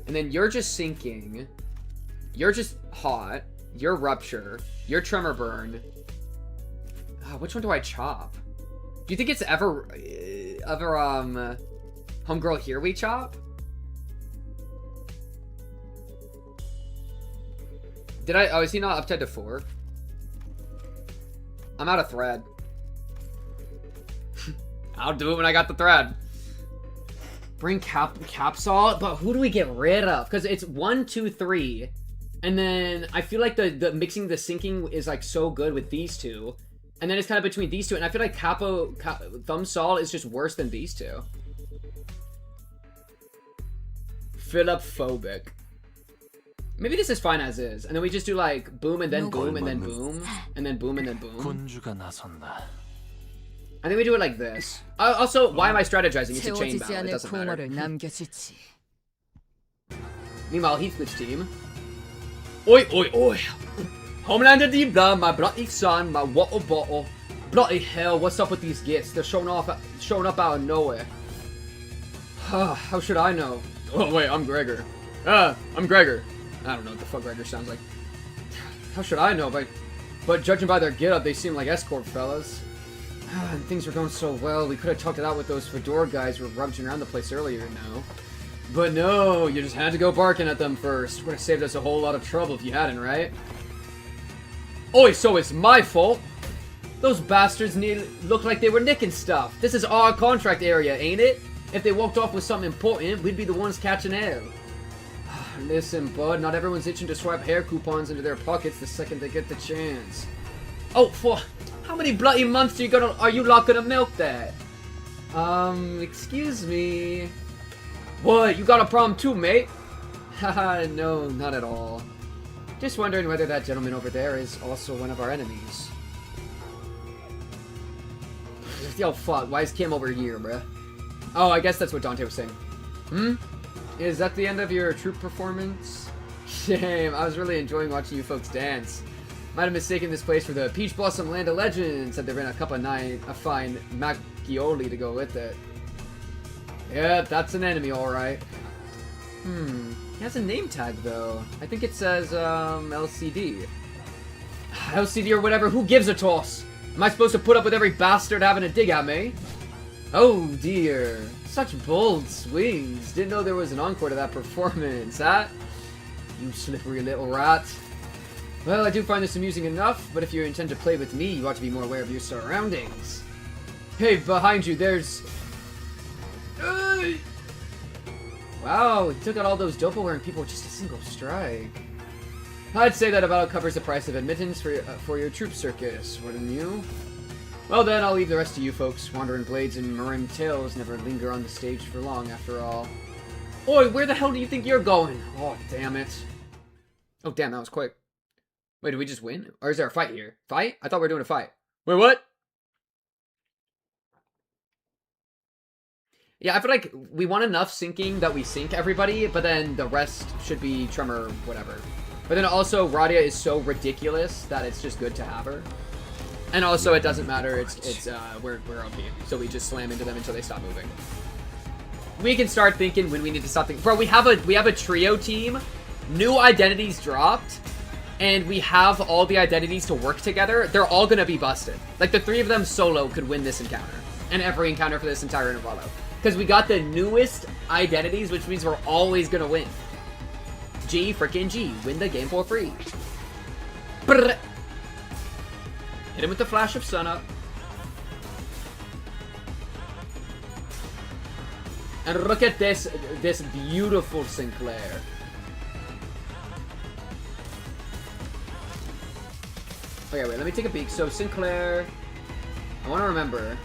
then you're just sinking. You're just hot. You're rupture. You're Tremor burn. Which one do I chop? Do you think it's ever homegirl here we chop? Oh, is he not up to 4? I'm out of thread. I'll do it when I got the thread. Bring Capsol, but who do we get rid of? Because it's 1, 2, 3, and then I feel like the mixing the sinking is like so good with these two, and then it's kind of between these two, and I feel like Thumb Sol is just worse than these two. Philip phobic. Maybe this is fine as is, and then we just do like boom and then boom and then boom and then boom and then boom. I think we do it like this. Also, why am I strategizing? It's a chain battle. It doesn't matter. Meanwhile, Heathcliff's team. Oi, oi, oi. Homelander deep down, my bloody son, my water bottle. Bloody hell, what's up with these gits? They're showing up out of nowhere. How should I know? Oh, wait, I'm Gregor. I'm Gregor. I don't know what the fuck Gregor sounds like. How should I know? But judging by their get-up, they seem like escort fellas. And things were going so well, we could have talked it out with those fedora guys who were rummaging around the place earlier, no? But no, you just had to go barking at them first. Would have saved us a whole lot of trouble if you hadn't, right? Oi, so it's my fault? Those bastards look like they were nicking stuff. This is our contract area, ain't it? If they walked off with something important, we'd be the ones catching hell. Listen, bud, not everyone's itching to swipe hair coupons into their pockets the second they get the chance. Oh, for how many bloody months are you not gonna milk that? Excuse me. What, you got a problem too, mate? Haha, no, not at all. Just wondering whether that gentleman over there is also one of our enemies. Yo, fuck, why is Kim over here, bruh? Oh, I guess that's what Dante was saying. Hmm? Is that the end of your troupe performance? Shame, I was really enjoying watching you folks dance. Might have mistaken this place for the Peach Blossom Land of Legends, said there been a cup of a fine macchioli to go with it. Yeah, that's an enemy, alright. He has a name tag, though. I think it says, LCD. LCD or whatever, who gives a toss? Am I supposed to put up with every bastard having a dig at me? Oh dear, such bold swings. Didn't know there was an encore to that performance, huh? You slippery little rat. Well, I do find this amusing enough, but if you intend to play with me, you ought to be more aware of your surroundings. Hey, behind you, there's... Wow, he took out all those doppel-wearing people with just a single strike. I'd say that about covers the price of admittance for your troop circus, wouldn't you? Well then, I'll leave the rest to you folks. Wandering blades and maroon tails never linger on the stage for long, after all. Oi, where the hell do you think you're going? Oh, damn it. Oh, damn, that was quick. Wait, did we just win? Or is there a fight here? Fight? I thought we were doing a fight. Wait, what? Yeah, I feel like we want enough syncing that we sync everybody, but then the rest should be Tremor, whatever. But then also, Radia is so ridiculous that it's just good to have her. And also, it doesn't matter, we're OP. So we just slam into them until they stop moving. We can start thinking when we need to stop thinking. Bro, we have a trio team, new identities dropped, and we have all the identities to work together. They're all gonna be busted. Like, the three of them solo could win this encounter. And every encounter for this entire intervalo. Because we got the newest identities, which means we're always gonna win. G frickin' G. Win the game for free. Brrr. Hit him with the flash of sunup. And look at this beautiful Sinclair. Okay, wait, let me take a peek. So Sinclair, I want to remember.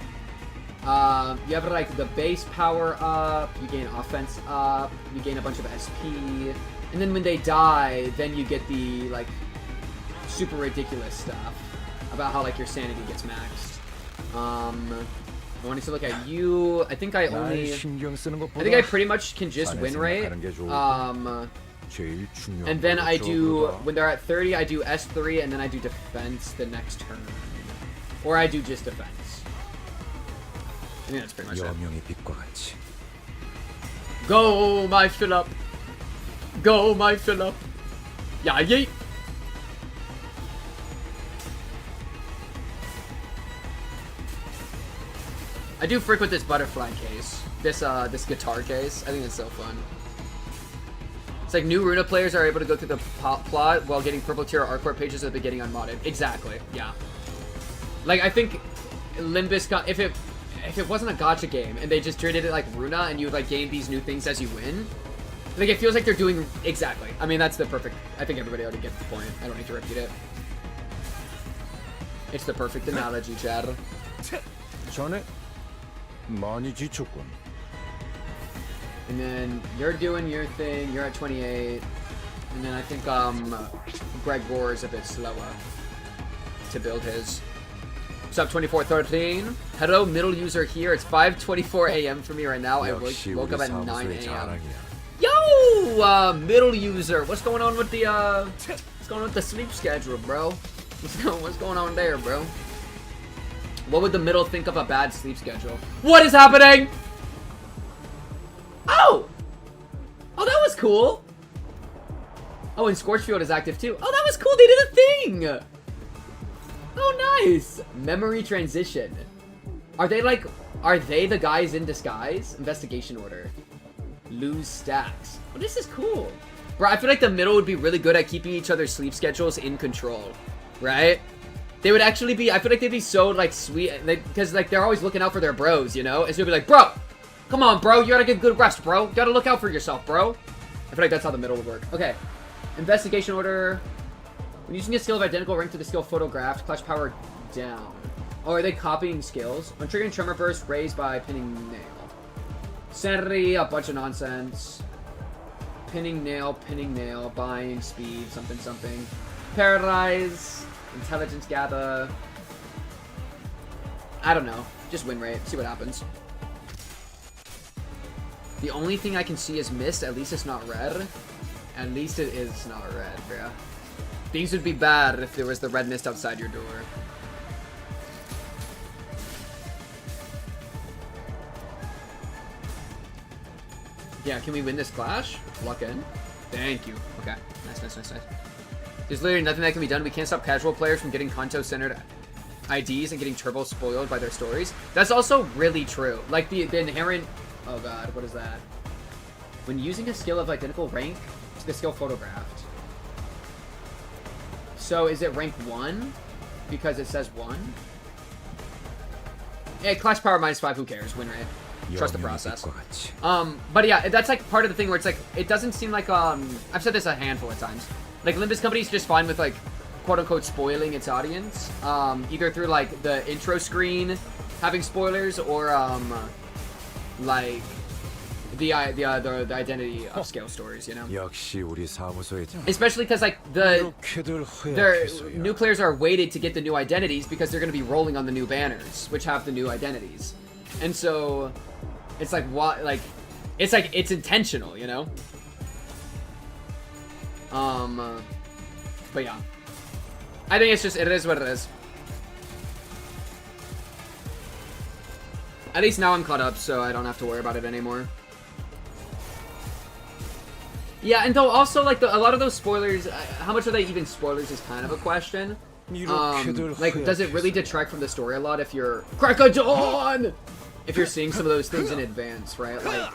You have like the base power up, you gain offense up, you gain a bunch of SP, and then when they die, then you get the like super ridiculous stuff about how like your sanity gets maxed. I wanted to look at you. I think I pretty much can just win rate. And then I do, when they're at 30, I do S3 and then I do defense the next turn. Or I do just defense. I think that's pretty much it. Go, my Phillip! Go, my Phillip! Yeah, yeet! I do frick with this butterfly case. This guitar case. I think it's so fun. It's like new Runa players are able to go through the plot while getting purple tier Arcor pages at the beginning unmodded. Exactly, yeah. Like, I think Limbus, if it wasn't a gacha game and they just treated it like Runa and you like gain these new things as you win, like it feels like they're doing exactly. I mean, that's the perfect. I think everybody already gets the point. I don't need to repeat it. It's the perfect analogy, Chad. And then you're doing your thing. You're at 28, and then I think Greg Gore is a bit slower to build his. Sup 2413. Hello, middle user here. It's 5:24 a.m. for me right now. I woke up at 9 a.m. Yo, middle user. What's going on with the sleep schedule, bro? What's going on there, bro? What would the middle think of a bad sleep schedule? What is happening? Oh! Oh, that was cool. Oh, and Scorchfield is active too. Oh, that was cool. They did a thing. Oh, nice. Memory transition. Are they the guys in disguise? Investigation order. Lose stacks. Oh, this is cool. Bro, I feel like the middle would be really good at keeping each other's sleep schedules in control. Right? They would actually be, I feel like they'd be so, like, sweet. Because, like, they're always looking out for their bros, you know? And so they'd be like, bro, come on, bro. You gotta get good rest, bro. You gotta look out for yourself, bro. I feel like that's how the middle would work. Okay. Investigation order. When using a skill of identical rank to the skill photographed, clutch power down. Oh, are they copying skills? When triggering tremor burst, raised by pinning nail. Sanity, a bunch of nonsense. Pinning nail, buying, speed, something, something. Paralyze, intelligence gather. I don't know. Just win rate. See what happens. The only thing I can see is mist. At least it's not red. At least it is not red, bro. Things would be bad if there was the red mist outside your door. Yeah, can we win this clash? Lock in. Thank you. Okay. Nice. There's literally nothing that can be done. We can't stop casual players from getting Kanto-centered IDs and getting turbo spoiled by their stories. That's also really true. Like, the inherent... Oh god, what is that? When using a skill of identical rank to the skill photographed. So, is it rank 1? Because it says 1? Hey, clash power -5, who cares? Win rate. Trust the process. But yeah, that's like part of the thing where it's like, it doesn't seem like, I've said this a handful of times. Like, Olympus Company's just fine with, like, quote-unquote spoiling its audience. Either through, like, the intro screen having spoilers, or, like, the identity of scale stories, you know? Especially because, like, their new players are weighted to get the new identities because they're going to be rolling on the new banners, which have the new identities. And so, it's like, what, like, it's intentional, you know? But yeah. I think it's just, it is what it is. At least now I'm caught up, so I don't have to worry about it anymore. Yeah, and though also, like, a lot of those spoilers, how much are they even spoilers is kind of a question. Like, does it really detract from the story a lot if you're... Crack a dawn! If you're seeing some of those things in advance, right? Like...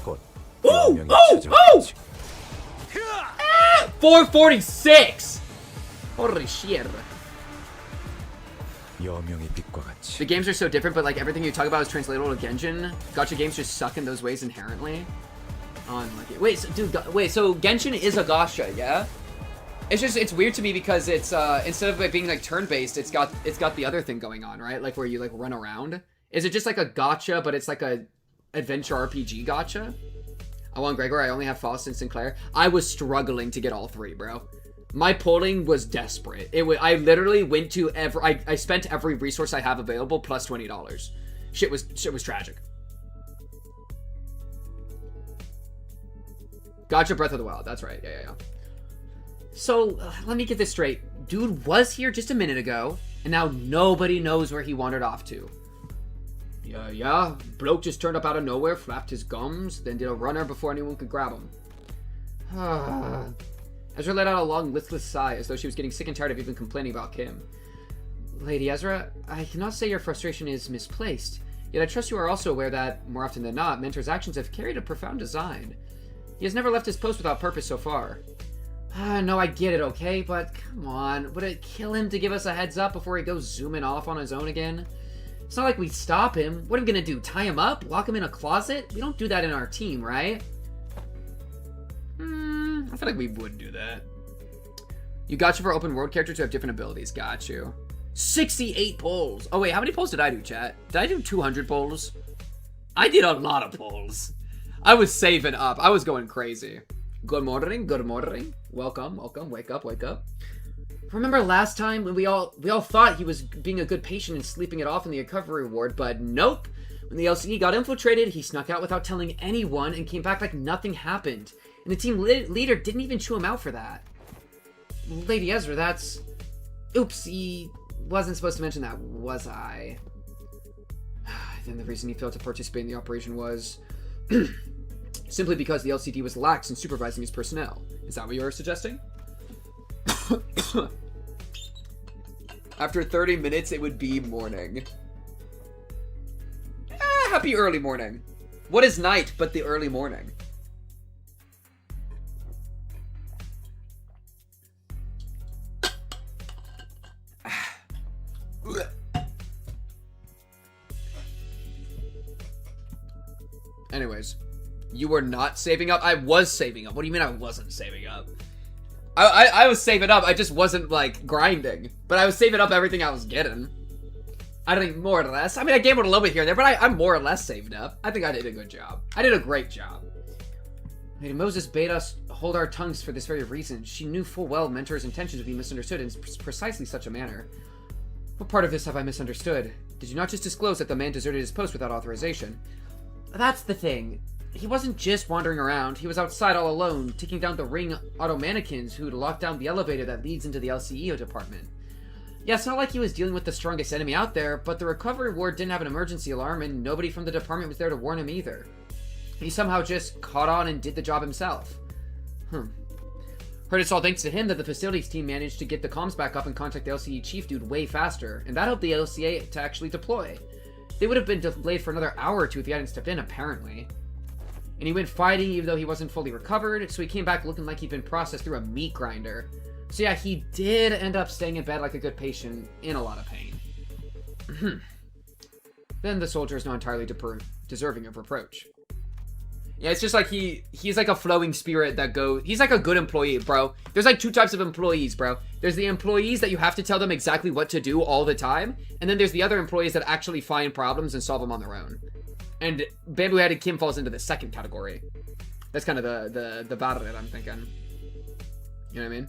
Ooh! Ooh! 446! Holy shit. The games are so different, but like everything you talk about is translatable to Genshin. Gacha games just suck in those ways inherently. Wait, so, dude, so Genshin is a gacha, yeah? It's just, it's weird to me because it's, instead of it being like turn-based, it's got the other thing going on, right? Like where you like run around. Is it just like a gacha, but it's like a adventure RPG gacha? I want Gregor, I only have Faust and Sinclair. I was struggling to get all three, bro. My polling was desperate. I literally went to I spent every resource I have available plus $20. Shit was tragic. Gotcha, Breath of the Wild. That's right. Yeah. So, let me get this straight. Dude was here just a minute ago, and now nobody knows where he wandered off to. Yeah. Bloke just turned up out of nowhere, flapped his gums, then did a runner before anyone could grab him. Ezra let out a long, listless sigh, as though she was getting sick and tired of even complaining about Kim. Lady Ezra, I cannot say your frustration is misplaced, yet I trust you are also aware that, more often than not, Mentor's actions have carried a profound design. He has never left his post without purpose so far. No, I get it, okay? But, come on, would it kill him to give us a heads up before he goes zooming off on his own again? It's not like we stop him. What are we gonna do, tie him up? Lock him in a closet? We don't do that in our team, right? I feel like we would do that. You got you for open world characters who have different abilities. Got you. 68 polls. Oh, wait, how many polls did I do, chat? Did I do 200 polls? I did a lot of polls. I was saving up. I was going crazy. Good morning. Good morning. Welcome. Welcome. Wake up. Wake up. Remember last time when we all thought he was being a good patient and sleeping it off in the recovery ward, but nope. When the LCE got infiltrated, he snuck out without telling anyone and came back like nothing happened. And the team leader didn't even chew him out for that. Lady Ezra, that's... Oopsie. Wasn't supposed to mention that, was I? Then the reason he failed to participate in the operation was... simply because the LCD was lax in supervising his personnel. Is that what you're suggesting? After 30 minutes, it would be morning. Happy early morning. What is night but the early morning? Anyways, you were not saving up? I was saving up. What do you mean I wasn't saving up? I was saving up. I just wasn't, like, grinding. But I was saving up everything I was getting. I think more or less. I mean, I gambled a little bit here and there, but I'm more or less saved up. I think I did a good job. I did a great job. Lady Moses bade us hold our tongues for this very reason. She knew full well Mentor's intentions would be misunderstood in precisely such a manner. What part of this have I misunderstood? Did you not just disclose that the man deserted his post without authorization? That's the thing. He wasn't just wandering around. He was outside all alone, taking down the ring auto mannequins who'd locked down the elevator that leads into the LCEO department. Yeah, it's not like he was dealing with the strongest enemy out there, but the recovery ward didn't have an emergency alarm, and nobody from the department was there to warn him either. He somehow just caught on and did the job himself. Heard it's all thanks to him that the facilities team managed to get the comms back up and contact the LCE chief dude way faster, and that helped the LCA to actually deploy. They would have been delayed for another hour or two if he hadn't stepped in, apparently. And he went fighting even though he wasn't fully recovered, so he came back looking like he'd been processed through a meat grinder. So yeah, he did end up staying in bed like a good patient, in a lot of pain. Then the soldier is not entirely deserving of reproach. Yeah, it's just like he's like a flowing spirit that goes... He's like a good employee, bro. There's like two types of employees, bro. There's the employees that you have to tell them exactly what to do all the time, and then there's the other employees that actually find problems and solve them on their own. And Bamboo-Headed Kim falls into the second category. That's kind of the battle that I'm thinking. You know what I mean?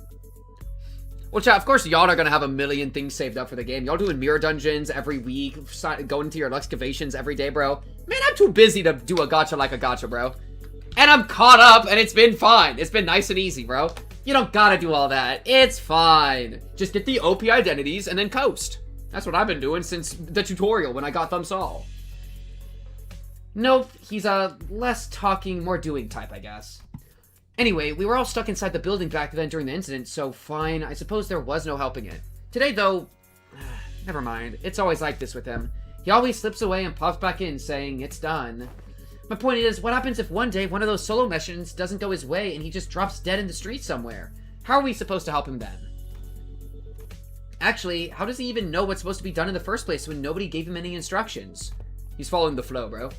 Well, chat, of course y'all are gonna have a million things saved up for the game. Y'all doing mirror dungeons every week, going into your excavations every day, bro. Man, I'm too busy to do a gacha like a gacha, bro. And I'm caught up, and it's been fine. It's been nice and easy, bro. You don't gotta do all that. It's fine. Just get the OP identities and then coast. That's what I've been doing since the tutorial when I got Thumbs All. Nope, he's a less talking, more doing type, I guess. Anyway, we were all stuck inside the building back then during the incident, so fine, I suppose there was no helping it. Today, though, never mind. It's always like this with him. He always slips away and pops back in, saying, it's done. My point is, what happens if one day one of those solo missions doesn't go his way and he just drops dead in the street somewhere? How are we supposed to help him then? Actually, how does he even know what's supposed to be done in the first place when nobody gave him any instructions? He's following the flow, bro.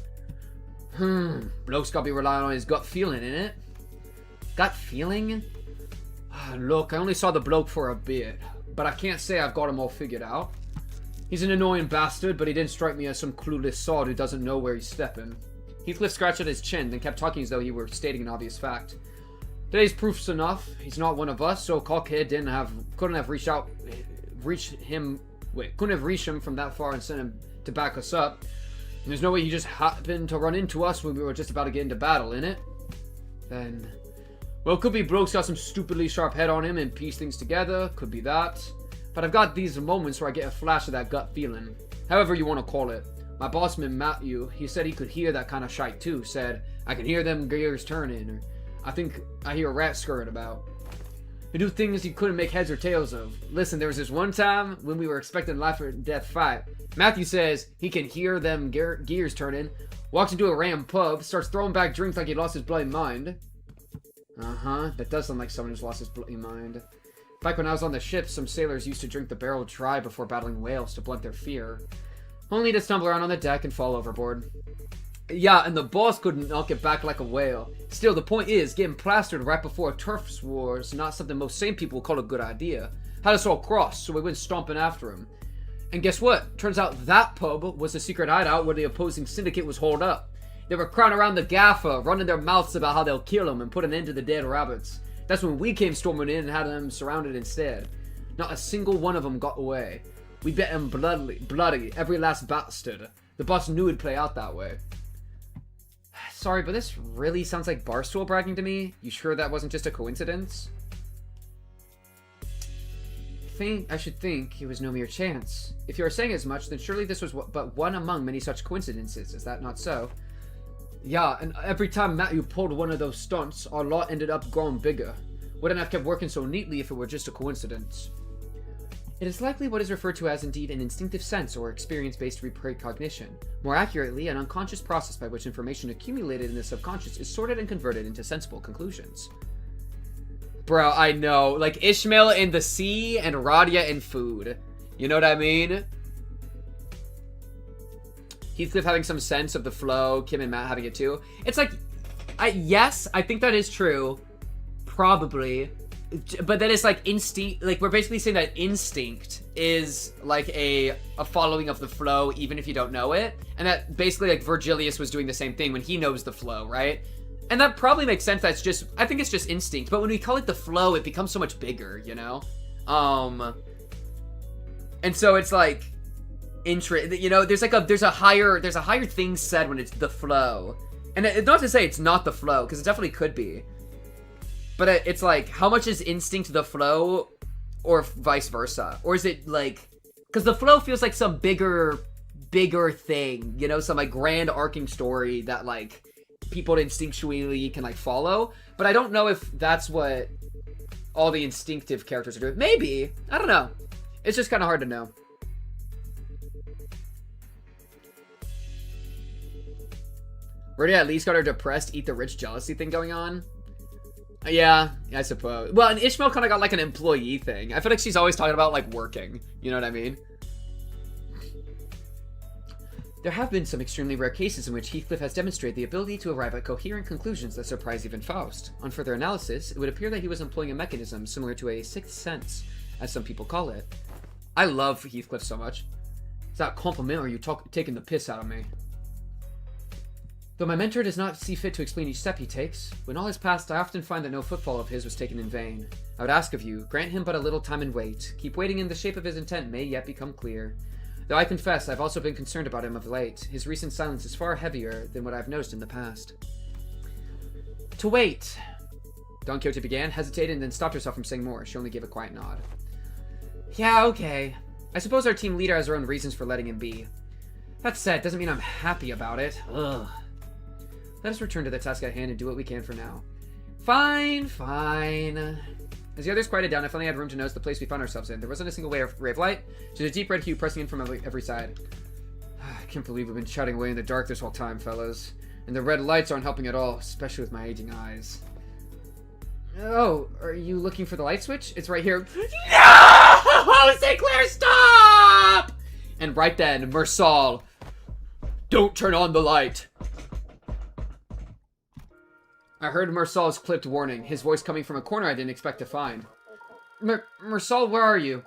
Bloke's gotta be relying on his gut feeling, innit? Gut feeling? Look, I only saw the bloke for a bit, but I can't say I've got him all figured out. He's an annoying bastard, but he didn't strike me as some clueless sod who doesn't know where he's stepping. Heathcliff scratched at his chin, then kept talking as though he were stating an obvious fact. Today's proof's enough. He's not one of us, so Cockhead couldn't have reached him from that far and sent him to back us up. And there's no way he just happened to run into us when we were just about to get into battle, innit? Then... Well, could be Bloke's got some stupidly sharp head on him and piece things together. Could be that. But I've got these moments where I get a flash of that gut feeling. However you want to call it. My bossman, Matthew, he said he could hear that kind of shite too. Said, I can hear them gears turning. Or, I think I hear a rat scurrying about. They do things you couldn't make heads or tails of. Listen, there was this one time when we were expecting a life or death fight. Matthew says he can hear them gears turning. Walks into a ram pub. Starts throwing back drinks like he lost his bloody mind. That does sound like someone who's lost his bloody mind. Back when I was on the ship, some sailors used to drink the barrel dry before battling whales to blunt their fear. Only to stumble around on the deck and fall overboard. Yeah, and the boss couldn't knock it back like a whale. Still, the point is, getting plastered right before a turf war is not something most sane people would call a good idea. Had us all crossed, so we went stomping after him. And guess what? Turns out that pub was a secret hideout where the opposing syndicate was holed up. They were crowding around the gaffer, running their mouths about how they'll kill him and put an end to the dead rabbits. That's when we came storming in and had them surrounded instead. Not a single one of them got away. We bit him bloody, every last bastard. The boss knew it'd play out that way. Sorry, but this really sounds like Barstool bragging to me. You sure that wasn't just a coincidence? I should think it was no mere chance. If you are saying as much, then surely this was but one among many such coincidences. Is that not so? Yeah, and every time Matthew pulled one of those stunts, our lot ended up growing bigger. Wouldn't have kept working so neatly if it were just a coincidence. It is likely what is referred to as indeed an instinctive sense or experience-based precognition. More accurately, an unconscious process by which information accumulated in the subconscious is sorted and converted into sensible conclusions. Bro, I know. Like, Ishmael in the sea and Radia in food. You know what I mean? Heathcliff having some sense of the flow, Kim and Matt having it too. It's like, yes, I think that is true. Probably. But then it's like instinct, like we're basically saying that instinct is like a following of the flow even if you don't know it. And that basically like Virgilius was doing the same thing when he knows the flow, right? And that probably makes sense. That's just, I think it's just instinct. But when we call it the flow, it becomes so much bigger, you know? And so it's like, you know, there's a higher thing said when it's the flow. And it's not to say it's not the flow, because it definitely could be. But it's like, how much is instinct the flow, or vice versa? Or is it like, because the flow feels like some bigger thing, you know, some like grand arcing story that like people instinctually can like follow. But I don't know if that's what all the instinctive characters are doing. Maybe, I don't know. It's just kind of hard to know. Rhodia at least got her depressed, eat the rich jealousy thing going on. Yeah, I suppose. Well, and Ishmael kind of got like an employee thing. I feel like she's always talking about like working. You know what I mean? There have been some extremely rare cases in which Heathcliff has demonstrated the ability to arrive at coherent conclusions that surprise even Faust. On further analysis, it would appear that he was employing a mechanism similar to a sixth sense, as some people call it. I love Heathcliff so much. Is that a compliment or are you taking the piss out of me? Though my mentor does not see fit to explain each step he takes, when all is past, I often find that no footfall of his was taken in vain. I would ask of you, grant him but a little time and wait. Keep waiting, and the shape of his intent may yet become clear. Though I confess, I've also been concerned about him of late. His recent silence is far heavier than what I've noticed in the past. To wait. Don Quixote began, hesitated, and then stopped herself from saying more. She only gave a quiet nod. Yeah, okay. I suppose our team leader has her own reasons for letting him be. That said, doesn't mean I'm happy about it. Ugh. Let us return to the task at hand and do what we can for now. Fine. As the others quieted down, I finally had room to notice the place we found ourselves in. There wasn't a single ray of light, just a deep red hue pressing in from every side. I can't believe we've been chatting away in the dark this whole time, fellas. And the red lights aren't helping at all, especially with my aging eyes. Oh, are you looking for the light switch? It's right here. No! Sinclair, stop! And right then, Mersal, don't turn on the light. I heard Mersal's clipped warning, his voice coming from a corner I didn't expect to find. Mersal, where are you?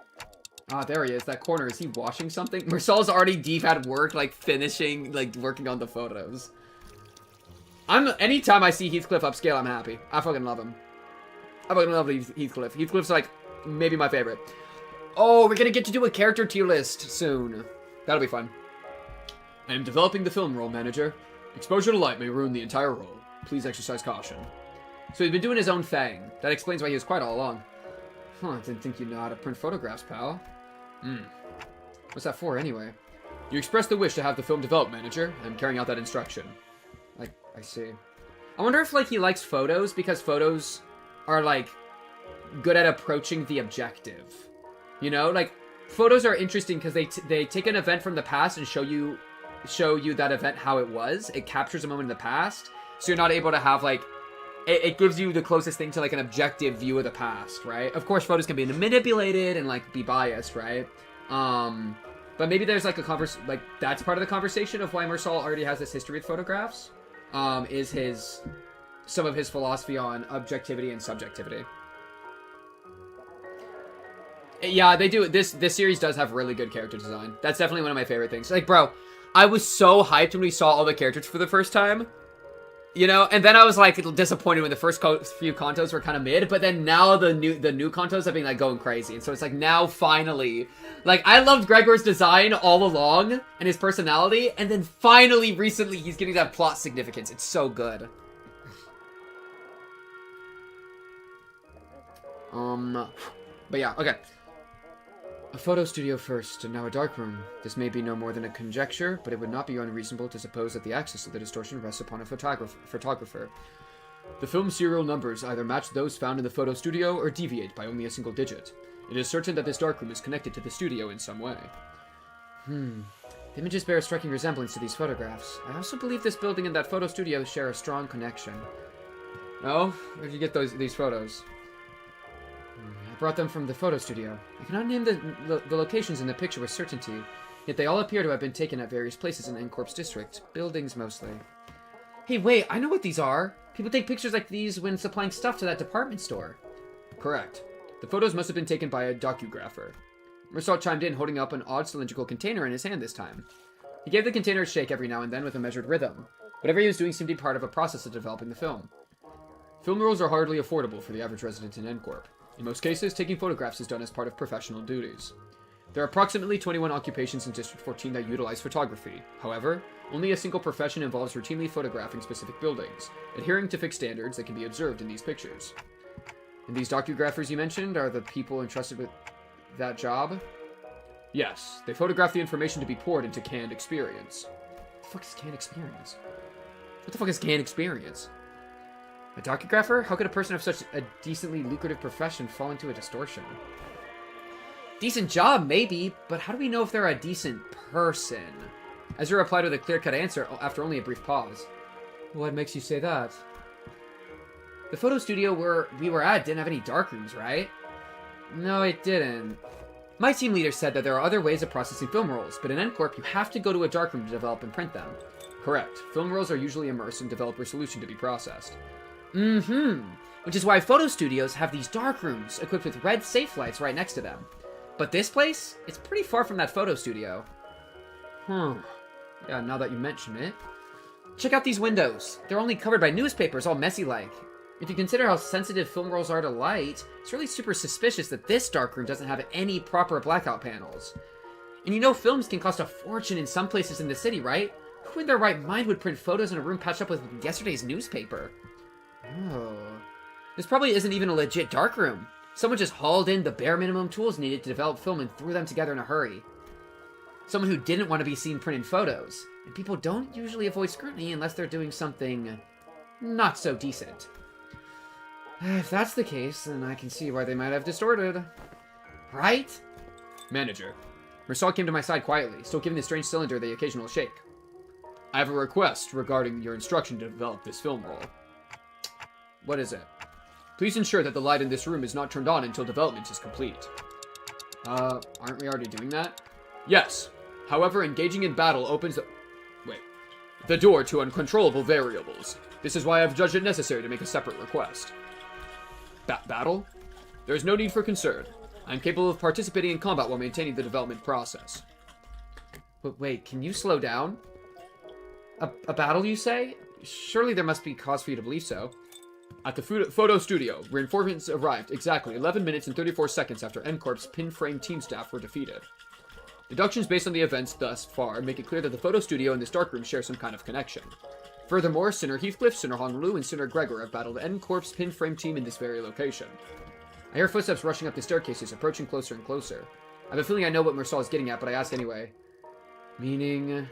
Ah, there he is, that corner. Is he washing something? Mersal's already deep at work, like, finishing, like, working on the photos. Anytime I see Heathcliff upscale, I'm happy. I fucking love him. I fucking love Heathcliff. Heathcliff's, like, maybe my favorite. Oh, we're gonna get to do a character tier list soon. That'll be fun. I am developing the film role, manager. Exposure to light may ruin the entire role. Please exercise caution. So he's been doing his own thing. That explains why he was quiet all along. Huh, I didn't think you'd know how to print photographs, pal. What's that for, anyway? You expressed the wish to have the film developed, manager. I'm carrying out that instruction. I see. I wonder if, like, he likes photos because photos are, like, good at approaching the objective. You know? Like, photos are interesting because they take an event from the past and show you that event how it was. It captures a moment in the past. So you're not able to have, like, it gives you the closest thing to, like, an objective view of the past, right? Of course, photos can be manipulated and, like, be biased, right? But maybe there's, like, that's part of the conversation of why Mersal already has this history with photographs, is some of his philosophy on objectivity and subjectivity. Yeah, they do. This series does have really good character design. That's definitely one of my favorite things. Like, bro, I was so hyped when we saw all the characters for the first time. You know, and then I was like disappointed when the first few contos were kind of mid, but then now the new contos have been like going crazy, and so it's like now finally, like I loved Gregor's design all along and his personality, and then finally recently he's getting that plot significance. It's so good. But yeah, okay. A photo studio first, and now a darkroom. This may be no more than a conjecture, but it would not be unreasonable to suppose that the axis of the distortion rests upon a photographer. The film serial numbers either match those found in the photo studio or deviate by only a single digit. It is certain that this darkroom is connected to the studio in some way. The images bear a striking resemblance to these photographs. I also believe this building and that photo studio share a strong connection. Oh? Where did you get these photos? I brought them from the photo studio. I cannot name the locations in the picture with certainty, yet they all appear to have been taken at various places in N-Corp's district. Buildings, mostly. Hey, wait, I know what these are. People take pictures like these when supplying stuff to that department store. Correct. The photos must have been taken by a docugrapher. Mersal chimed in, holding up an odd cylindrical container in his hand this time. He gave the container a shake every now and then with a measured rhythm. Whatever he was doing seemed to be part of a process of developing the film. Film rolls are hardly affordable for the average resident in N-Corp. In most cases, taking photographs is done as part of professional duties. There are approximately 21 occupations in District 14 that utilize photography. However, only a single profession involves routinely photographing specific buildings, adhering to fixed standards that can be observed in these pictures. And these docugraphers you mentioned are the people entrusted with that job? Yes, they photograph the information to be poured into canned experience. What the fuck is canned experience? What the fuck is canned experience? A docugrapher? How could a person of such a decently lucrative profession fall into a distortion? Decent job, maybe, but how do we know if they're a decent person? Ezra replied with a clear-cut answer after only a brief pause. What makes you say that? The photo studio we were at didn't have any darkrooms, right? No, it didn't. My team leader said that there are other ways of processing film rolls, but in N-Corp you have to go to a darkroom to develop and print them. Correct. Film rolls are usually immersed in developer solution to be processed. Which is why photo studios have these dark rooms equipped with red safe lights right next to them. But this place, it's pretty far from that photo studio. Yeah, now that you mention it. Check out these windows. They're only covered by newspapers, all messy-like. If you consider how sensitive film rolls are to light, it's really super suspicious that this darkroom doesn't have any proper blackout panels. And you know films can cost a fortune in some places in the city, right? Who in their right mind would print photos in a room patched up with yesterday's newspaper? Oh. This probably isn't even a legit darkroom. Someone just hauled in the bare minimum tools needed to develop film and threw them together in a hurry. Someone who didn't want to be seen printing photos. And people don't usually avoid scrutiny unless they're doing something not so decent. If that's the case, then I can see why they might have distorted. Right? Manager. Mersal came to my side quietly, still giving the strange cylinder the occasional shake. I have a request regarding your instruction to develop this film roll. What is it? Please ensure that the light in this room is not turned on until development is complete. Aren't we already doing that? Yes. However, engaging in battle opens the door to uncontrollable variables. This is why I've judged it necessary to make a separate request. Battle? There is no need for concern. I am capable of participating in combat while maintaining the development process. But wait, can you slow down? A battle, you say? Surely there must be cause for you to believe so. At the photo studio, reinforcements arrived exactly 11 minutes and 34 seconds after N-Corp's pin-frame team staff were defeated. Deductions based on the events thus far make it clear that the photo studio and this darkroom share some kind of connection. Furthermore, Sinner Heathcliff, Sinner Honolulu, and Sinner Gregor have battled N-Corp's pin-frame team in this very location. I hear footsteps rushing up the staircases, approaching closer and closer. I have a feeling I know what Mersal is getting at, but I ask anyway. Meaning...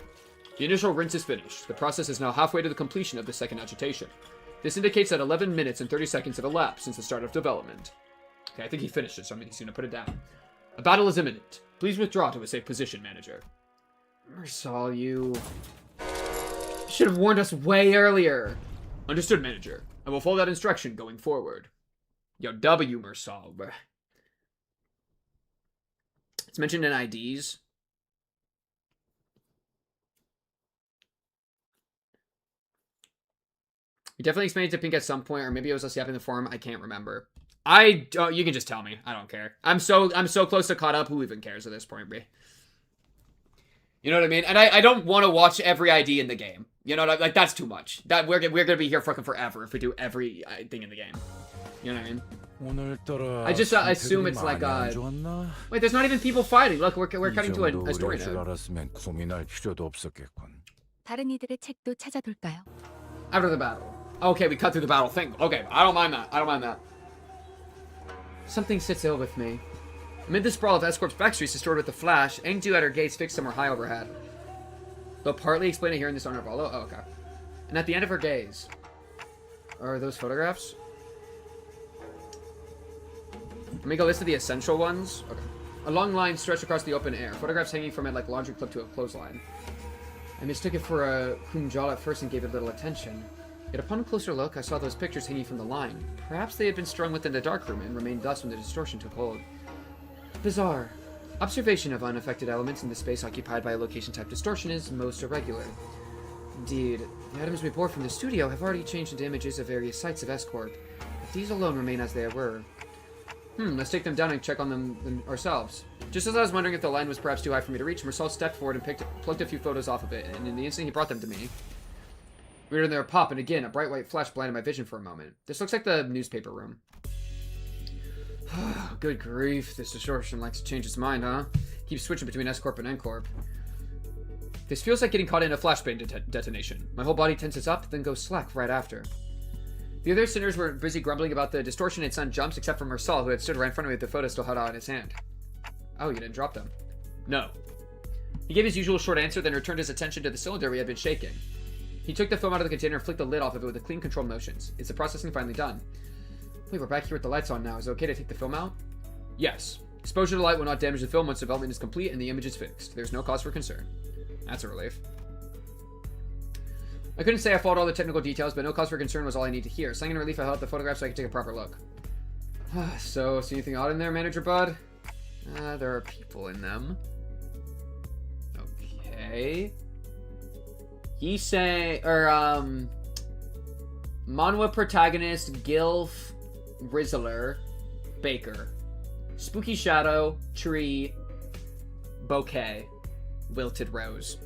The initial rinse is finished. The process is now halfway to the completion of the second agitation. This indicates that 11 minutes and 30 seconds have elapsed since the start of development. Okay, I think he finished it, so he's going to put it down. A battle is imminent. Please withdraw to a safe position, Manager. Mersal, you... should have warned us way earlier. Understood, Manager. I will follow that instruction going forward. Yo, W, Mersal. It's mentioned in IDs. You definitely explained it to Pink at some point, or maybe it was us yapping the forum. I can't remember. You can just tell me. I don't care. I'm so close to caught up. Who even cares at this point, bro? You know what I mean? And I don't want to watch every ID in the game. You know, like, that's too much. That we're gonna be here fucking forever if we do every thing in the game. You know what I mean? I just assume it's like wait, there's not even people fighting. Look, we're cutting to a story node. 다른 이들의 책도 찾아둘까요? After the battle. Okay, we cut through the battle thing. Okay, I don't mind that. I don't mind that. Something sits ill with me. Amid the sprawl of S-Corp's backstreets distorted with the flash, Engdu at her gates fixed somewhere high overhead. They'll partly explain it here in this honor of Olo. Oh, okay. And at the end of her gaze... Are those photographs? Make a list of the essential ones. Okay. A long line stretched across the open air, photographs hanging from it like laundry clipped to a clothesline. I mistook it for a kumjal at first and gave it little attention. Yet upon a closer look, I saw those pictures hanging from the line. Perhaps they had been strung within the darkroom and remained thus when the distortion took hold. Bizarre. Observation of unaffected elements in the space occupied by a location-type distortion is most irregular. Indeed, the items we bore from the studio have already changed into images of various sites of S-Corp, but these alone remain as they were. Let's take them down and check on them ourselves. Just as I was wondering if the line was perhaps too high for me to reach, Marcel stepped forward and plucked a few photos off of it, and in the instant he brought them to me. We heard there a pop, and again, a bright white flash blinded my vision for a moment. This looks like the newspaper room. Good grief, this distortion likes to change its mind, huh? Keeps switching between S-Corp and N-Corp. This feels like getting caught in a flashbang detonation. My whole body tenses up, then goes slack right after. The other sinners were busy grumbling about the distortion and sudden jumps, except for Marcel, who had stood right in front of me with the photo still held out in his hand. Oh, you didn't drop them. No. He gave his usual short answer, then returned his attention to the cylinder we had been shaking. He took the film out of the container and flicked the lid off of it with a clean controlled motions. Is the processing finally done? Wait, we're back here with the lights on now. Is it okay to take the film out? Yes. Exposure to light will not damage the film once development is complete and the image is fixed. There's no cause for concern. That's a relief. I couldn't say I followed all the technical details, but no cause for concern was all I need to hear. Sighing in relief, I held up the photograph so I could take a proper look. So, see anything odd in there, Manager Bud? There are people in them. Okay. Manhwa protagonist Gilf Rizzler Baker. Spooky Shadow, Tree, Bouquet, Wilted Rose.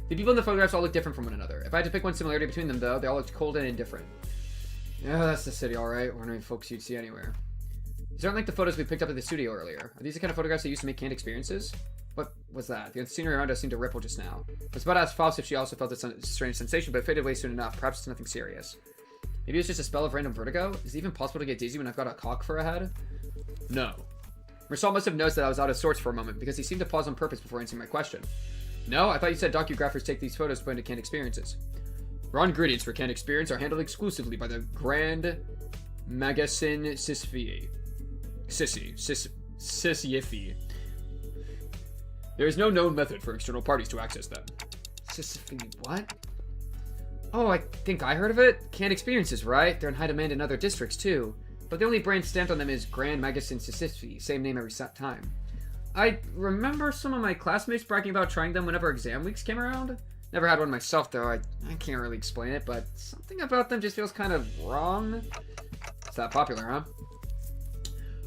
The people in the photographs all look different from one another. If I had to pick one similarity between them, though, they all looked cold and indifferent. Yeah, that's the city, alright. Ordinary folks you'd see anywhere. These aren't like the photos we picked up at the studio earlier. Are these the kind of photographs they used to make canned experiences? What was that? The scenery around us seemed to ripple just now. I was about to ask Faust if she also felt this strange sensation, but it faded away soon enough. Perhaps it's nothing serious. Maybe it's just a spell of random vertigo? Is it even possible to get dizzy when I've got a cock for a head? No. Marcel must have noticed that I was out of sorts for a moment, because he seemed to pause on purpose before answering my question. No, I thought you said docugraphers take these photos to put into canned experiences. Raw ingredients for canned experience are handled exclusively by the Grand Magasin Sisyifi. There is no known method for external parties to access them. Sisyifi, what? Oh, I think I heard of it. Canned experiences, right? They're in high demand in other districts, too. But the only brand stamped on them is Grand Magasin Sisyifi, same name every time. I remember some of my classmates bragging about trying them whenever exam weeks came around. Never had one myself, though. I can't really explain it, but something about them just feels kind of wrong. It's that popular, huh?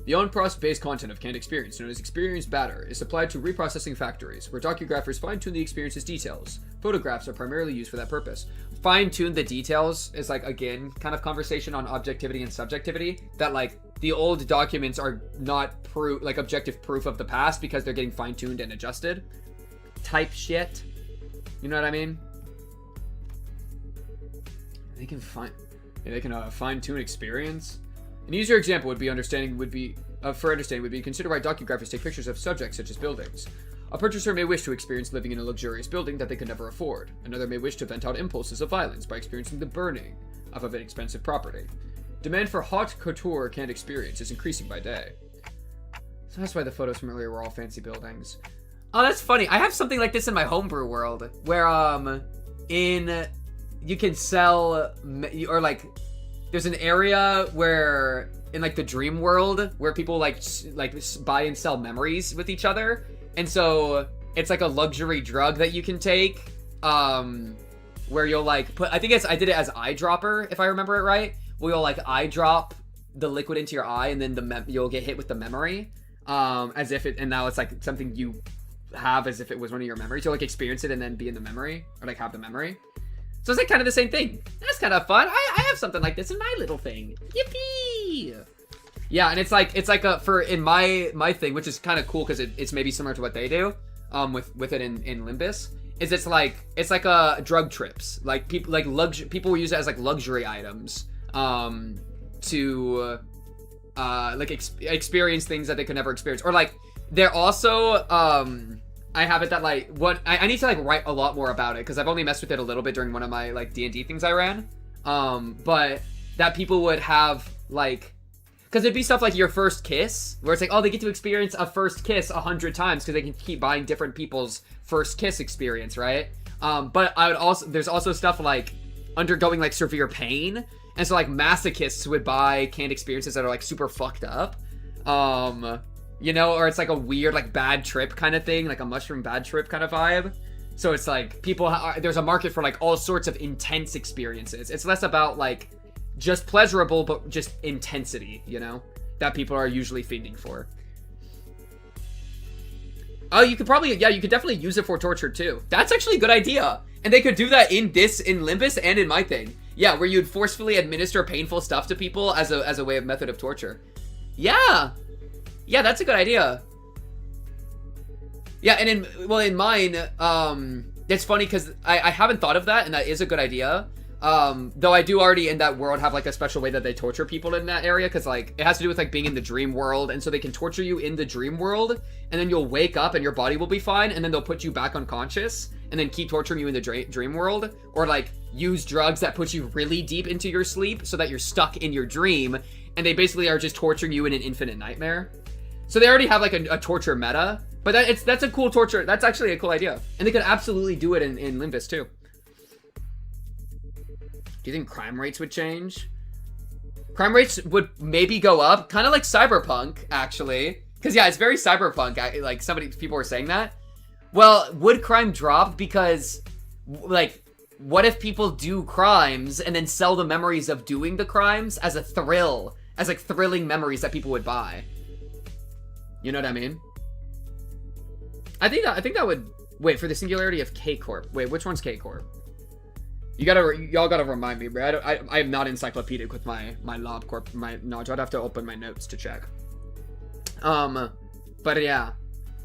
The on-process-based content of canned experience, known as experience batter, is supplied to reprocessing factories, where docugraphers fine-tune the experience's details. Photographs are primarily used for that purpose. Fine-tune the details is, like, again, kind of conversation on objectivity and subjectivity. That, like, the old documents are not objective proof of the past because they're getting fine-tuned and adjusted. Type shit. You know what I mean? They can fine-tune experience. An easier example would be consider why docugraphers take pictures of subjects such as buildings. A purchaser may wish to experience living in a luxurious building that they could never afford. Another may wish to vent out impulses of violence by experiencing the burning of an expensive property. Demand for haute couture canned experience is increasing by day. So that's why the photos from earlier were all fancy buildings. Oh, that's funny. I have something like this in my homebrew world, where you can sell or like. There's an area where, in like the dream world, where people like buy and sell memories with each other, and so it's like a luxury drug that you can take, where you'll like put. I did it as eyedropper, if I remember it right. Where you'll like eyedrop the liquid into your eye, and then you'll get hit with the memory, as if it. And now it's like something you have as if it was one of your memories. You'll like experience it and then be in the memory, or like have the memory. So it's like kind of the same thing. That's kind of fun. I have something like this in my little thing. Yippee! Yeah, and it's like in my thing, which is kind of cool because it's maybe similar to what they do, with it in Limbus, is it's like a drug trips. Like people will use it as like luxury items, to experience things that they could never experience. Or like they're also I have it that like what I need to like write a lot more about it because I've only messed with it a little bit during one of my like D&D things I ran. But that people would have like, because it'd be stuff like your first kiss, where it's like, oh, they get to experience a first kiss 100 times because they can keep buying different people's first kiss experience, right? But there's also stuff like undergoing like severe pain, and so like masochists would buy canned experiences that are like super fucked up, you know, or it's like a weird like bad trip kind of thing, like a mushroom bad trip kind of vibe. So it's like there's a market for like all sorts of intense experiences. It's less about like just pleasurable, but just intensity, you know, that people are usually fiending for. Oh, you could definitely use it for torture too. That's actually a good idea. And they could do that in Limbus and in my thing. Yeah, where you'd forcefully administer painful stuff to people as a way of method of torture. Yeah, that's a good idea. Yeah, and in mine, it's funny because I haven't thought of that, and that is a good idea. Though I do already in that world have like a special way that they torture people in that area, because like it has to do with like being in the dream world, and so they can torture you in the dream world, and then you'll wake up and your body will be fine, and then they'll put you back unconscious and then keep torturing you in the dream world, or like use drugs that put you really deep into your sleep so that you're stuck in your dream, and they basically are just torturing you in an infinite nightmare. So they already have like a torture meta, but that's a cool torture. That's actually a cool idea, and they could absolutely do it in Limbus too. Do you think crime rates would change? Crime rates would maybe go up, kind of like Cyberpunk, actually. Because yeah, it's very Cyberpunk. Like people were saying that. Well, would crime drop because, like, what if people do crimes and then sell the memories of doing the crimes as a thrill, as like thrilling memories that people would buy? You know what I mean? I think that would wait for the singularity of K Corp. Wait, which one's K Corp? Y'all gotta remind me, bro. I am not encyclopedic with my LobCorp, my knowledge. I'd have to open my notes to check. But yeah,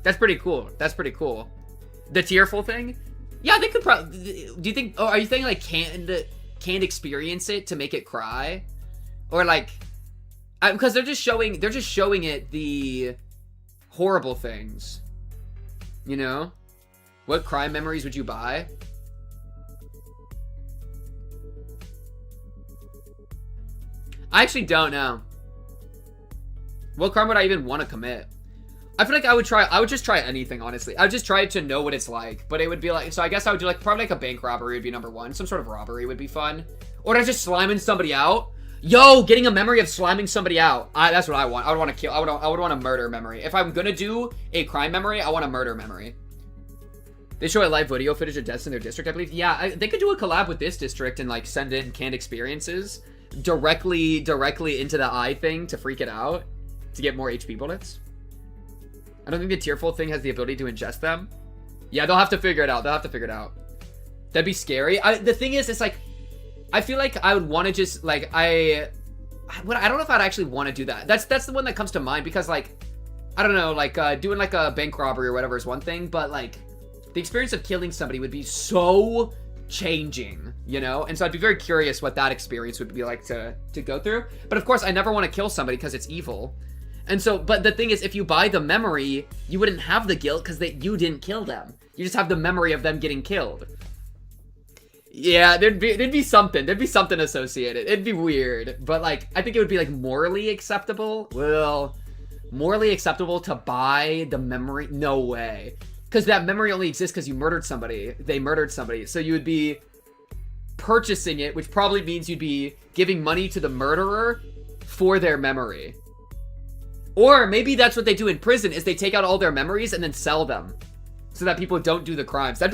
that's pretty cool. The tearful thing, yeah, they could probably. Do you think? Oh, are you thinking like can't experience it to make it cry, or like, because they're just showing it the horrible things. You know, what crime memories would you buy? I actually don't know. What crime would I even want to commit? I feel like I would just try anything, honestly. I would just try to know what it's like. But it would be like, so I guess I would do like, probably like a bank robbery would be number one. Some sort of robbery would be fun. Or just sliming somebody out. Yo, getting a memory of slamming somebody out. That's what I want. I would want to kill. I would want a murder memory. If I'm gonna do a crime memory, I want a murder memory. They show a live video footage of deaths in their district, I believe. Yeah, they could do a collab with this district and like send in canned experiences directly into the eye thing to freak it out, to get more HP bullets. I don't think the tearful thing has the ability to ingest them. Yeah, they'll have to figure it out. That'd be scary. The thing is, it's like, I feel like I would want to just like I don't know if I'd actually want to do that. That's the one that comes to mind, because like, I don't know, like doing like a bank robbery or whatever is one thing, but like the experience of killing somebody would be so changing, you know? And so I'd be very curious what that experience would be like to go through. But of course, I never want to kill somebody because it's evil. And so, but the thing is, if you buy the memory, you wouldn't have the guilt because you didn't kill them. You just have the memory of them getting killed. Yeah, there'd be something associated. It'd be weird, but like, I think it would be like morally acceptable. Well, morally acceptable to buy the memory? No way. Because that memory only exists because you murdered somebody. They murdered somebody. So you would be purchasing it, which probably means you'd be giving money to the murderer for their memory. Or maybe that's what they do in prison, is they take out all their memories and then sell them so that people don't do the crimes. That'd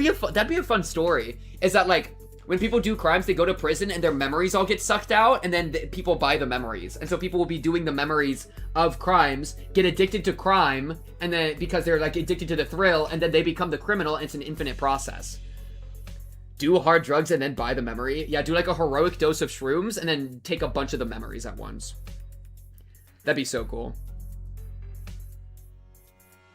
be a fun story. Is that like, when people do crimes, they go to prison and their memories all get sucked out, and then people buy the memories. And so people will be doing the memories of crimes, get addicted to crime, and then because they're like addicted to the thrill, and then they become the criminal, and it's an infinite process. Do hard drugs and then buy the memory. Yeah, do like a heroic dose of shrooms and then take a bunch of the memories at once. That'd be so cool.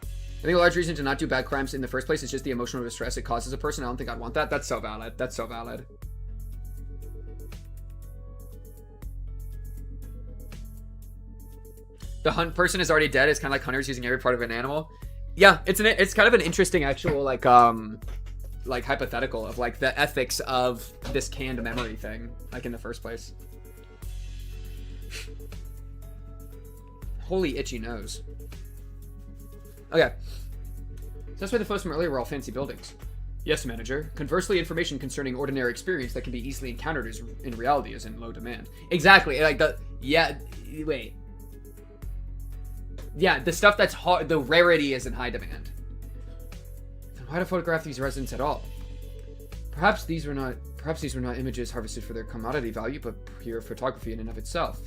I think a large reason to not do bad crimes in the first place is just the emotional distress it causes a person. I don't think I'd want that. That's so valid. That's so valid. The hunt person is already dead. It's kind of like hunters using every part of an animal. Yeah, it's kind of an interesting actual like hypothetical of like the ethics of this canned memory thing, like in the first place. Holy itchy nose. Okay. So that's why the photos from earlier were all fancy buildings. Yes, manager. Conversely, information concerning ordinary experience that can be easily encountered in reality is in low demand. Exactly. Like wait. Yeah, the stuff that's hard, the rarity is in high demand. Then why to photograph these residents at all? Perhaps these were not images harvested for their commodity value, but pure photography in and of itself.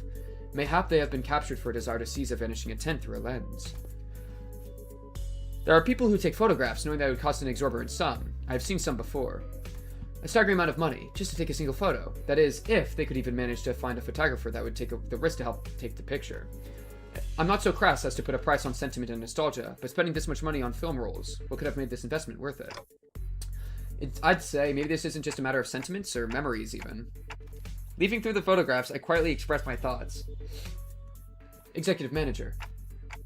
Mayhap they have been captured for a desire to seize a vanishing intent through a lens. There are people who take photographs knowing that it would cost an exorbitant sum. I have seen some before. A staggering amount of money, just to take a single photo. That is, if they could even manage to find a photographer that would take the risk to help take the picture. I'm not so crass as to put a price on sentiment and nostalgia, but spending this much money on film rolls, what could have made this investment worth it? I'd say maybe this isn't just a matter of sentiments or memories even. Leafing through the photographs, I quietly expressed my thoughts. Executive manager.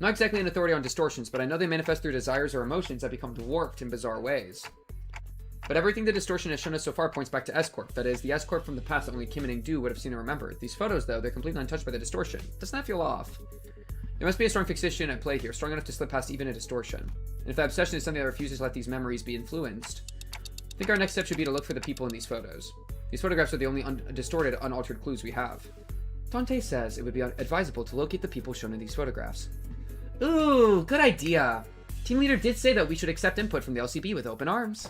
Not exactly an authority on distortions, but I know they manifest through desires or emotions that become dwarfed in bizarre ways. But everything the distortion has shown us so far points back to S-Corp. That is, the S-Corp from the past that only Kim and Du would have seen and remembered. These photos, though, they're completely untouched by the distortion. Doesn't that feel off? There must be a strong fixation at play here, strong enough to slip past even a distortion. And if that obsession is something that refuses to let these memories be influenced, I think our next step should be to look for the people in these photos. These photographs are the only distorted, unaltered clues we have. Dante says it would be advisable to locate the people shown in these photographs. Ooh, good idea. Team leader did say that we should accept input from the LCB with open arms.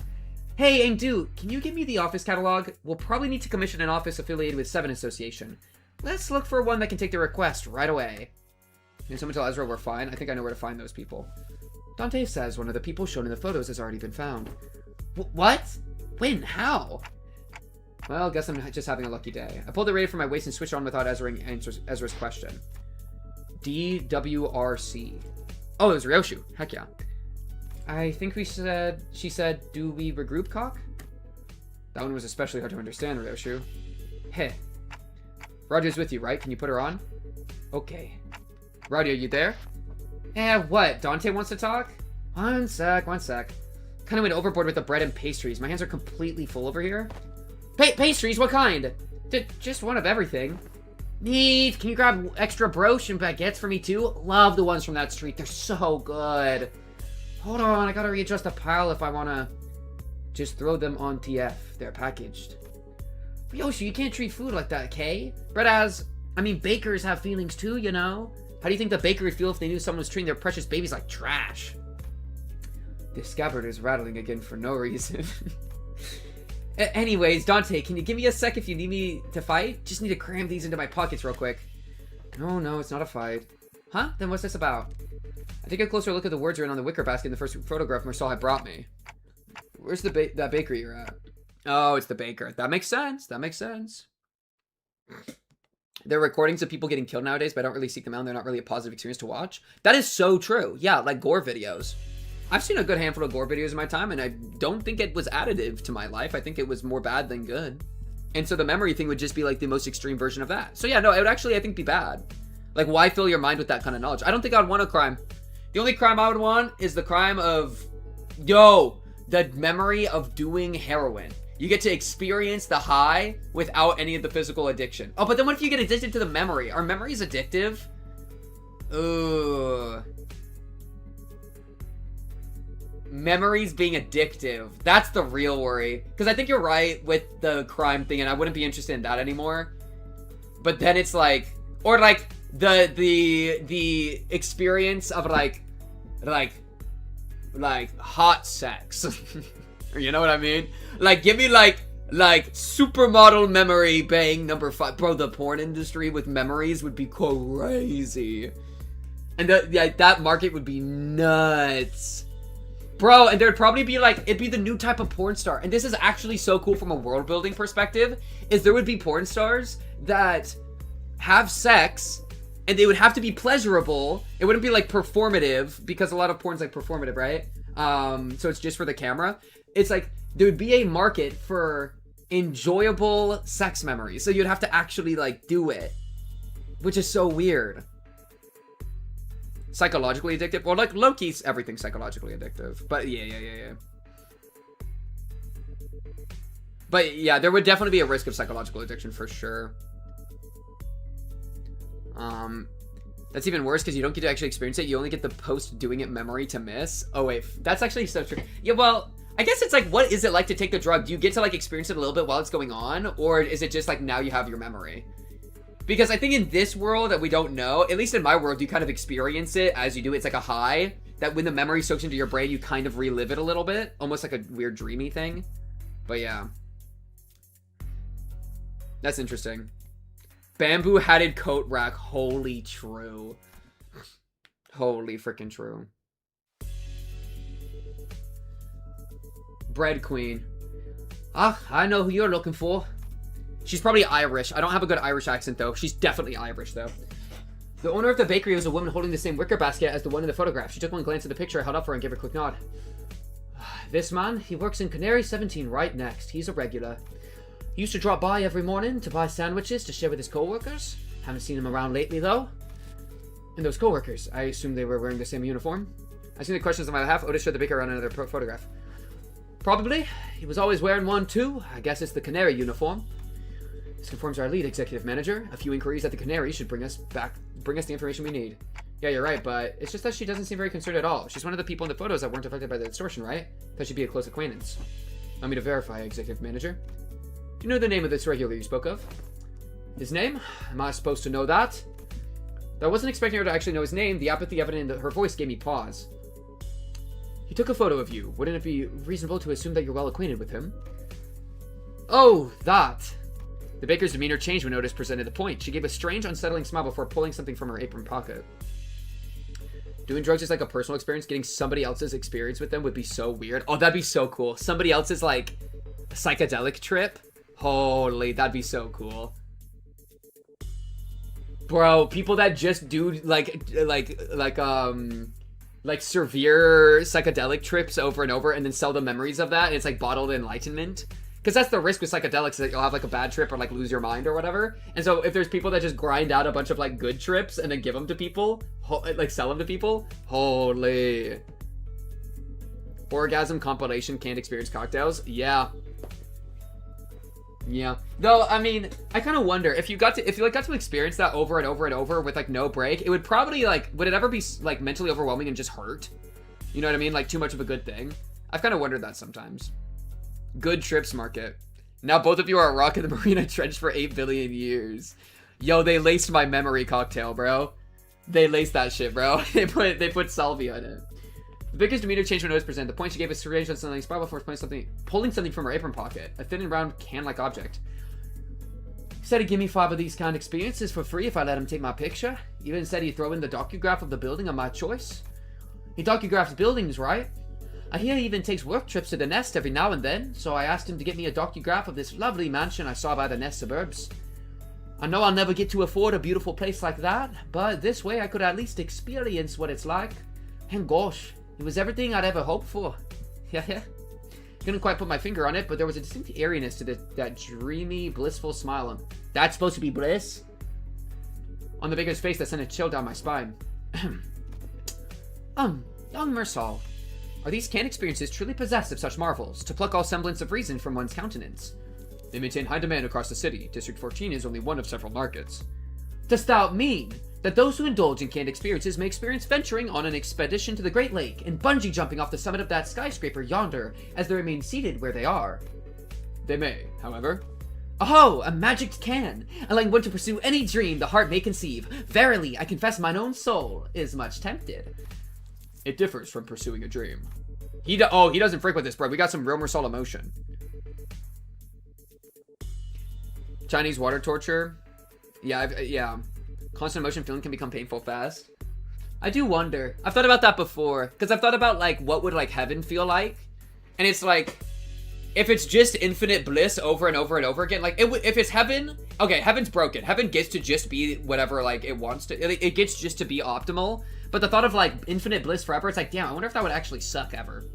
Hey, Du, can you give me the office catalog? We'll probably need to commission an office affiliated with Seven Association. Let's look for one that can take the request right away. Can someone tell Ezra we're fine? I think I know where to find those people. Dante says one of the people shown in the photos has already been found. What? When? How? Well, guess I'm just having a lucky day. I pulled the radio from my waist and switched on without answering Ezra's question. DWRC. Oh, it was Ryoshu. Heck yeah. I think she said, do we regroup, cock? That one was especially hard to understand, Ryoshu. Heh. Radio's with you, right? Can you put her on? Okay. Radio, you there? What? Dante wants to talk? One sec. Kinda went overboard with the bread and pastries. My hands are completely full over here. Pastries? What kind? Just one of everything. Neat. Can you grab extra broche and baguettes for me too? Love the ones from that street. They're so good. Hold on, I gotta readjust the pile if I wanna just throw them on TF. They're packaged. Yoshi, you can't treat food like that, okay? Bakers have feelings too, you know? How do you think the baker would feel if they knew someone was treating their precious babies like trash? This scabbard is rattling again for no reason. Anyways, Dante, can you give me a sec if you need me to fight? Just need to cram these into my pockets real quick. No, it's not a fight. Huh? Then what's this about? I take a closer look at the words written on the wicker basket in the first photograph Marcel had brought me. Where's that bakery you're at? Oh, it's the baker. That makes sense. There are recordings of people getting killed nowadays, but I don't really seek them out, and they're not really a positive experience to watch. That is so true. Yeah, like gore videos. I've seen a good handful of gore videos in my time, and I don't think it was additive to my life. I think it was more bad than good. And so the memory thing would just be like the most extreme version of that. So yeah, no, it would actually, I think, be bad. Like, why fill your mind with that kind of knowledge? I don't think I'd want a crime. The only crime I would want is the crime of, the memory of doing heroin. You get to experience the high without any of the physical addiction. Oh, but then what if you get addicted to the memory? Are memories addictive? Ugh. Memories being addictive. That's the real worry. Because I think you're right with the crime thing, and I wouldn't be interested in that anymore. But then it's like, or like the experience of like hot sex. You know what I mean? Like, give me like supermodel memory bang number 5. Bro, the porn industry with memories would be crazy. And that market would be nuts. Bro, and there'd probably be like, it'd be the new type of porn star. And this is actually so cool from a world building perspective, is there would be porn stars that have sex and they would have to be pleasurable. It wouldn't be like performative, because a lot of porn's like performative, right? So it's just for the camera. It's like, there would be a market for enjoyable sex memories. So you'd have to actually like do it, which is so weird. Psychologically addictive, or like Loki's everything's psychologically addictive, but yeah. But yeah, there would definitely be a risk of psychological addiction for sure. That's even worse because you don't get to actually experience it. You only get the post doing it memory to miss. Oh wait, that's actually so true. Yeah, well, I guess it's like, what is it like to take the drug? Do you get to like experience it a little bit while it's going on, or is it just like now you have your memory? Because I think in this world that we don't know, at least in my world, you kind of experience it as you do it. It's like a high that when the memory soaks into your brain, you kind of relive it a little bit. Almost like a weird dreamy thing. But yeah. That's interesting. Bamboo hatted coat rack. Holy true. Holy freaking true. Bread queen. Ah, I know who you're looking for. She's probably Irish. I don't have a good Irish accent, though. She's definitely Irish, though. The owner of the bakery was a woman holding the same wicker basket as the one in the photograph. She took one glance at the picture, held up for her, and gave her a quick nod. This man, he works in Canary 17 right next. He's a regular. He used to drop by every morning to buy sandwiches to share with his co-workers. Haven't seen him around lately, though. And those co-workers, I assume they were wearing the same uniform. I see the questions on my behalf. Otis showed the baker around another photograph. Probably. He was always wearing one, too. I guess it's the Canary uniform. This confirms our lead, executive manager. A few inquiries at the Canary should bring us the information we need. Yeah, you're right, but it's just that she doesn't seem very concerned at all. She's one of the people in the photos that weren't affected by the distortion, right? That should be a close acquaintance. Allow me to verify, executive manager. Do you know the name of this regular you spoke of? His name? Am I supposed to know that? Though I wasn't expecting her to actually know his name, the apathy evident in her voice gave me pause. He took a photo of you. Wouldn't it be reasonable to assume that you're well acquainted with him? Oh, that. The baker's demeanor changed when Otis presented the point. She gave a strange, unsettling smile before pulling something from her apron pocket. Doing drugs is like a personal experience. Getting somebody else's experience with them would be so weird. Oh, that'd be so cool. Somebody else's, like, psychedelic trip. Holy, that'd be so cool. Bro, people that just do, like severe psychedelic trips over and over and then sell the memories of that. And it's, like, bottled enlightenment. Because that's the risk with psychedelics, is that you'll have like a bad trip or like lose your mind or whatever. And so if there's people that just grind out a bunch of like good trips and then give them to people, like sell them to people, holy. Orgasm compilation canned experience cocktails. Yeah. Though, I mean, I kind of wonder if you got to experience that over and over and over with like no break, it would probably like, would it ever be like mentally overwhelming and just hurt? You know what I mean? Like too much of a good thing. I've kind of wondered that sometimes. Good trips market. Now both of you are rocking the Marina Trench for 8 billion years. Yo, they laced my memory cocktail, bro. They laced that shit, bro. They put salvia in it. The biggest demeanor changed when Otis presented. The point she gave us strange on something spiral before pulling something from her apron pocket. A thin and round can-like object. He said he'd give me 5 of these kind of experiences for free if I let him take my picture. He even said he'd throw in the docograph of the building of my choice. He docugraphs buildings, right? I hear he even takes work trips to the Nest every now and then, so I asked him to get me a docograph of this lovely mansion I saw by the Nest suburbs. I know I'll never get to afford a beautiful place like that, but this way I could at least experience what it's like. And gosh, it was everything I'd ever hoped for. Yeah. Couldn't quite put my finger on it, but there was a distinct airiness to that dreamy, blissful smile. That's supposed to be bliss? On the baker's face that sent a chill down my spine. Young Mersal. Are these canned experiences truly possessed of such marvels, to pluck all semblance of reason from one's countenance? They maintain high demand across the city. District 14 is only one of several markets. Dost thou mean that those who indulge in canned experiences may experience venturing on an expedition to the Great Lake and bungee jumping off the summit of that skyscraper yonder as they remain seated where they are? They may, however. Oh, a magic can, allowing one to pursue any dream the heart may conceive. Verily, I confess mine own soul is much tempted. It differs from pursuing a dream. He doesn't freak with this, bro. We got some real Mersal emotion. Chinese water torture. Yeah. Constant emotion feeling can become painful fast. I do wonder. I've thought about that before. Because I've thought about, like, what would, like, heaven feel like? And it's like, if it's just infinite bliss over and over and over again, like, if it's heaven, okay, heaven's broken. Heaven gets to just be whatever, like, it wants to. It gets just to be optimal. But the thought of, like, infinite bliss forever, it's like, damn, I wonder if that would actually suck ever.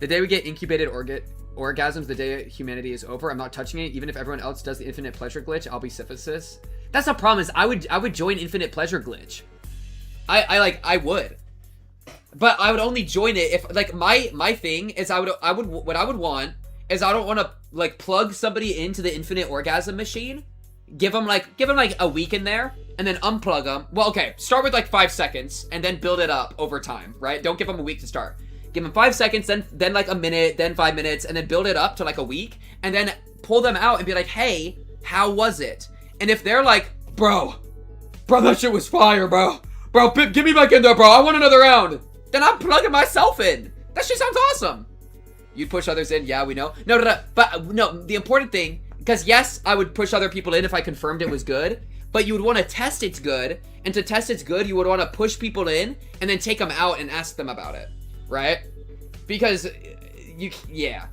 The day we get incubated orgasms, the day humanity is over, I'm not touching it. Even if everyone else does the infinite pleasure glitch, I'll be syphilis. That's the problem, is I would join infinite pleasure glitch. I would. But I would only join it if, like, my thing is what I would want is I don't want to, like, plug somebody into the infinite orgasm machine, give them like a week in there, and then unplug them. Well, okay, start with like 5 seconds and then build it up over time, right? Don't give them a week to start. Give them 5 seconds, then like a minute, then 5 minutes, and then build it up to like a week, and then pull them out and be like, hey, how was it? And if they're like, bro, that shit was fire, bro, give me back in there, bro, I want another round, then I'm plugging myself in. That shit sounds awesome. You'd push others in, yeah, we know. No, but no, the important thing, because yes, I would push other people in if I confirmed it was good, but you would want to test it's good, and to test it's good, you would want to push people in, and then take them out and ask them about it, right? Because, yeah.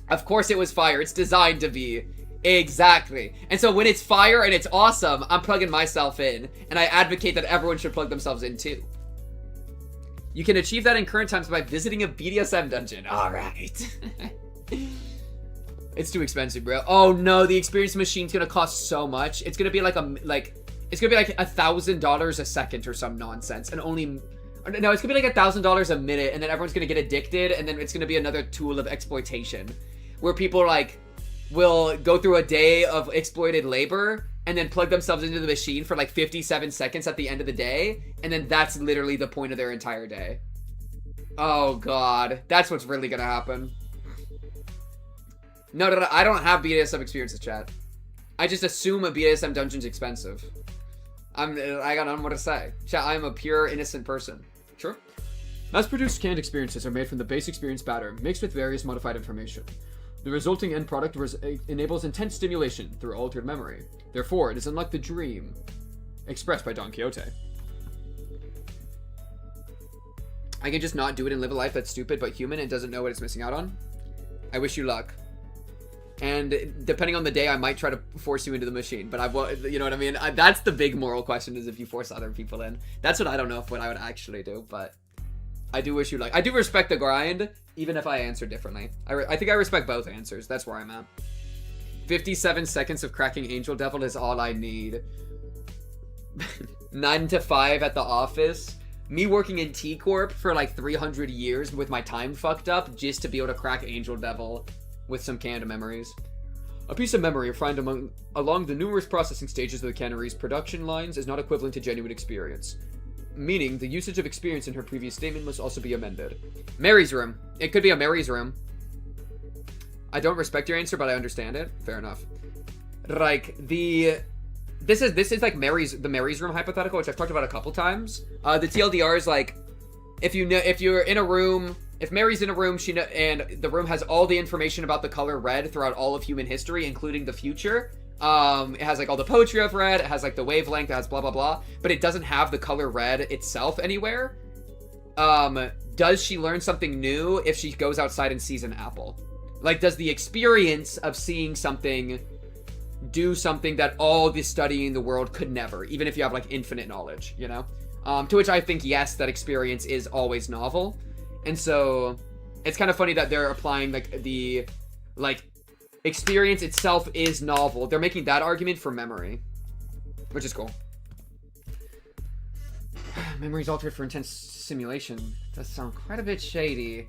Of course it was fire, it's designed to be. Exactly. And so when it's fire and it's awesome, I'm plugging myself in, and I advocate that everyone should plug themselves in too. You can achieve that in current times by visiting a BDSM dungeon. Alright. It's too expensive, bro. Oh no, the experience machine's gonna cost so much. It's gonna be like it's gonna be like $1,000 a second or some nonsense. And only, no, it's gonna be like $1,000 a minute, and then everyone's gonna get addicted, and then it's gonna be another tool of exploitation. Where people like will go through a day of exploited labor and then plug themselves into the machine for like 57 seconds at the end of the day, and then that's literally the point of their entire day. Oh god, that's what's really gonna happen. No, I don't have BDSM experiences, chat. I just assume a BDSM dungeon's expensive. I got nothing more to say. Chat, I'm a pure, innocent person. Sure. Mass-produced canned experiences are made from the base experience batter, mixed with various modified information. The resulting end product enables intense stimulation through altered memory. Therefore, it is unlike the dream expressed by Don Quixote. I can just not do it and live a life that's stupid but human and doesn't know what it's missing out on. I wish you luck. And depending on the day, I might try to force you into the machine. But you know what I mean? That's the big moral question, is if you force other people in. That's what I don't know what I would actually do, but I do wish you luck. I do respect the grind, even if I answer differently. I think I respect both answers. That's where I'm at. 57 seconds of cracking Angel Devil is all I need. 9 to 5 at the office. Me working in T Corp for like 300 years with my time fucked up just to be able to crack Angel Devil with some canned memories. A piece of memory found along the numerous processing stages of the cannery's production lines is not equivalent to genuine experience. Meaning, the usage of experience in her previous statement must also be amended. Mary's room. It could be a Mary's room. I don't respect your answer, but I understand it. Fair enough. Like, this is like the Mary's room hypothetical, which I've talked about a couple times. The TLDR is like, if you're in a room, if Mary's in a room, and the room has all the information about the color red throughout all of human history, including the future. It has like all the poetry of red, it has like the wavelength, it has blah blah blah, but it doesn't have the color red itself anywhere. Does she learn something new if she goes outside and sees an apple? Like, does the experience of seeing something do something that all the studying in the world could never, even if you have like infinite knowledge, you know? To which I think yes, that experience is always novel. And so it's kind of funny that they're applying like the experience itself is novel. They're making that argument for memory, which is cool. Memories altered for intense simulation. Does sound quite a bit shady.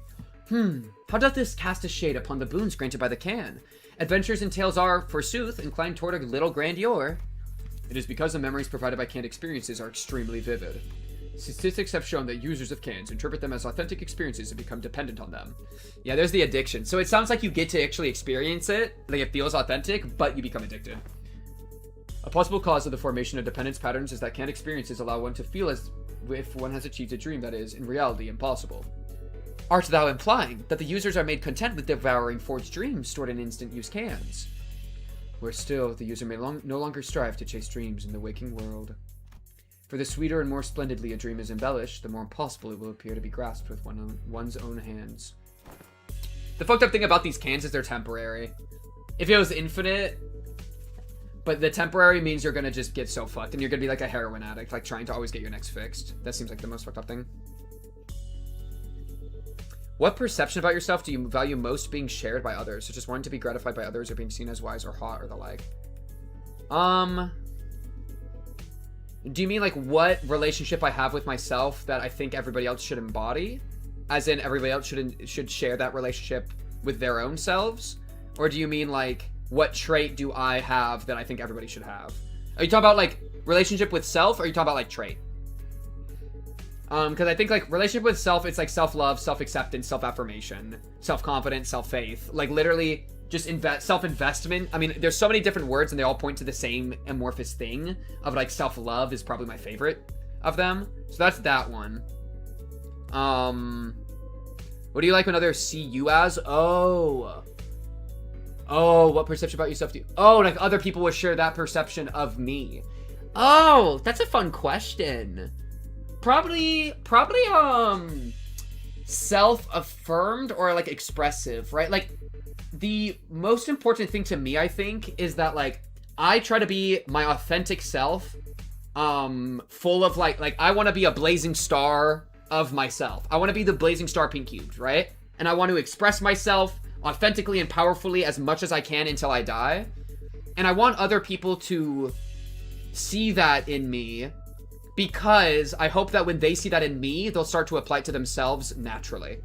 How doth this cast a shade upon the boons granted by the can? Adventures and tales are, forsooth, inclined toward a little grandeur. It is because the memories provided by canned experiences are extremely vivid. Statistics have shown that users of cans interpret them as authentic experiences and become dependent on them. Yeah, there's the addiction. So it sounds like you get to actually experience it, like it feels authentic, but you become addicted. A possible cause of the formation of dependence patterns is that canned experiences allow one to feel as if one has achieved a dream that is, in reality, impossible. Art thou implying that the users are made content with devouring forged dreams stored in instant-use cans? Where still, the user may no longer strive to chase dreams in the waking world. For the sweeter and more splendidly a dream is embellished, the more impossible it will appear to be grasped with one's own hands. The fucked up thing about these cans is they're temporary. If it was infinite, but the temporary means you're gonna just get so fucked and you're gonna be like a heroin addict, like trying to always get your necks fixed. That seems like the most fucked up thing. What perception about yourself do you value most being shared by others, such as wanting to be gratified by others or being seen as wise or hot or the like? Do you mean like what relationship I have with myself that I think everybody else should embody? As in everybody else should share that relationship with their own selves? Or do you mean like what trait do I have that I think everybody should have? Are you talking about like relationship with self or are you talking about like trait? Because I think like relationship with self, it's like self-love, self-acceptance, self-affirmation, self-confidence, self-faith. Like literally just self-investment. I mean, there's so many different words and they all point to the same amorphous thing of like self-love is probably my favorite of them. So that's that one. What do you like when others see you as? Oh, what perception about yourself do you... Oh, like other people will share that perception of me. Oh, that's a fun question. Probably, self-affirmed or like expressive, right? Like the most important thing to me, I think, is that like I try to be my authentic self, full of like I want to be a blazing star of myself. I want to be the blazing star pink cubed, right? And I want to express myself authentically and powerfully as much as I can until I die. And I want other people to see that in me, because I hope that when they see that in me, they'll start to apply it to themselves naturally.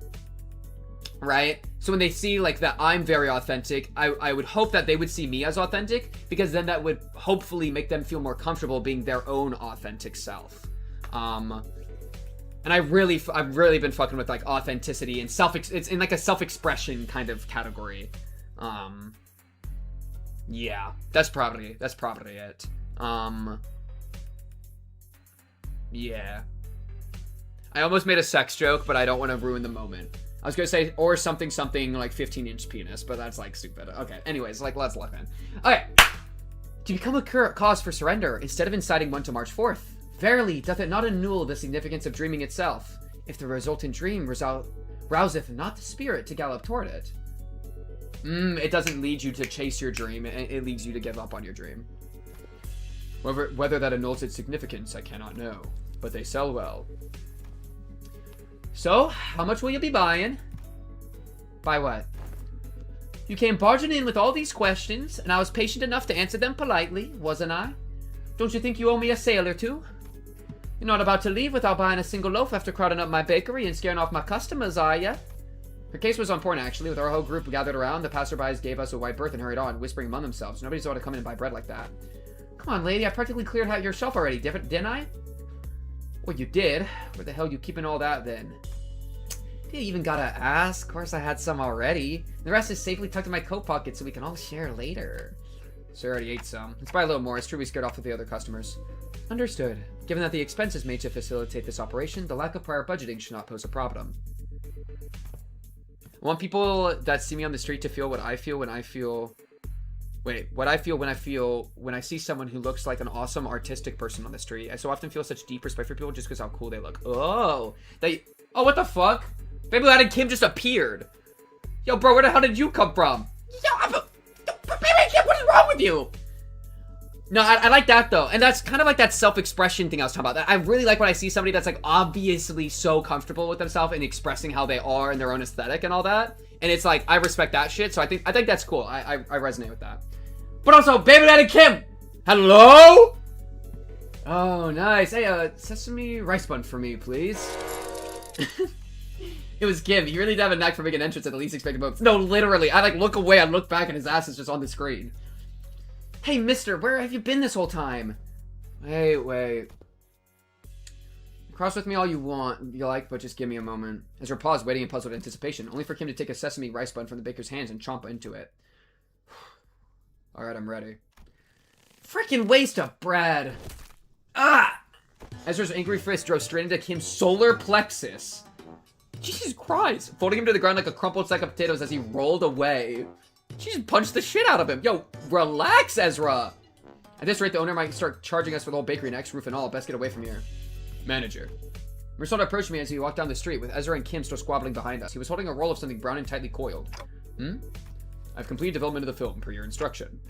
Right? So when they see like that I'm very authentic, I would hope that they would see me as authentic, because then that would hopefully make them feel more comfortable being their own authentic self. And I've really been fucking with like authenticity and it's in like a self-expression kind of category. Yeah, that's probably it. Yeah. I almost made a sex joke, but I don't want to ruin the moment. I was gonna say, or something like 15-inch penis, but that's like stupid. Okay, anyways, like let's look in. Okay. To become a cause for surrender, instead of inciting one to march forth, verily doth it not annul the significance of dreaming itself, if the resultant dream rouseth not the spirit to gallop toward it. It doesn't lead you to chase your dream, it leads you to give up on your dream. Whether that annuls its significance, I cannot know, but they sell well. So, how much will you be buying? Buy what? You came barging in with all these questions, and I was patient enough to answer them politely, wasn't I? Don't you think you owe me a sale or two? You're not about to leave without buying a single loaf after crowding up my bakery and scaring off my customers, are ya? Her case was on point, actually. With our whole group gathered around, the passerbys gave us a wide berth and hurried on, whispering among themselves. Nobody's ought to come in and buy bread like that. Come on, lady, I practically cleared out your shelf already, didn't I? Well, you did. Where the hell you keeping all that, then? You even gotta ask. Of course I had some already. The rest is safely tucked in my coat pocket so we can all share later. So I already ate some. Let's buy a little more. It's true we scared off with the other customers. Understood. Given that the expense is made to facilitate this operation, the lack of prior budgeting should not pose a problem. I want people that see me on the street to feel what I feel when I feel... Wait, what I feel when I see someone who looks like an awesome artistic person on the street. I so often feel such deep respect for people just because how cool they look. Oh, what the fuck? Baby Lad and Kim just appeared. Yo, bro, where the hell did you come from? Yo, Baby Kim, what is wrong with you? No, I like that though, and that's kind of like that self-expression thing I was talking about. I really like when I see somebody that's like obviously so comfortable with themselves and expressing how they are and their own aesthetic and all that. And it's like I respect that shit, so I think that's cool. I resonate with that. But also, Baby Daddy Kim, hello. Oh, nice. Hey, sesame rice bun for me, please. It was Kim. He really did have a knack for making an entrance at the least expected moments. No, literally, I like look away, I look back, and his ass is just on the screen. Hey, mister, where have you been this whole time? Wait. Cross with me all you like, but just give me a moment. Ezra paused, waiting in puzzled anticipation, only for Kim to take a sesame rice bun from the baker's hands and chomp into it. Alright, I'm ready. Freaking waste of bread! Ah! Ezra's angry fist drove straight into Kim's solar plexus. Jesus Christ! Folding him to the ground like a crumpled sack of potatoes as he rolled away. She just punched the shit out of him. Yo, relax, Ezra! At this rate, the owner might start charging us for the whole bakery next, roof and all. Best get away from here. Manager. Mersault approached me as he walked down the street, with Ezra and Kim still squabbling behind us. He was holding a roll of something brown and tightly coiled. I've completed development of the film, per your instruction.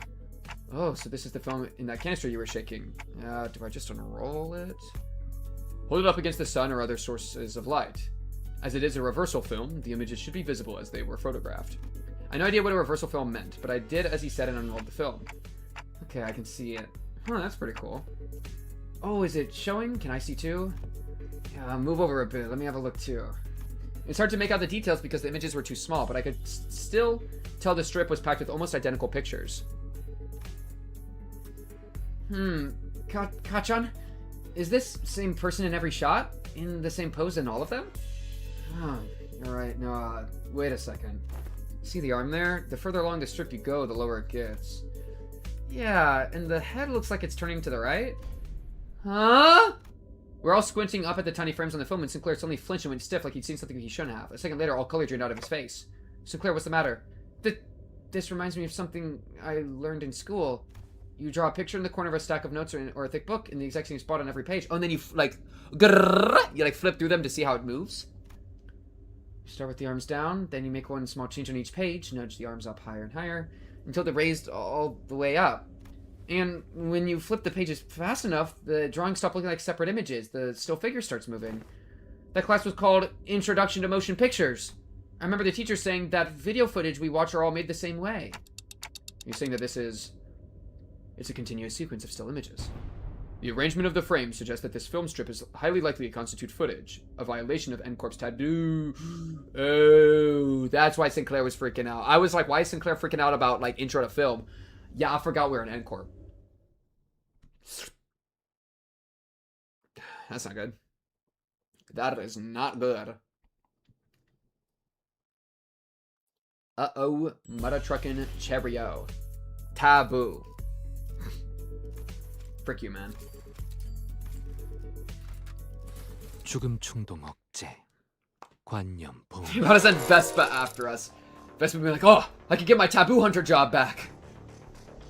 Oh, so this is the film in that canister you were shaking. Do I just unroll it? Hold it up against the sun or other sources of light. As it is a reversal film, the images should be visible as they were photographed. I had no idea what a reversal film meant, but I did as he said and unrolled the film. Okay, I can see it. Huh, that's pretty cool. Oh, is it showing? Can I see too? Yeah, move over a bit. Let me have a look too. It's hard to make out the details because the images were too small, but I could still tell the strip was packed with almost identical pictures. Kachan? Is this same person in every shot? In the same pose in all of them? Oh, you're right. No, wait a second. See the arm there? The further along the strip you go, the lower it gets. Yeah, and the head looks like it's turning to the right. Huh? We're all squinting up at the tiny frames on the film, and Sinclair suddenly flinched and went stiff like he'd seen something he shouldn't have. A second later, all color drained out of his face. Sinclair, what's the matter? This reminds me of something I learned in school. You draw a picture in the corner of a stack of notes or a thick book in the exact same spot on every page. Oh, and then you, flip through them to see how it moves. You start with the arms down, then you make one small change on each page, nudge the arms up higher and higher, until they're raised all the way up. And when you flip the pages fast enough, the drawings stop looking like separate images. The still figure starts moving. That class was called Introduction to Motion Pictures. I remember the teacher saying that video footage we watch are all made the same way. You're saying that it's a continuous sequence of still images. The arrangement of the frames suggests that this film strip is highly likely to constitute footage, a violation of N-Corp's taboo. Oh, that's why Sinclair was freaking out. I was like, why is Sinclair freaking out about, like, intro to film? Yeah, I forgot we're in N-Corp. That's not good. That is not good. Uh-oh, Mudda Truckin' Cheerio. Taboo. Frick you, man. 죽음 충동 억제. 관념 봉. You gotta send Vespa after us. Vespa would be like, oh, I could get my taboo hunter job back.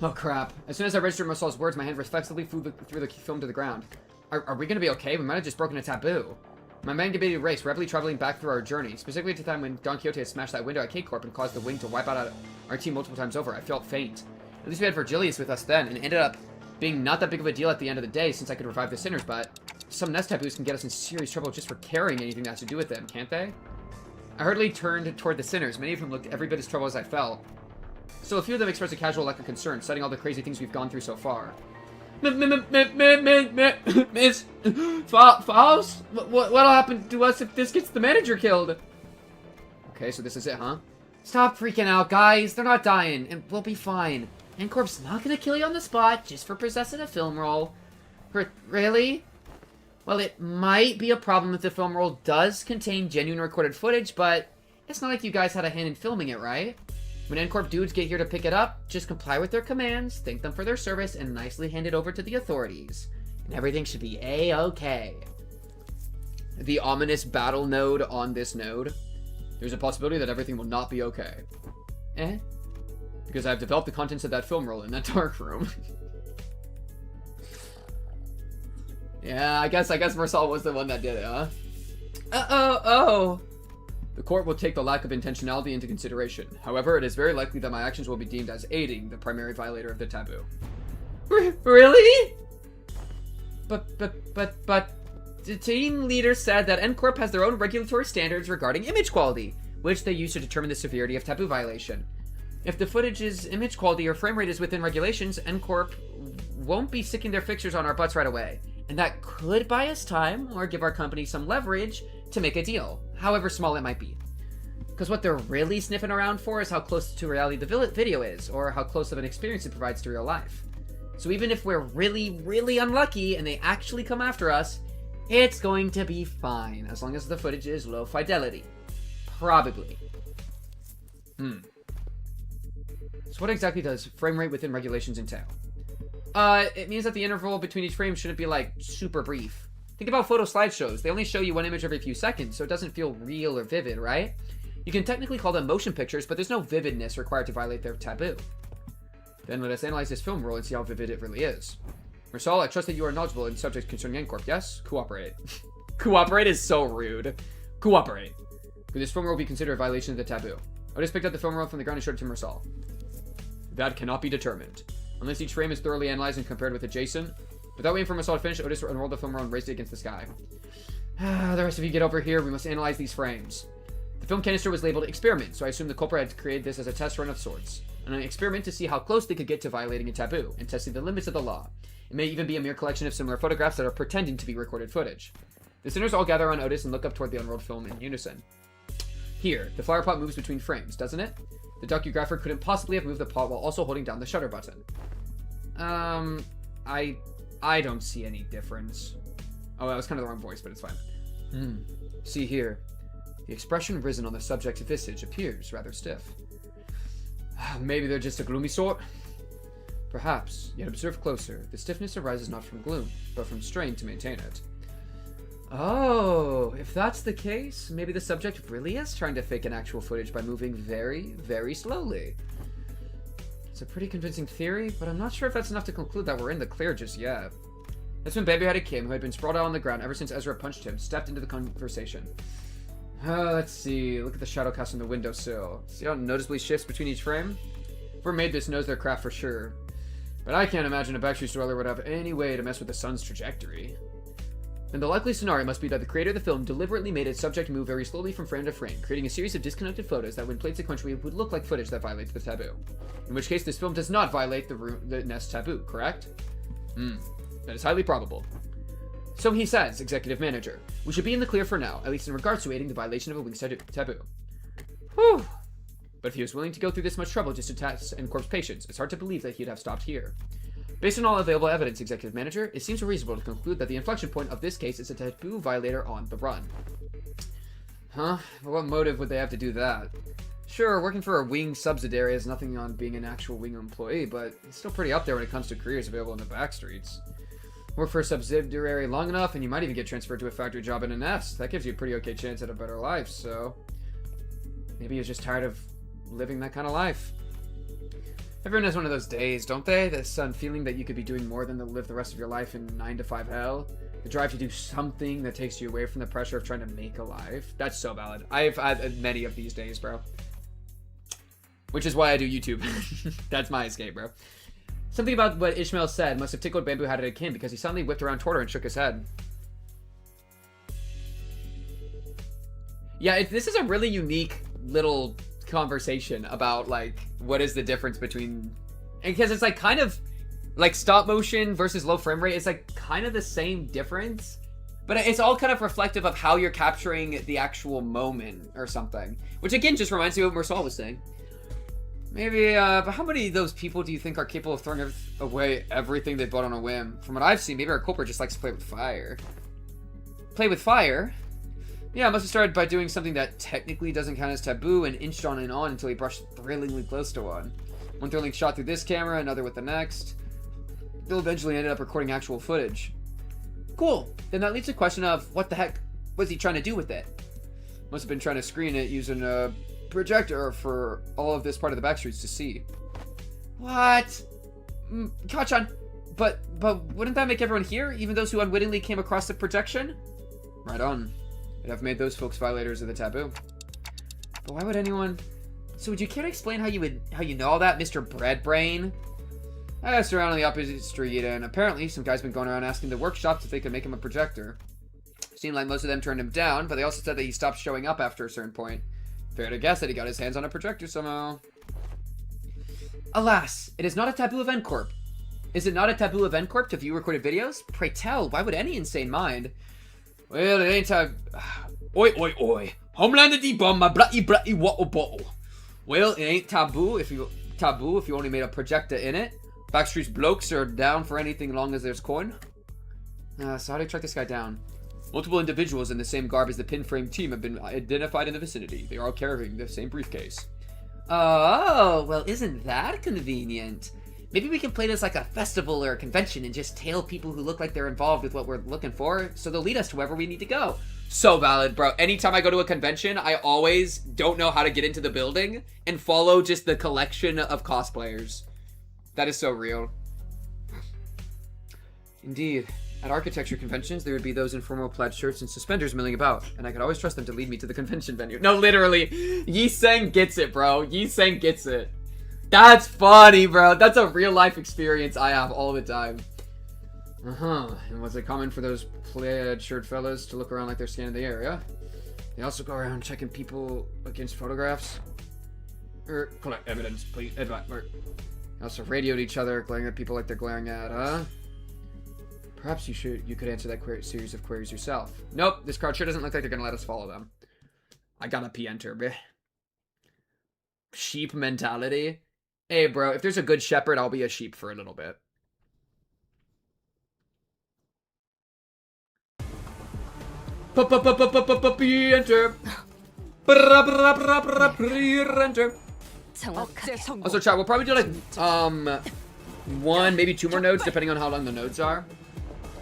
Oh crap. As soon as I registered Marcel's words, my hand reflexively flew through the film to the ground. Are we gonna be okay? We might have just broken a taboo. My mind debated race, rapidly traveling back through our journey, specifically to the time when Don Quixote had smashed that window at K-Corp and caused the wing to wipe out our team multiple times over. I felt faint. At least we had Virgilius with us then, and it ended up being not that big of a deal at the end of the day since I could revive the sinners, but some nest taboos can get us in serious trouble just for carrying anything that has to do with them, can't they? I hurriedly turned toward the sinners, many of whom looked every bit as troubled as I felt. So a few of them expressed a casual lack of concern, citing all the crazy things we've gone through so far. Miss Faust? What'll happen to us if this gets the manager killed? Okay, so this is it, huh? Stop freaking out, guys. They're not dying, and we'll be fine. N-Corp's not gonna kill you on the spot just for possessing a film roll. Really? Well, it might be a problem if the film roll does contain genuine recorded footage, but it's not like you guys had a hand in filming it, right? When N-Corp dudes get here to pick it up, just comply with their commands, thank them for their service, and nicely hand it over to the authorities. And everything should be A-okay. The ominous battle node on this node. There's a possibility that everything will not be okay. Eh? Because I've developed the contents of that film roll in that dark room. Yeah, I guess Marcel was the one that did it, huh? Oh. The court will take the lack of intentionality into consideration. However, it is very likely that my actions will be deemed as aiding the primary violator of the taboo. Really? But the team leader said that N-Corp has their own regulatory standards regarding image quality, which they use to determine the severity of taboo violation. If the footage's image quality or frame rate is within regulations, N-Corp won't be sticking their fixtures on our butts right away. And that could buy us time or give our company some leverage to make a deal, however small it might be. Because what they're really sniffing around for is how close to reality the video is, or how close of an experience it provides to real life. So even if we're really, really unlucky and they actually come after us, it's going to be fine, as long as the footage is low fidelity. Probably. So what exactly does frame rate within regulations entail? It means that the interval between each frame shouldn't be, like, super brief. Think about photo slideshows. They only show you one image every few seconds, so it doesn't feel real or vivid, right? You can technically call them motion pictures, but there's no vividness required to violate their taboo. Then let us analyze this film roll and see how vivid it really is. Marsal, I trust that you are knowledgeable in subjects concerning N-Corp, yes? Cooperate. Cooperate is so rude. Cooperate. Could this film roll be considered a violation of the taboo? Otis picked up the film roll from the ground and showed it to Marsal. That cannot be determined. Unless each frame is thoroughly analyzed and compared with adjacent. Without waiting for Marsal to finish, Otis unrolled the film roll and raised it against the sky. The rest of you get over here. We must analyze these frames. The film canister was labeled experiment, so I assume the culprit had created this as a test run of sorts. An experiment to see how close they could get to violating a taboo and testing the limits of the law. It may even be a mere collection of similar photographs that are pretending to be recorded footage. The sinners all gather on Otis and look up toward the unrolled film in unison. Here, the flower pot moves between frames, doesn't it? The docugrapher couldn't possibly have moved the pot while also holding down the shutter button. I don't see any difference. Oh, that was kind of the wrong voice, but it's fine. See here. The expression risen on the subject's visage appears rather stiff. Maybe they're just a gloomy sort? Perhaps, yet observe closer. The stiffness arises not from gloom, but from strain to maintain it. Oh, if that's the case, maybe the subject really is trying to fake an actual footage by moving very, very slowly. It's a pretty convincing theory, but I'm not sure if that's enough to conclude that we're in the clear just yet. That's when baby-headed Kim, who had been sprawled out on the ground ever since Ezra punched him, stepped into the conversation. Let's see. Look at the shadow cast on the windowsill. See how it noticeably shifts between each frame? Whoever made this knows their craft for sure. But I can't imagine a Backstreet dweller would have any way to mess with the sun's trajectory. Then the likely scenario must be that the creator of the film deliberately made its subject move very slowly from frame to frame, creating a series of disconnected photos that when played sequentially would look like footage that violates the taboo. In which case, this film does not violate the nest taboo, correct? That is highly probable. So he says, Executive Manager. We should be in the clear for now, at least in regards to aiding the violation of a Wings taboo. Whew. But if he was willing to go through this much trouble just to test N-Corp's patience, it's hard to believe that he'd have stopped here. Based on all available evidence, Executive Manager, it seems reasonable to conclude that the inflection point of this case is a taboo violator on the run. Huh? But what motive would they have to do that? Sure, working for a Wing subsidiary has nothing on being an actual Wing employee, but it's still pretty up there when it comes to careers available in the backstreets. Work for a subsidiary long enough, and you might even get transferred to a factory job in a nest. That gives you a pretty okay chance at a better life, so... maybe you're just tired of living that kind of life. Everyone has one of those days, don't they? This feeling that you could be doing more than to live the rest of your life in 9-to-5 hell. The drive to do something that takes you away from the pressure of trying to make a life. That's so valid. I've had many of these days, bro. Which is why I do YouTube. That's my escape, bro. Something about what Ishmael said must have tickled bamboo-hatted Kim because he suddenly whipped around toward her and shook his head. Yeah, this is a really unique little conversation about, like, what is the difference between... because it's, like, kind of... like, stop motion versus low frame rate is, like, kind of the same difference. But it's all kind of reflective of how you're capturing the actual moment or something. Which, again, just reminds me of what Marsal was saying. Maybe, but how many of those people do you think are capable of throwing away everything they bought on a whim? From what I've seen, maybe our culprit just likes to play with fire. Play with fire? Yeah, must have started by doing something that technically doesn't count as taboo and inched on and on until he brushed thrillingly close to one. One thrilling shot through this camera, another with the next. They'll eventually ended up recording actual footage. Cool. Then that leads to the question of, what the heck was he trying to do with it? Must have been trying to screen it using a projector for all of this part of the backstreets to see. What? Kachan, but wouldn't that make everyone here, even those who unwittingly came across the projection? Right on. It'd have made those folks violators of the taboo. But why would anyone... so would you care to explain how you know all that, Mr. Breadbrain? I asked around on the opposite street, and apparently some guy's been going around asking the workshops if they could make him a projector. Seemed like most of them turned him down, but they also said that he stopped showing up after a certain point. Fair to guess that he got his hands on a projector somehow. Alas, it is not a taboo of N-Corp. Is it not a taboo of N-Corp to view recorded videos? Pray tell, why would any insane mind? Well, it ain't oi, oi, oi. Homelander D bomb, my bratty water bottle. Well, it ain't taboo if you only made a projector in it. Backstreet's blokes are down for anything long as there's coin. So how do I track this guy down? Multiple individuals in the same garb as the pinframe team have been identified in the vicinity. They are all carrying the same briefcase. Oh, well, isn't that convenient? Maybe we can play this like a festival or a convention and just tail people who look like they're involved with what we're looking for, so they'll lead us to wherever we need to go. So valid, bro. Anytime I go to a convention, I always don't know how to get into the building and follow just the collection of cosplayers. That is so real. Indeed. At architecture conventions, there would be those in formal plaid shirts and suspenders milling about, and I could always trust them to lead me to the convention venue. No, literally. Yi-Sang gets it, bro. Yi-Sang gets it. That's funny, bro. That's a real-life experience I have all the time. And was it common for those plaid shirt fellas to look around like they're scanning the area? They also go around checking people against photographs. Collect evidence, please. They also radioed each other, glaring at people like they're glaring at, Perhaps you could answer that series of queries yourself. Nope, this crowd sure doesn't look like they're gonna let us follow them. I gotta P-enter, bruh. Sheep mentality? Hey, bro, if there's a good shepherd, I'll be a sheep for a little bit. P-enter. P-enter. Also, chat, we'll probably do like, one, maybe two more nodes, depending on how long the nodes are.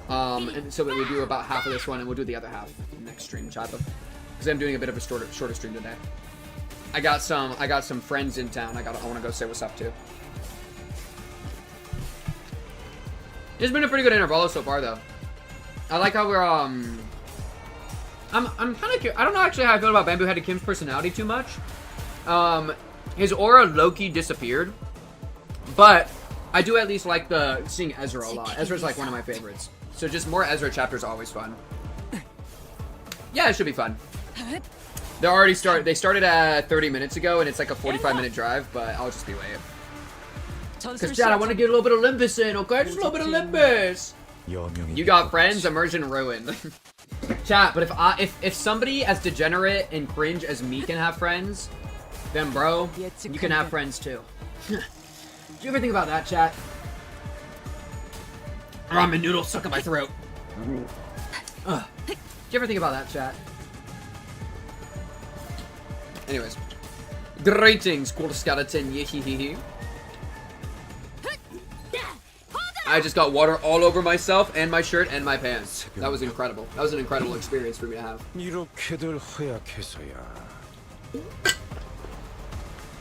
And so we'll do about half of this one, and we'll do the other half next stream, chat. Because I'm doing a bit of a shorter stream today. I got some friends in town. I want to go say what's up to. It's been a pretty good intervalo so far, though. I like how we're I'm kind of curious. I don't know actually how I feel about Bamboo Headed Kim's personality too much. His aura low-key disappeared, but I do at least like seeing Ezra a lot. Ezra's like one of my favorites. So just more Ezra chapters always fun. Yeah, it should be fun. They started at 30 minutes ago, and it's like a 45-minute drive, but I'll just be late. Because, Dad, I want to get a little bit of Olympus in, okay? Just a little bit of Olympus. You got friends? Immersion ruined. Chat, but if somebody as degenerate and cringe as me can have friends, then, bro, you can have friends, too. Do you ever think about that, chat? Ramen noodles stuck in my throat. Ugh. Do you ever think about that, chat? Anyways. Greetings, cool skeleton. Yee. I just got water all over myself and my shirt and my pants. That was incredible. That was an incredible experience for me to have.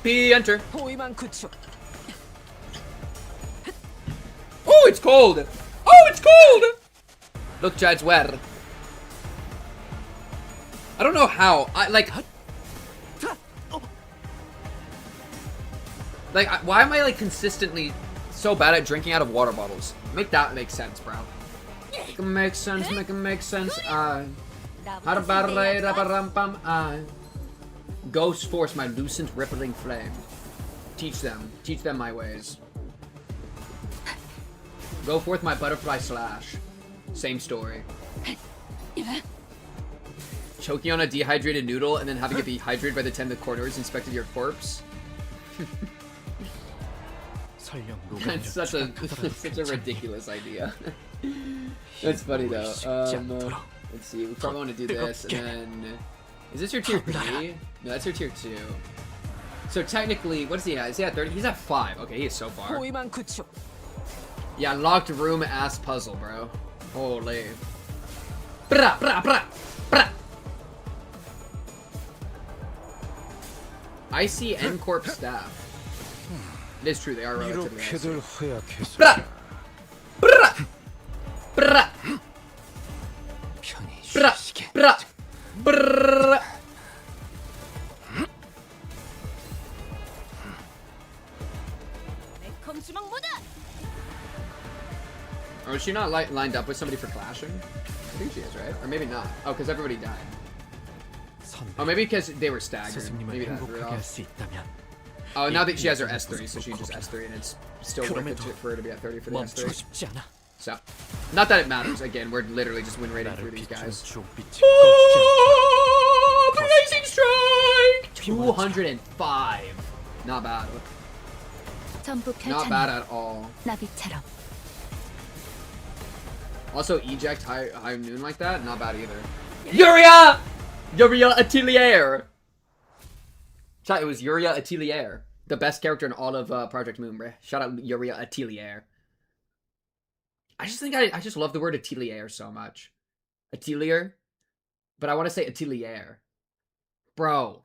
P-enter. Oh, it's cold! Oh, it's cold! Look, chat, it's wet. I don't know how. Why am I like consistently so bad at drinking out of water bottles? Make that make sense, bro. Make it make sense. Make it make sense. Ghost force my lucent rippling flame. Teach them my ways. Go forth my butterfly slash. Same story. Choking on a dehydrated noodle and then having it be hydrated by the time the corners inspected your corpse. That's such a ridiculous idea. That's funny though. Let's see. We probably want to do this, and then is this your tier 3? No, that's your tier 2. So technically, what is he at? Is he at 30? He's at 5. Okay, he is so far. Yeah, locked room ass puzzle, bro. Holy. Bra bra bra bra. Icy N-Corp staff. It is true, they are relatively icy. Bra! Bra! Bra! Bra! Bra! Bra! Or is she not lined up with somebody for clashing? I think she is, right? Or maybe not. Oh, because everybody died. Oh, maybe because they were staggered. Maybe that threw it off. Oh, now that she has her S3, so she just S3, and it's still worth it for her to be at 30 for the S3. So, not that it matters. Again, we're literally just win rating through these guys. Oh, blazing strike! 205. Not bad. Not bad at all. Also, eject high noon like that, not bad either. Yuria! Yuria Atelier! Chat, it was Yuria Atelier. The best character in all of Project Moon, bruh. Shout out Yuria Atelier. I just love the word Atelier so much. Atelier? But I want to say Atelier. Bro.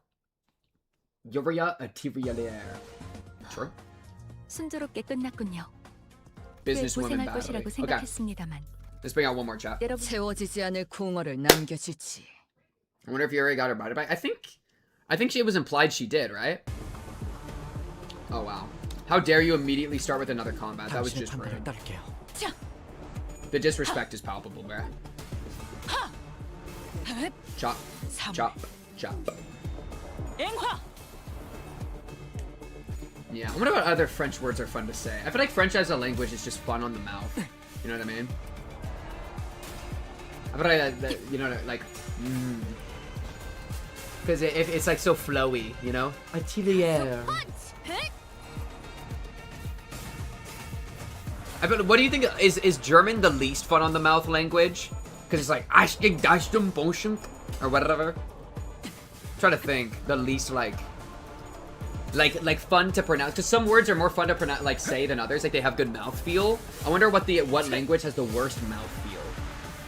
Yuria Atelier. Sure. 순조롭게 끝났군요. 꽤 Businesswoman 고생할 것이라고 battery. Okay, 생각했습니다만 let's bring out one more chat. 여러분 채워지지 않을 공허를 남겨주지. I wonder if you already got her body back. I think it was implied she did, right? Oh wow. How dare you immediately start with another combat? That was 당신의 just rude. 판단을 따를게요. The disrespect is palpable, bruh. Chop, chop, chop. Yeah, I wonder what other French words are fun to say. I feel like French as a language is just fun on the mouth. You know what I mean? I feel like that you know, like, because it's like so flowy, you know? Atelier. I feel, what do you think is German the least fun on the mouth language? Because it's like or whatever. I'm trying to think the least like fun to pronounce, because some words are more fun to pronounce, like say, than others. Like they have good mouth feel. I wonder what language has the worst mouth feel.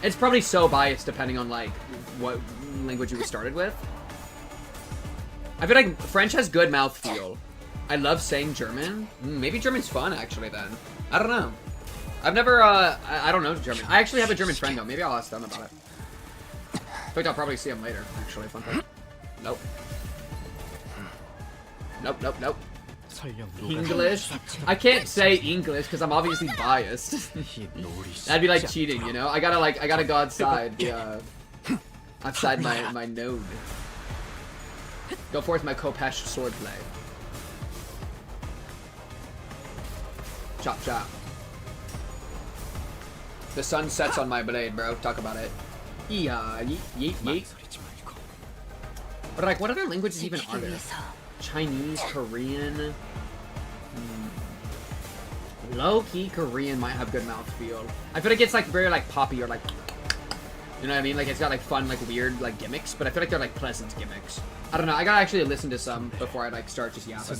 It's probably so biased depending on like what language you started with. I feel like French has good mouth feel. I love saying German. Maybe German's fun actually then. I don't know. I've never I don't know German. I actually have a German friend though. Maybe I'll ask them about it. In fact, I'll probably see him later. Actually, fun fact. Nope. Nope, nope, nope. English? I can't say English because I'm obviously biased. That'd be like cheating, you know? I gotta go outside the outside my node. Go forth my Kopesh swordplay. Chop chop. The sun sets on my blade, bro. Talk about it. Yeah, yeet yeet yeet. But like, what other languages even are there? Chinese, Korean. Low-key Korean might have good mouth feel. I feel like it's like very like poppy or like, you know what I mean? Like it's got like fun, like weird like gimmicks, but I feel like they're like pleasant gimmicks. I don't know. I gotta actually listen to some before I like start just yapping.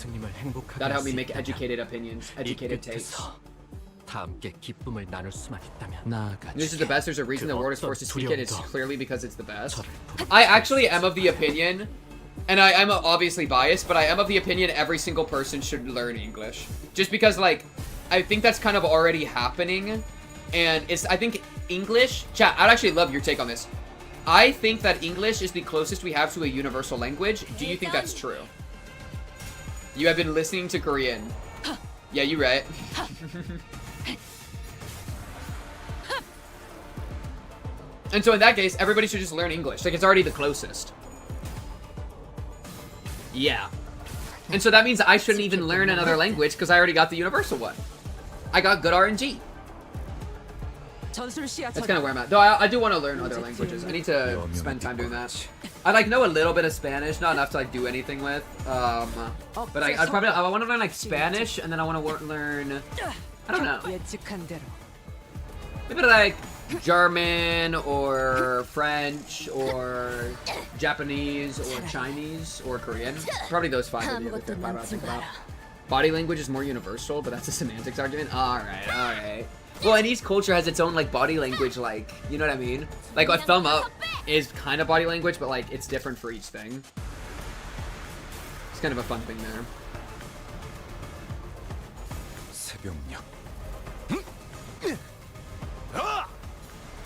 That helped me make educated opinions, educated takes. This is the best. There's a reason the world is forced to speak it. It's clearly because it's the best. I actually am of the opinion, and I'm obviously biased, but I am of the opinion every single person should learn English. Just because, like, I think that's kind of already happening, and I think English... Chat, I'd actually love your take on this. I think that English is the closest we have to a universal language. Do you think that's true? You have been listening to Korean. Yeah, you're right. And so in that case, everybody should just learn English. Like, it's already the closest. Yeah. And so that means I shouldn't even learn another language because I already got the universal one. I got good RNG. That's kind of where I'm at. Though I do want to learn other languages. I need to spend time doing that. I like know a little bit of Spanish, not enough to like do anything with. But I want to learn like Spanish, and then I want to learn. I don't know. Maybe like German or French or Japanese or Chinese or Korean. Probably those five would be the five I would think about. Body language is more universal, but that's a semantics argument. Alright, alright. Well, and each culture has its own like body language, like, you know what I mean? Like a thumb up is kind of body language, but like it's different for each thing. It's kind of a fun thing there.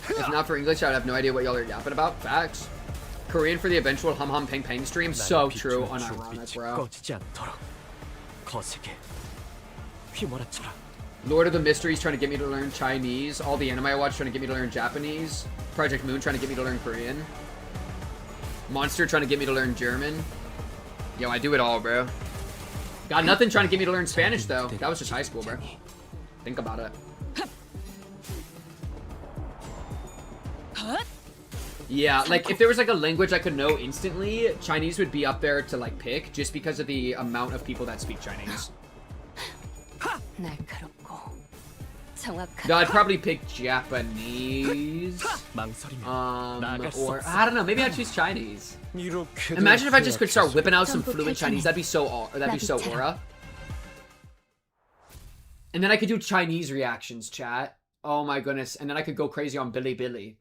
If not for English, I'd have no idea what y'all are yapping about. Facts. Korean for the eventual hum hum peng peng stream. So true. Unironic, bro. Lord of the Mysteries trying to get me to learn Chinese. All the anime I watch trying to get me to learn Japanese. Project Moon trying to get me to learn Korean. Monster trying to get me to learn German. Yo, I do it all, bro. Got nothing trying to get me to learn Spanish, though. That was just high school, bro. Think about it. Yeah, like, if there was, like, a language I could know instantly, Chinese would be up there to, like, pick, just because of the amount of people that speak Chinese. No, I'd probably pick Japanese. Or, I don't know, maybe I'd choose Chinese. Imagine if I just could start whipping out some fluent Chinese. That'd be so aura. And then I could do Chinese reactions, chat. Oh my goodness. And then I could go crazy on Bilibili.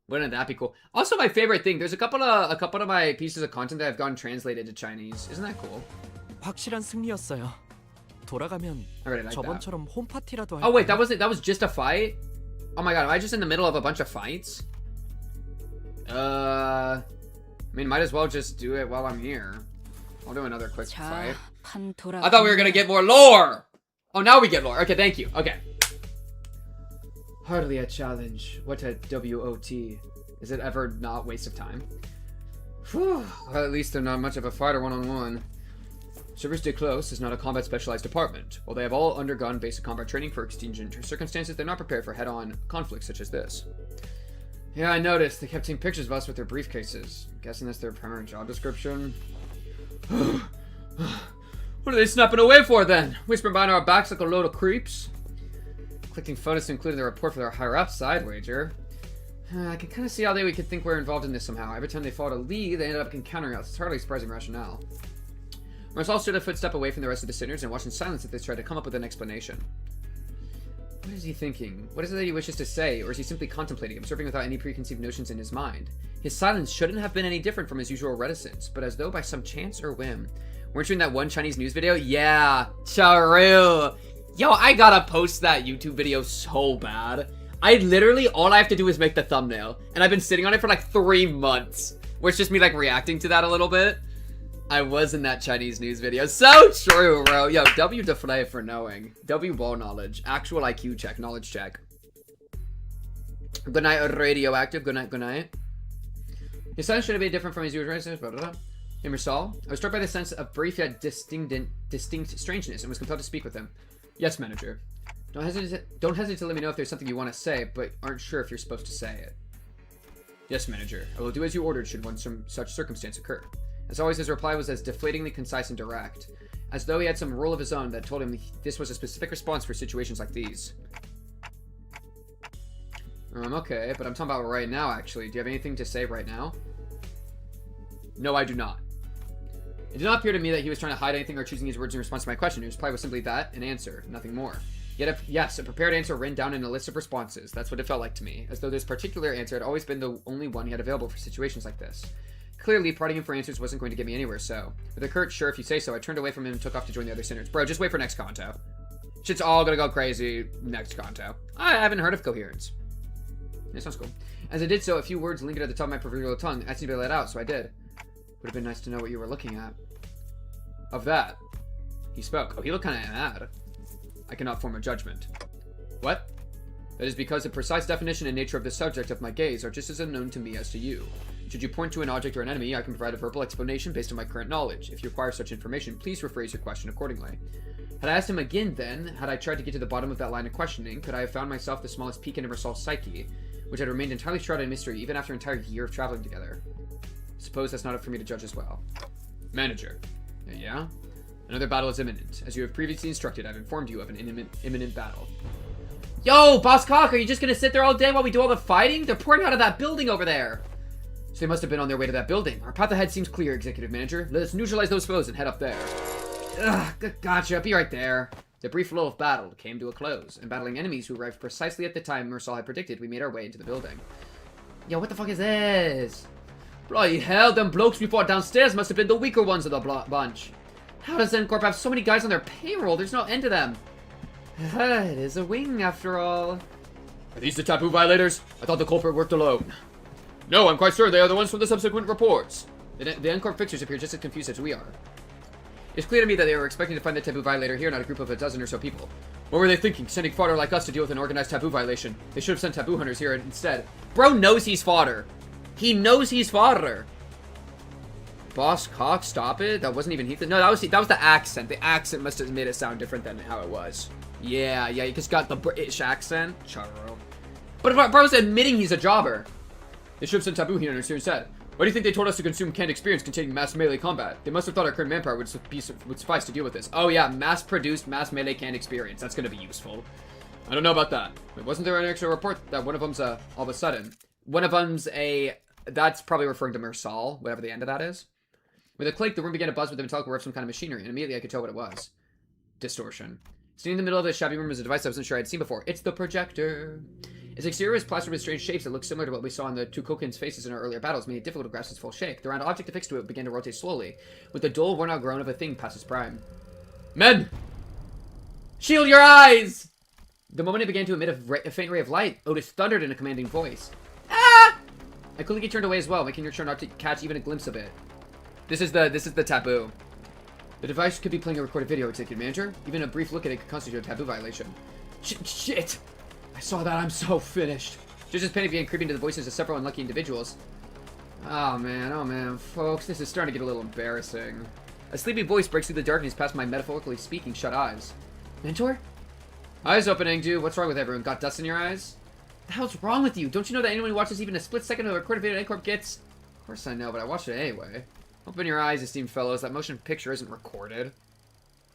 Wouldn't that be cool? Also, my favorite thing, there's a couple of my pieces of content that have gotten translated to Chinese. Isn't that cool? 돌아가면 already like that. 저번처럼 홈파티라도 Oh wait, that was just a fight? Oh my god, am I just in the middle of a bunch of fights? I mean, might as well just do it while I'm here. I'll do another quick fight. I thought we were gonna get more lore! Oh, now we get lore. Okay, thank you. Okay. Hardly a challenge. What a WOT. Is it ever not waste of time? Whew. Well, at least they're not much of a fighter one-on-one. Service de Close is not a combat specialized department. While they have all undergone basic combat training for extingent circumstances, they're not prepared for head-on conflicts such as this. Yeah, I noticed. They kept seeing pictures of us with their briefcases. I'm guessing that's their primary job description. What are they snapping away for then? Whispering behind our backs like a load of creeps? Collecting photos to include in the report for their higher-ups, I'd wager. I can kind of see how they could think we're involved in this somehow. Every time they followed a lead, they ended up encountering us. It's hardly surprising rationale. Marcel stood a footstep away from the rest of the sinners and watched in silence as they tried to come up with an explanation. What is he thinking? What is it that he wishes to say, or is he simply contemplating, observing without any preconceived notions in his mind? His silence shouldn't have been any different from his usual reticence, but as though by some chance or whim. Weren't you in that one Chinese news video? Yeah, Charu. Yo, I gotta post that YouTube video so bad. I literally, all I have to do is make the thumbnail, and I've been sitting on it for like 3 months, where it's just me like reacting to that a little bit. I was in that Chinese news video. So true, bro. Yo, W Deflay for knowing. W ball knowledge. Actual IQ check. Knowledge check. Good night, radioactive. Good night, good night. His silence should have been different from his usual residence. Him or Saul? I was struck by the sense of brief yet distinct strangeness and was compelled to speak with him. Yes, manager. Don't hesitate to let me know if there's something you want to say, but aren't sure if you're supposed to say it. Yes, manager. I will do as you ordered should some such circumstance occur. As always, his reply was as deflatingly concise and direct, as though he had some rule of his own that told him this was a specific response for situations like these. Okay, but I'm talking about right now, actually. Do you have anything to say right now? No, I do not. It did not appear to me that he was trying to hide anything or choosing his words in response to my question. His reply was simply that, an answer, nothing more. Yet, yes, a prepared answer written down in a list of responses. That's what it felt like to me, as though this particular answer had always been the only one he had available for situations like this. Clearly, prodding him for answers wasn't going to get me anywhere, so... With a curt, sure if you say so, I turned away from him and took off to join the other sinners. Bro, just wait for next conto. Shit's all gonna go crazy next conto. I haven't heard of coherence. That sounds cool. As I did so, a few words lingered at the top of my proverbial tongue. I seemed to be let out, so I did. Would have been nice to know what you were looking at. Of that. He spoke. Oh, he looked kind of mad. I cannot form a judgment. What? That is because the precise definition and nature of the subject of my gaze are just as unknown to me as to you. Should you point to an object or an enemy, I can provide a verbal explanation based on my current knowledge. If you require such information, please rephrase your question accordingly. Had I asked him again then, had I tried to get to the bottom of that line of questioning, could I have found myself the smallest peak in Marcel's psyche, which had remained entirely shrouded in mystery even after an entire year of traveling together? Suppose that's not up for me to judge as well. Manager. Yeah? Another battle is imminent. As you have previously instructed, I've informed you of an imminent battle. Yo, Boss Cock, are you just gonna sit there all day while we do all the fighting? They're pouring out of that building over there. So they must have been on their way to that building. Our path ahead seems clear, Executive Manager. Let us neutralize those foes and head up there. Ugh, gotcha. Be right there. The brief flow of battle came to a close, and battling enemies who arrived precisely at the time Marcel had predicted, we made our way into the building. Yo, what the fuck is this? Bloody hell, them blokes we fought downstairs must have been the weaker ones of the bunch. How does Zencorp have so many guys on their payroll? There's no end to them. It is a wing, after all. Are these the taboo violators? I thought the culprit worked alone. No, I'm quite sure they are the ones from the subsequent reports. The Zencorp fixers appear just as confused as we are. It's clear to me that they were expecting to find the taboo violator here, not a group of a dozen or so people. What were they thinking? Sending fodder like us to deal with an organized taboo violation. They should have sent taboo hunters here instead. Bro knows he's fodder. He knows he's fodder. Boss Cock, stop it. That wasn't even Heath. No, that was the accent. The accent must have made it sound different than how it was. Yeah, he just got the British accent. Charo. But bro's admitting he's a jobber. They should have sent taboo hunters here instead. Why do you think they told us to consume canned experience containing mass melee combat? They must have thought our current manpower would suffice to deal with this. Oh yeah, mass-produced mass melee canned experience. That's gonna be useful. I don't know about that. Wait, wasn't there an extra report that one of them's all of a sudden? One of them's that's probably referring to Marcel, whatever the end of that is. With a click, the room began to buzz with the metallic whir of some kind of machinery, and immediately I could tell what it was. Distortion. Sitting in the middle of this shabby room is a device I wasn't sure I'd seen before. It's the projector. Its exterior is plastered with strange shapes that look similar to what we saw on the two Kokins' faces in our earlier battles, making it difficult to grasp its full shape. The round object affixed to it began to rotate slowly, with the dull, worn-out groan of a thing past its prime. Men! Shield your eyes! The moment it began to emit a faint ray of light, Otis thundered in a commanding voice. Ah! I quickly turned away as well, making sure not to catch even a glimpse of it. This is the taboo. The device could be playing a recorded video, Executive Manager. Even a brief look at it could constitute a taboo violation. Shit! I saw that, I'm so finished. Just as panic began creeping into the voices of several unlucky individuals. Oh man, folks, this is starting to get a little embarrassing. A sleepy voice breaks through the darkness past my metaphorically speaking shut eyes. Mentor? Eyes opening, dude. What's wrong with everyone? Got dust in your eyes? What the hell's wrong with you? Don't you know that anyone who watches even a split second of a recorded video N-Corp gets? Of course I know, but I watched it anyway. Open your eyes, esteemed fellows. That motion picture isn't recorded.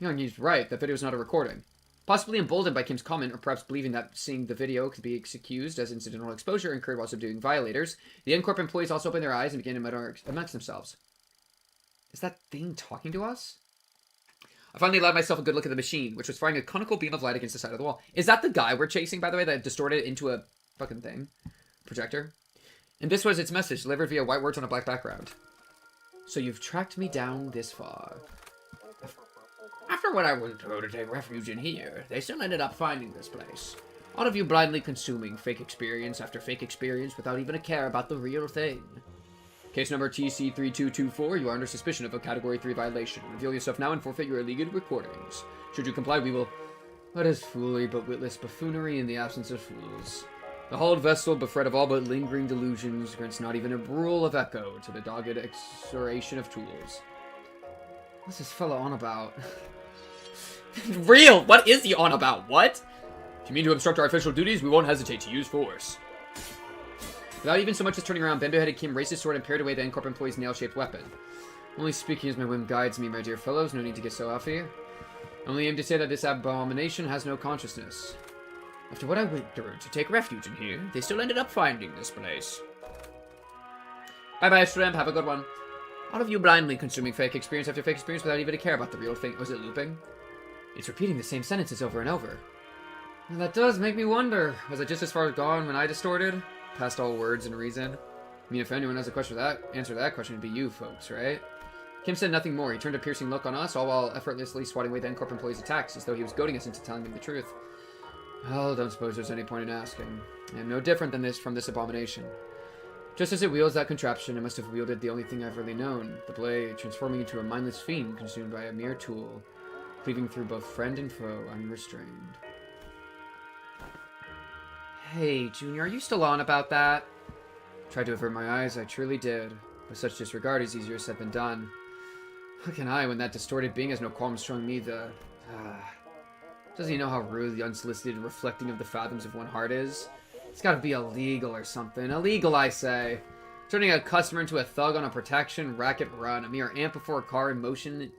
He's right. That video is not a recording. Possibly emboldened by Kim's comment, or perhaps believing that seeing the video could be excused as incidental exposure incurred while subduing violators, the N-Corp employees also opened their eyes and began to mutter amongst themselves. Is that thing talking to us? I finally allowed myself a good look at the machine, which was firing a conical beam of light against the side of the wall. Is that the guy we're chasing, by the way, that distorted it into a fucking thing? Projector? And this was its message, delivered via white words on a black background. So you've tracked me down this far. After what I was told to take refuge in here, they still ended up finding this place. All of you blindly consuming fake experience after fake experience without even a care about the real thing. Case number TC3224, you are under suspicion of a Category 3 violation. Reveal yourself now and forfeit your illegal recordings. Should you comply, we will... What is foolery but witless buffoonery in the absence of fools? The hulled vessel, befret of all but lingering delusions, grants not even a rule of echo to the dogged exoration of tools. What's this fella on about? Real! What is he on about? What? If you mean to obstruct our official duties, we won't hesitate to use force. Without even so much as turning around, bendo-headed Kim raised his sword and pared away the N-Corp employee's nail-shaped weapon. Only speaking as my whim guides me, my dear fellows. No need to get so off here. Only aim to say that this abomination has no consciousness. After what I went through to take refuge in here, they still ended up finding this place. Bye-bye, Shrimp. Have a good one. All of you blindly consuming fake experience after fake experience without even a care about the real thing. Was it looping? It's repeating the same sentences over and over. And that does make me wonder. Was I just as far gone when I distorted? Past all words and reason? I mean, if anyone has a question for that, answer to that question, it'd be you folks, right? Kim said nothing more. He turned a piercing look on us, all while effortlessly swatting away the N-Corp employees' attacks, as though he was goading us into telling them the truth. Well, don't suppose there's any point in asking. I am no different than this from this abomination. Just as it wields that contraption, it must have wielded the only thing I've really known, the blade, transforming into a mindless fiend consumed by a mere tool, cleaving through both friend and foe, unrestrained. Hey, Junior, are you still on about that? Tried to avert my eyes, I truly did. But such disregard is easier said than done. How can I, when that distorted being has no qualms showing me the... Doesn't he know how rude the unsolicited reflecting of the fathoms of one heart is? It's gotta be illegal or something. Illegal, I say. Turning a customer into a thug on a protection racket run. A mere amp before a car in motion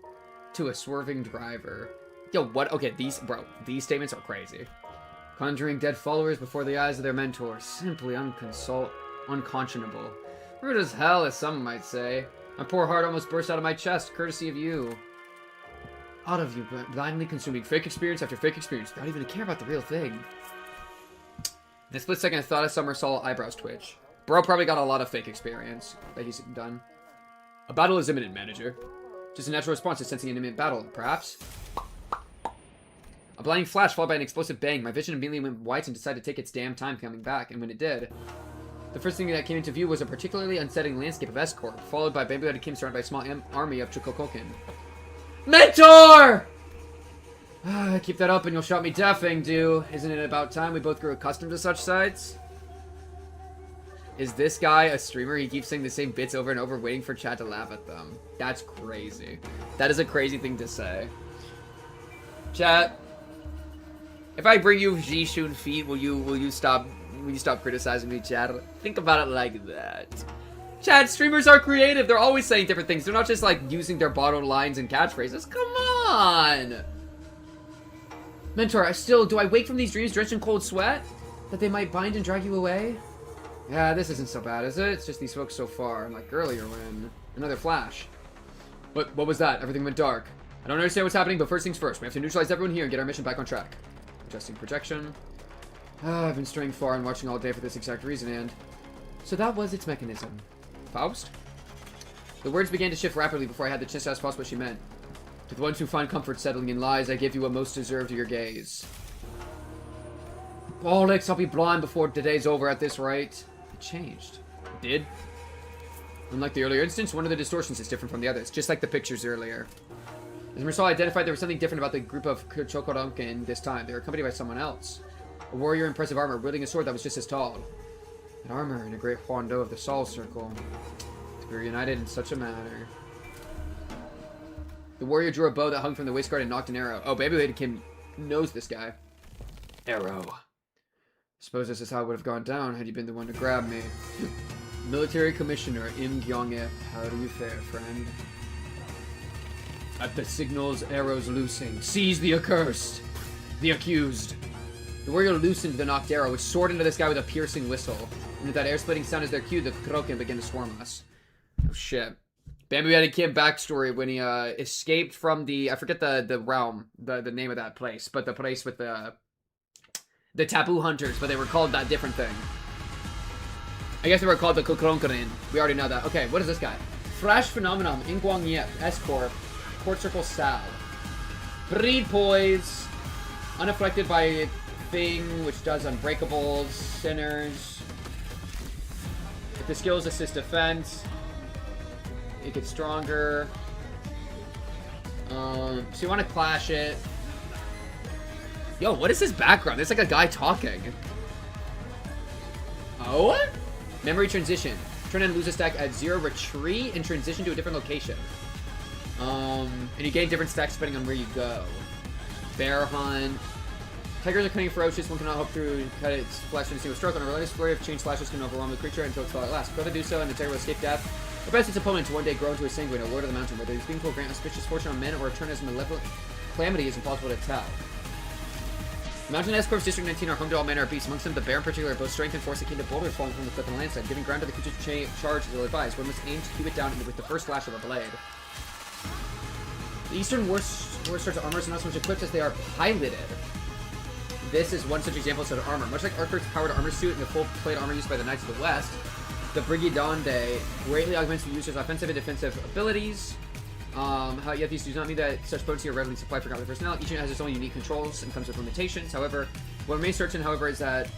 to a swerving driver. Yo, what? Okay, these statements are crazy. Conjuring dead followers before the eyes of their mentors. Simply unconscionable. Rude as hell, as some might say. My poor heart almost burst out of my chest, courtesy of you. Out of you, blindly consuming fake experience after fake experience, without even a care about the real thing. In a split second, I thought I saw eyebrows twitch. Bro probably got a lot of fake experience that he's done. A battle is imminent, manager. Just a natural response to sensing an imminent battle, perhaps. A blinding flash followed by an explosive bang. My vision immediately went white and decided to take its damn time coming back, and when it did, the first thing that came into view was a particularly unsettling landscape of S-Corp, followed by bamboo-headed Kim surrounded by a small army of Chokokokin. Mentor! Keep that up and you'll shot me deafing, dude. Isn't it about time we both grew accustomed to such sights? Is this guy a streamer? He keeps saying the same bits over and over, waiting for chat to laugh at them. That's crazy. That is a crazy thing to say. Chat, if I bring you Jishun feet, will you stop criticizing me, chat? Think about it like that. Chat, streamers are creative. They're always saying different things. They're not just like using their bottled lines and catchphrases. Come on. Mentor, do I wake from these dreams drenched in cold sweat? That they might bind and drag you away? Yeah, this isn't so bad, is it? It's just these folks so far. And like earlier when... Another flash. What was that? Everything went dark. I don't understand what's happening, but first things first. We have to neutralize everyone here and get our mission back on track. Adjusting projection. I've been straying far and watching all day for this exact reason, and... So that was its mechanism. Faust? The words began to shift rapidly before I had the chance to ask Faust what she meant. To the ones who find comfort settling in lies, I give you what most deserve to your gaze. Bollocks, I'll be blind before today's over at this rate. It changed. It did? Unlike the earlier instance, one of the distortions is different from the others, just like the pictures earlier. As Marcel identified, there was something different about the group of Chokodonkin this time. They were accompanied by someone else. A warrior in impressive armor, wielding a sword that was just as tall. An armor in a great Huando of the Sol Circle. To be reunited in such a manner. The warrior drew a bow that hung from the waistguard and knocked an arrow. Oh, Baby Kim knows this guy. Arrow. Suppose this is how it would have gone down had you been the one to grab me. Military Commissioner Im Gyong-e. How do you fare, friend? At the signals, arrows loosing. Seize the accursed. The accused. The warrior loosened the knocked arrow, which soared into this guy with a piercing whistle. And with that air-splitting sound as their cue, the Kroken began to swarm us. Oh shit. Bamboo-headed Kid backstory when he escaped from the... I forget the realm, the name of that place, but the place with the taboo hunters, but they were called that different thing. I guess they were called the Kukronkarin. We already know that. Okay, what is this guy? Flash Phenomenon, Ingguang Yep, S-Corp, Court Circle Sal. Breed Poise, unaffected by Thing, which does Unbreakables, Sinners. If the skills assist defense, it gets stronger. So you want to clash it. Yo, what is his background? It's like a guy talking. Oh? Memory transition. Turn and lose a stack at 0, retreat, and transition to a different location. And you gain different stacks depending on where you go. Bear hunt. Tigers are cunning ferocious. One cannot hope through cut its flesh in a single stroke. On a relentless flurry of chain slashes can overwhelm the creature until its fall at last. Fail to do so, and the tiger will escape death. Or best its opponent to one day grow into a sanguine, a lord of the mountain, whether his being will grant auspicious fortune on men or return as malevolent calamity is impossible to tell. Mountain S-Corps District 19 are home to all manner of beasts. Amongst them, the bear in particular both strength and force akin to boulders falling from the cliff and landslide. Giving ground to the creature's charge is ill-advised. One must aim to keep it down with the first lash of a blade. The Eastern War Swords armor is not so much equipped as they are piloted. This is one such example of such armor. Much like Arthur's powered armor suit and the full plate armor used by the Knights of the West, the Brigidonde greatly augments the user's offensive and defensive abilities. Yet these do not mean that such potency are readily supplied for combat personnel. Each unit has its own unique controls and comes with limitations. However, what remains certain, however, is that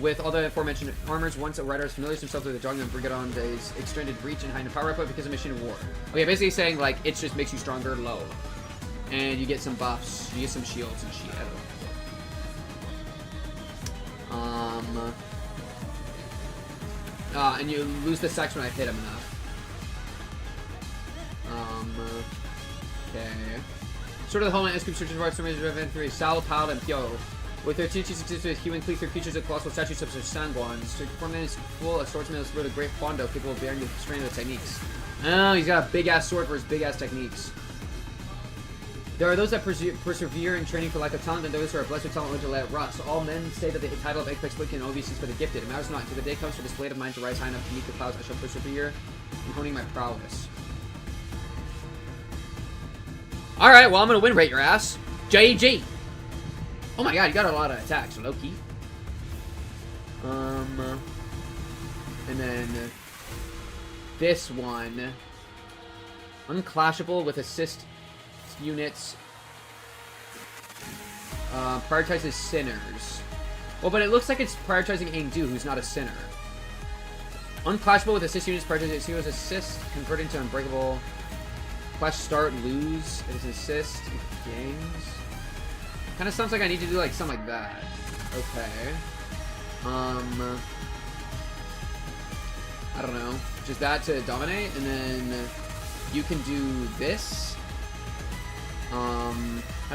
with all the aforementioned armors, once a rider familiarizes himself with the Dogman Brigadonde's extended reach and high power output because of Machine of War. Okay, basically saying, like, it just makes you stronger low. And you get some buffs, you get some shields and shit. And you lose the stacks when I hit him enough. Okay. Sort of the Homeland S-Group searches for some event 3, Sal, Pal, and Pyo. With their teachings exist with human cleave through creatures of colossal statues such as Sangwans. To perform this full a swordsman is with a great Fondo capable of bearing the strain of the techniques. Oh, he's got a big ass sword for his big ass techniques. There are those that persevere in training for lack of talent, and those who are blessed with talent only to let it rust. All men say that the title of Apex Blink can always be for the gifted. It matters not, until the day comes for this blade of mine to rise high enough to meet the clouds. I shall persevere in honing my prowess. Alright, well, I'm gonna win rate your ass. JG. Oh my god, you got a lot of attacks, low key. And then this one. Unclashable with assist units. Prioritizes sinners. Well, but it looks like it's prioritizing Aingdu, who's not a sinner. Unclashable with assist units, prioritizes heroes assist, converting to unbreakable. Clash start, lose, it is assist, games. Kind of sounds like I need to do like something like that. Okay. I don't know. Just that to dominate, and then you can do this. How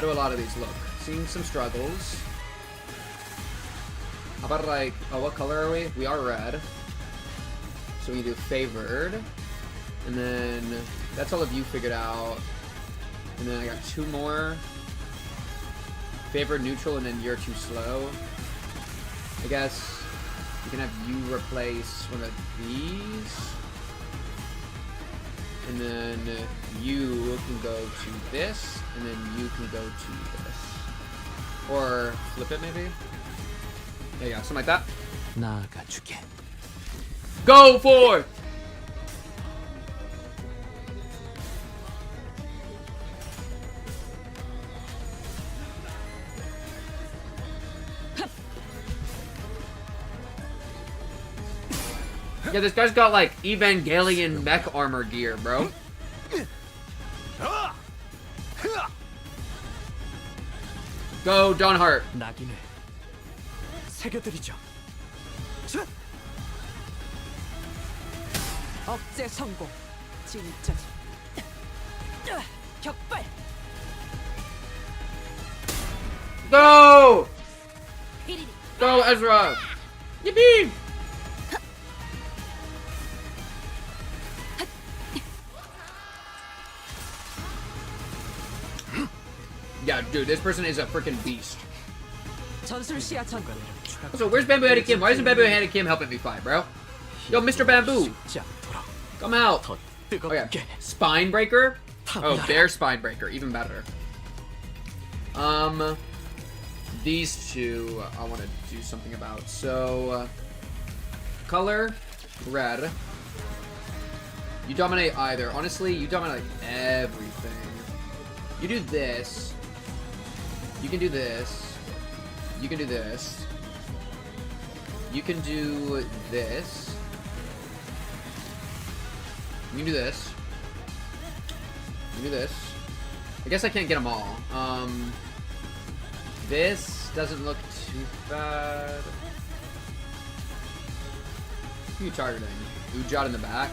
do a lot of these look? Seeing some struggles. How about like, oh, what color are we? We are red. So we do favored. And then that's all of you figured out. And then I got 2 more. Favored, neutral, and then you're too slow. I guess you can have you replace one of these. And then you can go to this, and then you can go to this. Or flip it, maybe? There you go, something like that. 나아가주게. Go for it! Yeah, this guy's got like Evangelion mech armor gear, bro. Go, Don Hart. 낙인을 새겨드리죠. 억제 성공. 진짜. 격발. Go! Go, Ezra! Yippee! Yeah, dude, this person is a freaking beast. 전술 시야 전관. So, where's Bamboo Headed Kim? Why isn't Bamboo Headed Kim helping me fight, bro? Yo, Mr. Bamboo! Come out! Oh, yeah. Spine Breaker? Oh, Bear Spine Breaker. Even better. These two I want to do something about. So, color, red. You dominate either. Honestly, you dominate everything. You do this. You can do this. You can do this. You can do this. You can do this. You can do this. I guess I can't get them all. This doesn't look too bad. Who are you targeting? Ujat in the back.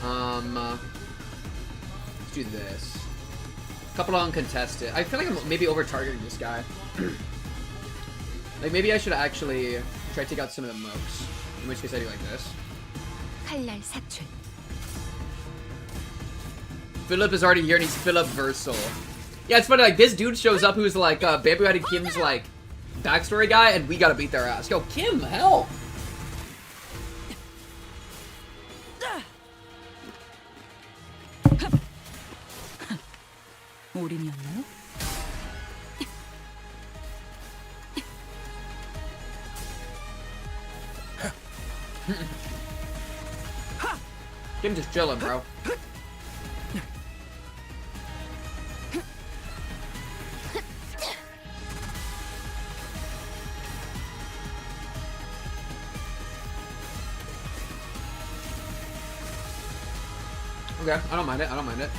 Let's do this. Couple of uncontested. I feel like I'm maybe over-targeting this guy. Like, maybe I should actually try to take out some of the mokes. In which case I do like this. 칼날 사출. Philip is already here and he's Philip Versal. Yeah, it's funny, like, this dude shows up who's like, Bamboo Headed Kim's, like, backstory guy, and we gotta beat their ass. Yo, Kim, help! 올인이었나요? Kim just chilling, bro. Okay, I don't mind it. I don't mind it.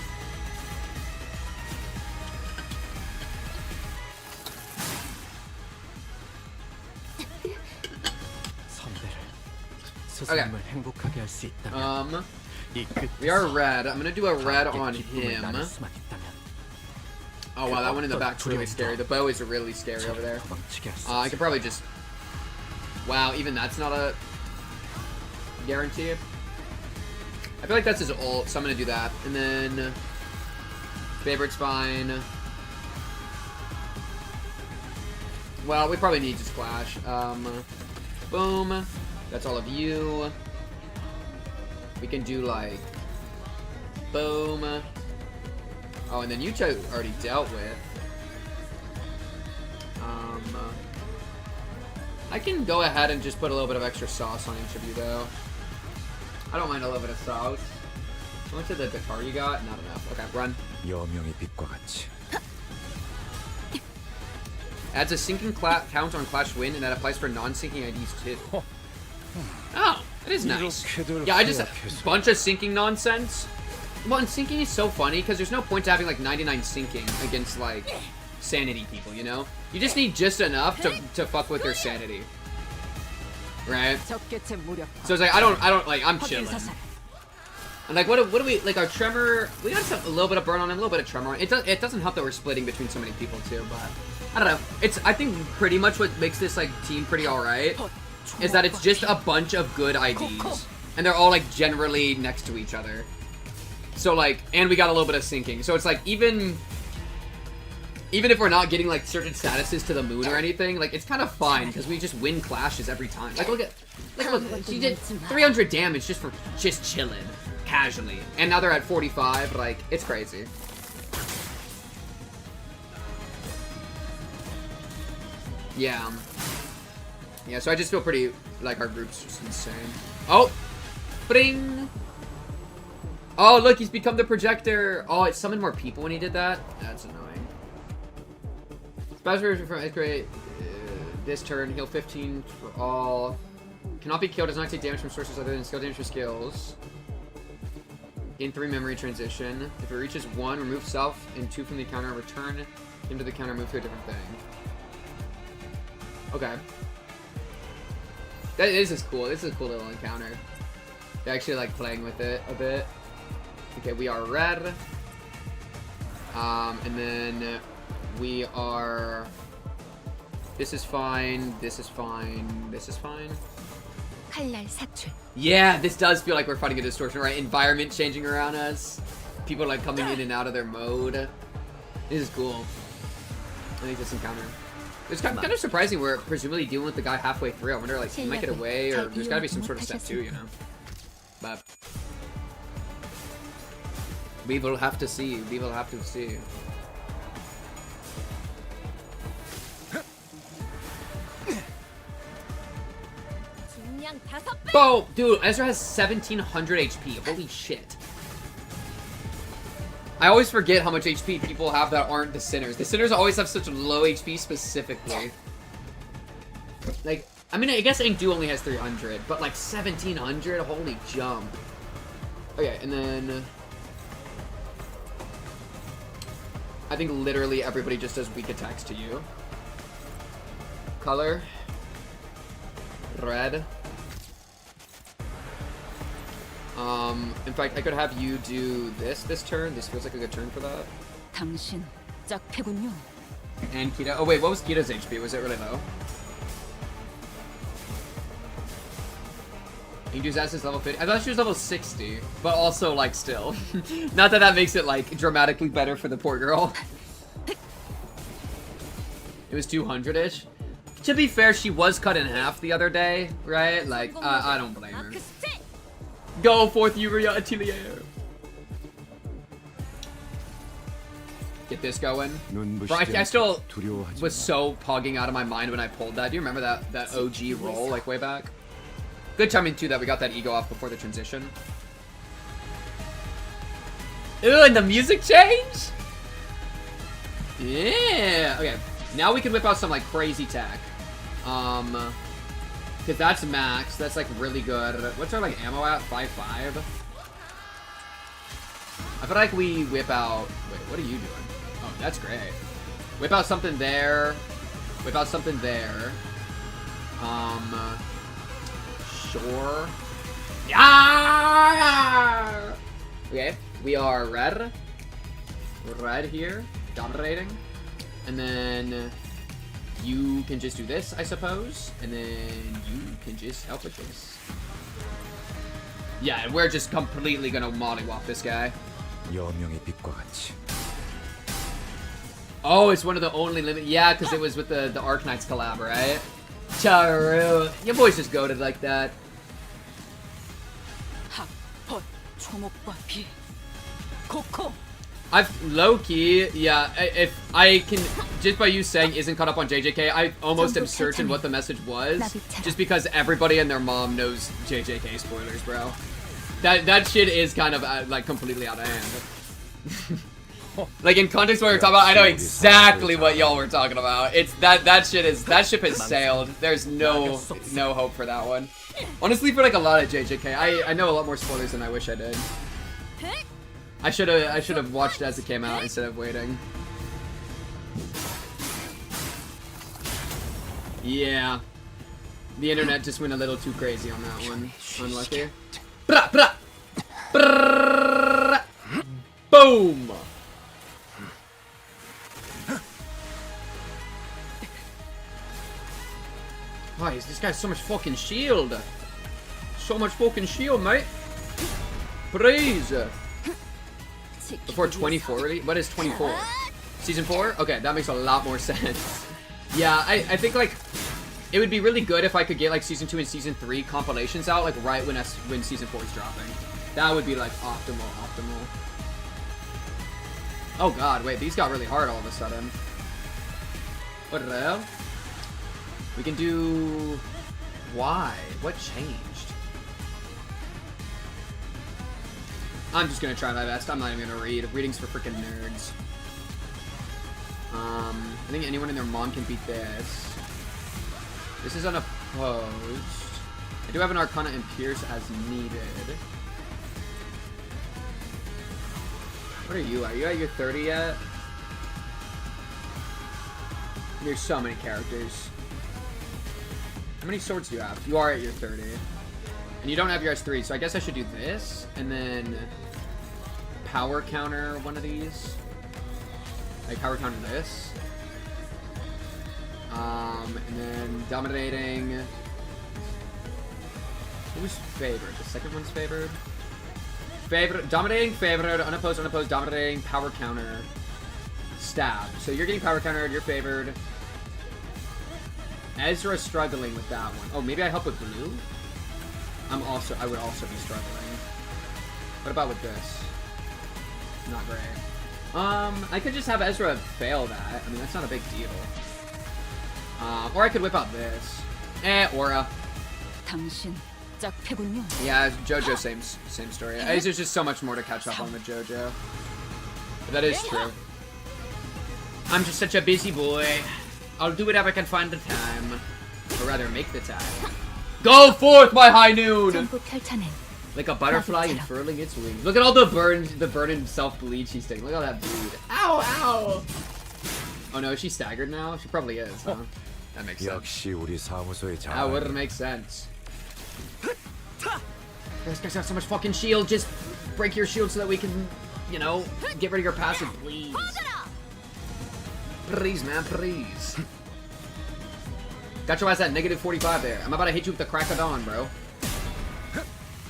Okay. We are red. I'm gonna do a red on him. Oh wow, that one in the back's really scary. The bow is really scary over there. I could probably just... Wow, even that's not a guarantee. I feel like that's his ult, so I'm gonna do that. And then... Favorite Spine. Well, we probably need to splash. Boom. That's all of you. We can do like... Boom. Oh, and then you two already dealt with. I can go ahead and just put a little bit of extra sauce on each of you, though. I don't mind a little bit of sauce. How much of the guitar you got? Not enough. Okay, run. Adds a sinking count on Clash Win, and that applies for non-sinking IDs too. Oh, that is nice. Yeah, I just... bunch of sinking nonsense. Well, and sinking is so funny, because there's no point to having, like, 99 sinking against, like, sanity people, you know? You just need just enough to fuck with their sanity. Right? So it's like, I don't, like, I'm chilling. And, like, what do we, like, our Tremor... We got a little bit of burn on him, a little bit of Tremor on him. It doesn't help that we're splitting between so many people, too, but... I don't know. I think pretty much what makes this, like, team pretty alright is that it's just a bunch of good IDs. And they're all, like, generally next to each other. So, like, and we got a little bit of sinking. So it's like, even if we're not getting, like, certain statuses to the moon or anything, like, it's kind of fine, because we just win clashes every time. Like, look, she did 300 damage just for chilling, casually. And now they're at 45, like, it's crazy. Yeah. Yeah, so I just feel pretty, like, our group's just insane. Oh! Bring! Oh, look, he's become the projector. Oh, it summoned more people when he did that? That's annoying. Special version from X-Ray. This turn, heal 15 for all. Cannot be killed, does not take damage from sources other than skill damage for skills. In 3 memory transition. If it reaches 1, remove self and 2 from the counter, return him to the counter, move to a different thing. Okay. This is cool. This is a cool little encounter. They're actually like playing with it a bit. Okay, we are red. And then we are... This is fine, this is fine, this is fine. Yeah, this does feel like we're fighting a distortion, right? Environment changing around us. People like coming in and out of their mode. This is cool. I think this encounter. It's kind of surprising we're presumably dealing with the guy halfway through. I wonder, like, he might get away, or there's gotta be some sort of step 2, you know? But... we will have to see. We will have to see. Oh, dude, Ezra has 1700 HP. Holy shit. I always forget how much HP people have that aren't the Sinners. The Sinners always have such low HP specifically. Like, I mean, I guess Ink Do only has 300, but like 1700? Holy jump. Okay, and then... I think literally everybody just does weak attacks to you. Color. Red. In fact, I could have you do this turn. This feels like a good turn for that. 당신 짝패군요. And Kita. Oh wait, what was Kita's HP? Was it really low? Indu's ass is level 50. I thought she was level 60, but also like still. Not that that makes it like dramatically better for the poor girl. It was 200-ish. To be fair, she was cut in half the other day, right? Like, I don't blame her. Go forth, Yuria Atelier. Get this going. Bro, I still was so pogging out of my mind when I pulled that. Do you remember that OG roll, like, way back? Good timing, too, that we got that ego off before the transition. Ooh, and the music change? Yeah. Okay, now we can whip out some, like, crazy tech. Because that's max. That's, like, really good. What's our, like, ammo at? 5.5? I feel like we whip out... Wait, what are you doing? Oh, that's great. Whip out something there. Whip out something there. Sure. Yeah! Okay, we are red. We're red here. Dominating. And then... you can just do this, I suppose. And then you can just help with this. Yeah, and we're just completely gonna mollywop this guy. Oh, it's one of the only limit. Yeah, because it was with the Arknights collab, right? Charu. Your boy's just goated like that. I've low-key, yeah, if I can, just by you saying isn't caught up on JJK, I almost am certain what the message was, just because everybody and their mom knows JJK spoilers, bro. That shit is kind of, like, completely out of hand. Like, in context what we're talking about, I know exactly what y'all were talking about. It's, that ship has sailed. There's no hope for that one. Honestly, for, like, a lot of JJK, I know a lot more spoilers than I wish I did. I should have watched as it came out instead of waiting. Yeah. The internet just went a little too crazy on that one. Unlucky. Brah, brah. Brrrr. Boom! Why is this guy so much fucking shield? So much fucking shield, mate. Praise. Before 24, really? What is 24? Season 4? Okay, that makes a lot more sense. Yeah, I think, like, it would be really good if I could get, like, Season 2 and Season 3 compilations out, like, right when Season 4 is dropping. That would be, like, optimal. Oh, God, wait, these got really hard all of a sudden. What the hell? We can do... Why? What changed? I'm just gonna try my best. I'm not even gonna read. Reading's for freaking nerds. I think anyone and their mom can beat this. This is unopposed. I do have an Arcana and Pierce as needed. What are you at? Are you at your 30 yet? There's so many characters. How many swords do you have? You are at your 30. And you don't have your S3, so I guess I should do this, and then power counter one of these. Like, power counter this. And then dominating. Who's favored? The second one's favored? Dominating, favored, unopposed, unopposed, dominating, power counter, stab. So you're getting power counter, you're favored. Ezra's struggling with that one. Oh, maybe I help with blue? I would also be struggling. What about with this? Not great. I could just have Ezra fail that. I mean, that's not a big deal. Or I could whip out this. Aura. 당신 짝패군요. Yeah, JoJo, same story. There's just so much more to catch up on with JoJo. But that is true. I'm just such a busy boy. I'll do whatever I can find the time. Or rather, make the time. Go forth, my high noon! Like a butterfly unfurling its wings. Look at all the burn and self-bleed she's taking. Look at all that bleed. Ow, ow! Oh no, is she staggered now? She probably is, huh? That makes sense. That wouldn't make sense. This guy's got so much fucking shield. Just break your shield so that we can, you know, get rid of your passive, please. Please, man, please. Got your ass at negative 45 there. I'm about to hit you with the crack of dawn, bro.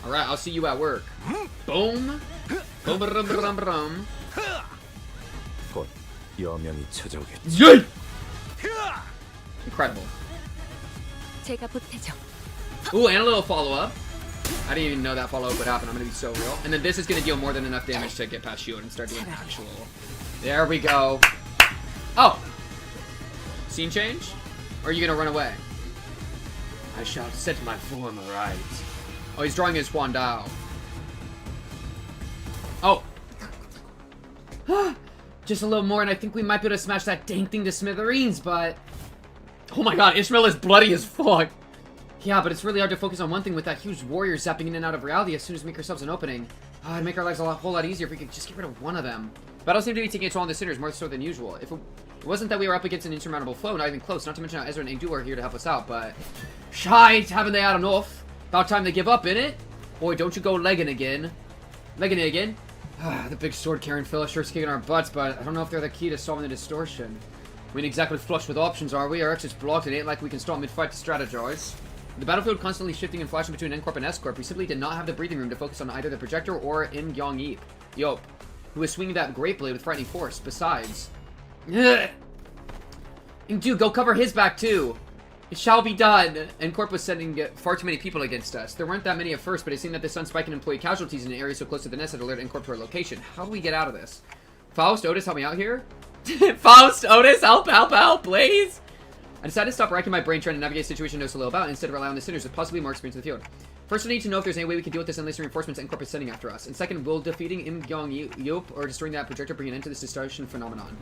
Alright, I'll see you at work. Boom. Boom, brum, brum, brum. Yay! Incredible. Ooh, and a little follow-up. I didn't even know that follow-up would happen. I'm gonna be so real. And then this is gonna deal more than enough damage to get past shield and start doing actual. There we go. Oh! Scene change? Or are you gonna run away? I shall set my form right. Oh, he's drawing his Huan Dao. Oh! Just a little more, and I think we might be able to smash that dang thing to smithereens, but... Oh my god, Ishmael is bloody as fuck! Yeah, but it's really hard to focus on one thing with that huge warrior zapping in and out of reality as soon as we make ourselves an opening. It'd make our lives a whole lot easier if we could just get rid of one of them. Battles seem to be taking a toll on the sinners more so than usual. If it wasn't that we were up against an insurmountable foe, not even close, not to mention how Ezra and Adu are here to help us out, but... Shite! Haven't they had enough? About time they give up, innit? Boy, don't you go legging again. Legging it again? The big sword-carrying fella sure's kicking our butts, but I don't know if they're the key to solving the distortion. We ain't exactly flush with options, are we? Our exit's blocked, and it ain't like we can stop mid-fight to strategize. With the battlefield constantly shifting and flashing between N-Corp and S-Corp, we simply did not have the breathing room to focus on either the projector or In Gyong Yop, who was swinging that great blade with frightening force. Besides... Dude, go cover his back, too! It shall be done! N-Corp was sending far too many people against us. There weren't that many at first, but it seemed that the sun spiking employee casualties in an area so close to the nest had alerted N-Corp to our location. How do we get out of this? Faust, Otis, help me out here? Faust, Otis, help, please! I decided to stop racking my brain trying to navigate a situation I know so little about, and instead rely on the sinners with possibly more experience in the field. First, I need to know if there's any way we can deal with this endless reinforcements N-Corp is sending after us. And second, will defeating Im Gyong Yop or destroying that projector bring an end to this distortion phenomenon?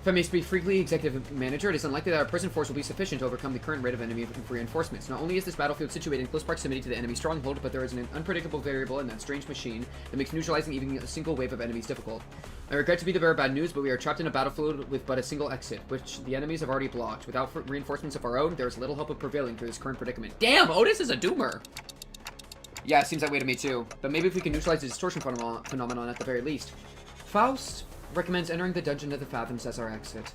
If I may speak freely, Executive Manager, it is unlikely that our present force will be sufficient to overcome the current rate of enemy reinforcements. Not only is this battlefield situated in close proximity to the enemy stronghold, but there is an unpredictable variable in that strange machine that makes neutralizing even a single wave of enemies difficult. I regret to be the bearer of bad news, but we are trapped in a battlefield with but a single exit, which the enemies have already blocked. Without reinforcements of our own, there is little hope of prevailing through this current predicament. Damn, Otis is a doomer! Yeah, it seems that way to me too. But maybe if we can neutralize the distortion phenomenon at the very least. Faust recommends entering the Dungeon of the Fathoms as our exit.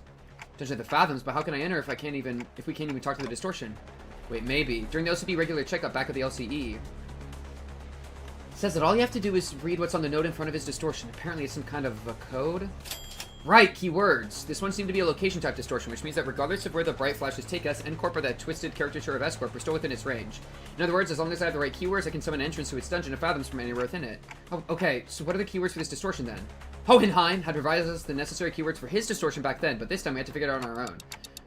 Dungeon of the Fathoms? But how can I enter if we can't even talk to the distortion? Wait, maybe. During the LCD regular checkup back at the LCE. It says that all you have to do is read what's on the note in front of his distortion. Apparently it's some kind of a code. Right, keywords. This one seemed to be a location type distortion, which means that regardless of where the bright flashes take us, N-Corp or that twisted caricature of S-Corp are still within its range. In other words, as long as I have the right keywords, I can summon an entrance to its Dungeon of Fathoms from anywhere within it. Oh, okay, so what are the keywords for this distortion then? Hohenheim had provided us the necessary keywords for his distortion back then, but this time we had to figure it out on our own.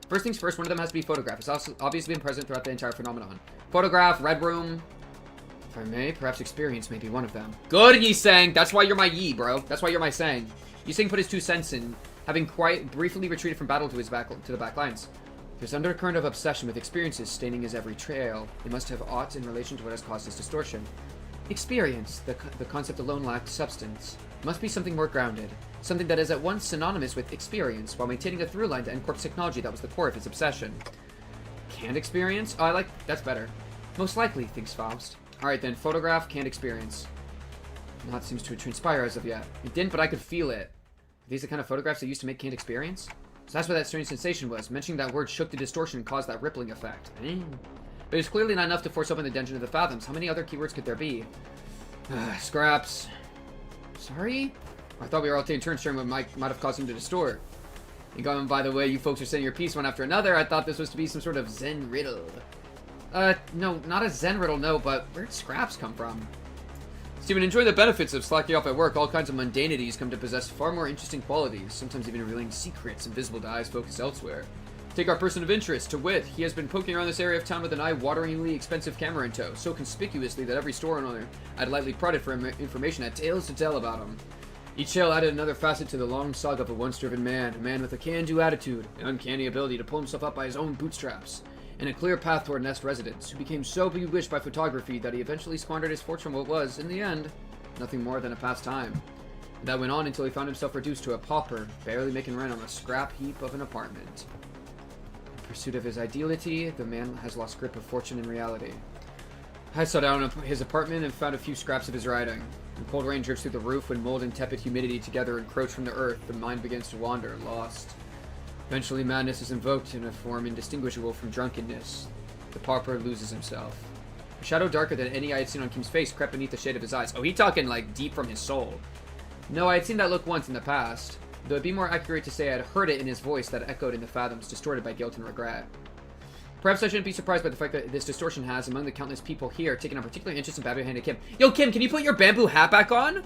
First things first, one of them has to be photograph. It's also obviously been present throughout the entire phenomenon. Photograph, Red Room. If I may, perhaps experience may be one of them. Good, Yi Sang! That's why you're my Yi, bro. That's why you're my Sang. Yi Sang put his 2 cents in, having quite briefly retreated from battle to the back lines. There's undercurrent of obsession with experiences staining his every trail. It must have aught in relation to what has caused his distortion. Experience, the concept alone lacked substance. Must be something more grounded. Something that is at once synonymous with experience, while maintaining a through line to N-Corp's technology that was the core of his obsession. Canned experience? Oh, that's better. Most likely, thinks Faust. Alright then, photograph, canned experience. Not seems to transpire as of yet. It didn't, but I could feel it. Are these the kind of photographs they used to make canned experience? So that's what that strange sensation was. Mentioning that word shook the distortion and caused that rippling effect. But it's clearly not enough to force open the dungeon of the fathoms. How many other keywords could there be? Scraps. Sorry? I thought we were all taking turns sharing what might have caused him to distort. And going by the way you folks are saying your piece one after another, I thought this was to be some sort of Zen riddle. No, not a Zen riddle, no, but where'd scraps come from? Steven, enjoying the benefits of slacking off at work, all kinds of mundanities come to possess far more interesting qualities, sometimes even revealing secrets invisible to eyes focused elsewhere. Take our person of interest, to wit, he has been poking around this area of town with an eye-wateringly expensive camera in tow, so conspicuously that every store owner I'd lightly prodded for information had tales to tell about him. Each tale added another facet to the long saga of a once-driven man, a man with a can-do attitude, an uncanny ability to pull himself up by his own bootstraps, and a clear path toward Nest residence, who became so bewitched by photography that he eventually squandered his fortune on what was, in the end, nothing more than a pastime. That went on until he found himself reduced to a pauper, barely making rent on a scrap heap of an apartment. In pursuit of his ideality, the man has lost grip of fortune and reality. I saw down his apartment and found a few scraps of his writing. When cold rain drips through the roof, when mold and tepid humidity together encroach from the earth, the mind begins to wander, lost. Eventually madness is invoked in a form indistinguishable from drunkenness. The pauper loses himself. A shadow darker than any I had seen on Kim's face crept beneath the shade of his eyes. Oh, he talking like deep from his soul. No, I had seen that look once in the past, though it'd be more accurate to say I had heard it in his voice that echoed in the fathoms, distorted by guilt and regret. Perhaps I shouldn't be surprised by the fact that this distortion has, among the countless people here, taken a particular interest in bamboo-handed Kim. Yo, Kim, can you put your bamboo hat back on?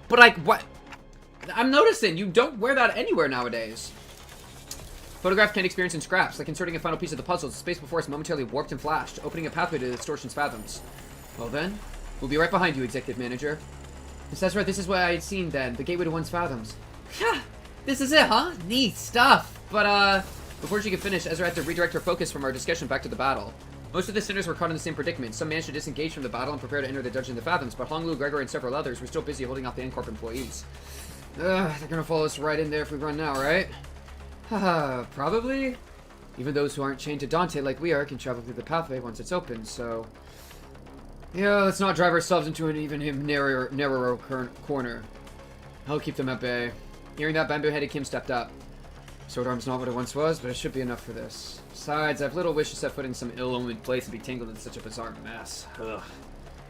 But like, what? I'm noticing you don't wear that anywhere nowadays. Photograph can experience in scraps, like inserting a final piece of the puzzle. The space before us momentarily warped and flashed, opening a pathway to the distortion's fathoms. Well then, we'll be right behind you, Executive Manager. Yes, that's right, this is what I had seen then, the gateway to one's fathoms. Yeah, this is it, huh? Neat stuff. But, before she could finish, Ezra had to redirect her focus from our discussion back to the battle. Most of the sinners were caught in the same predicament. Some managed to disengage from the battle and prepare to enter the dungeon of the fathoms, but Honglu, Gregor, and several others were still busy holding off the N-Corp employees. They're gonna follow us right in there if we run now, right? Haha, probably. Even those who aren't chained to Dante like we are can travel through the pathway once it's open, so... yeah, let's not drive ourselves into an even narrower corner. I'll keep them at bay. Hearing that, bamboo-headed Kim stepped up. Sword arm's not what it once was, but it should be enough for this. Besides, I've little wish to set foot in some ill-omened place and be tangled in such a bizarre mess. Ugh.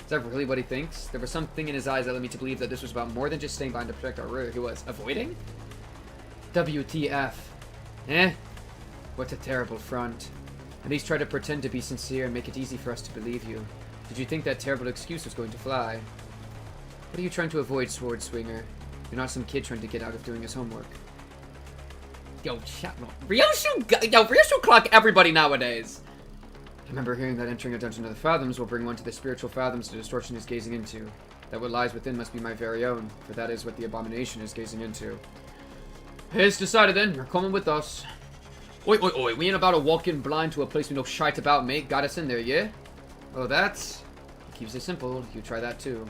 Is that really what he thinks? There was something in his eyes that led me to believe that this was about more than just staying behind to protect our rear. He was avoiding? WTF. Eh? What a terrible front. At least try to pretend to be sincere and make it easy for us to believe you. Did you think that terrible excuse was going to fly? What are you trying to avoid, Sword Swinger? You're not some kid trying to get out of doing his homework. Yo, shut up. Ryoshu clock everybody nowadays. I remember hearing that entering a dungeon of the fathoms will bring one to the spiritual fathoms the distortion is gazing into. That what lies within must be my very own, for that is what the abomination is gazing into. It's decided then, you're coming with us. Oi, oi, oi, we ain't about to walk in blind to a place we know shite about, mate. Got us in there, yeah? Oh, that's... keeps it simple. You try that too.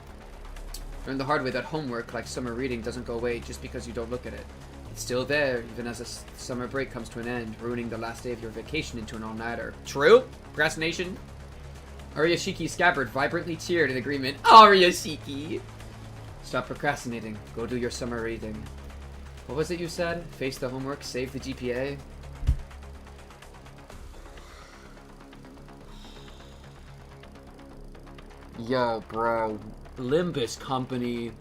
Learn the hard way that homework, like summer reading, doesn't go away just because you don't look at it. It's still there, even as a summer break comes to an end, ruining the last day of your vacation into an all-nighter. True? Procrastination? Aryashiki Scabbard vibrantly cheered in agreement. Aryashiki! Stop procrastinating. Go do your summer reading. What was it you said? Face the homework, save the GPA? Yo, bro. Limbus Company.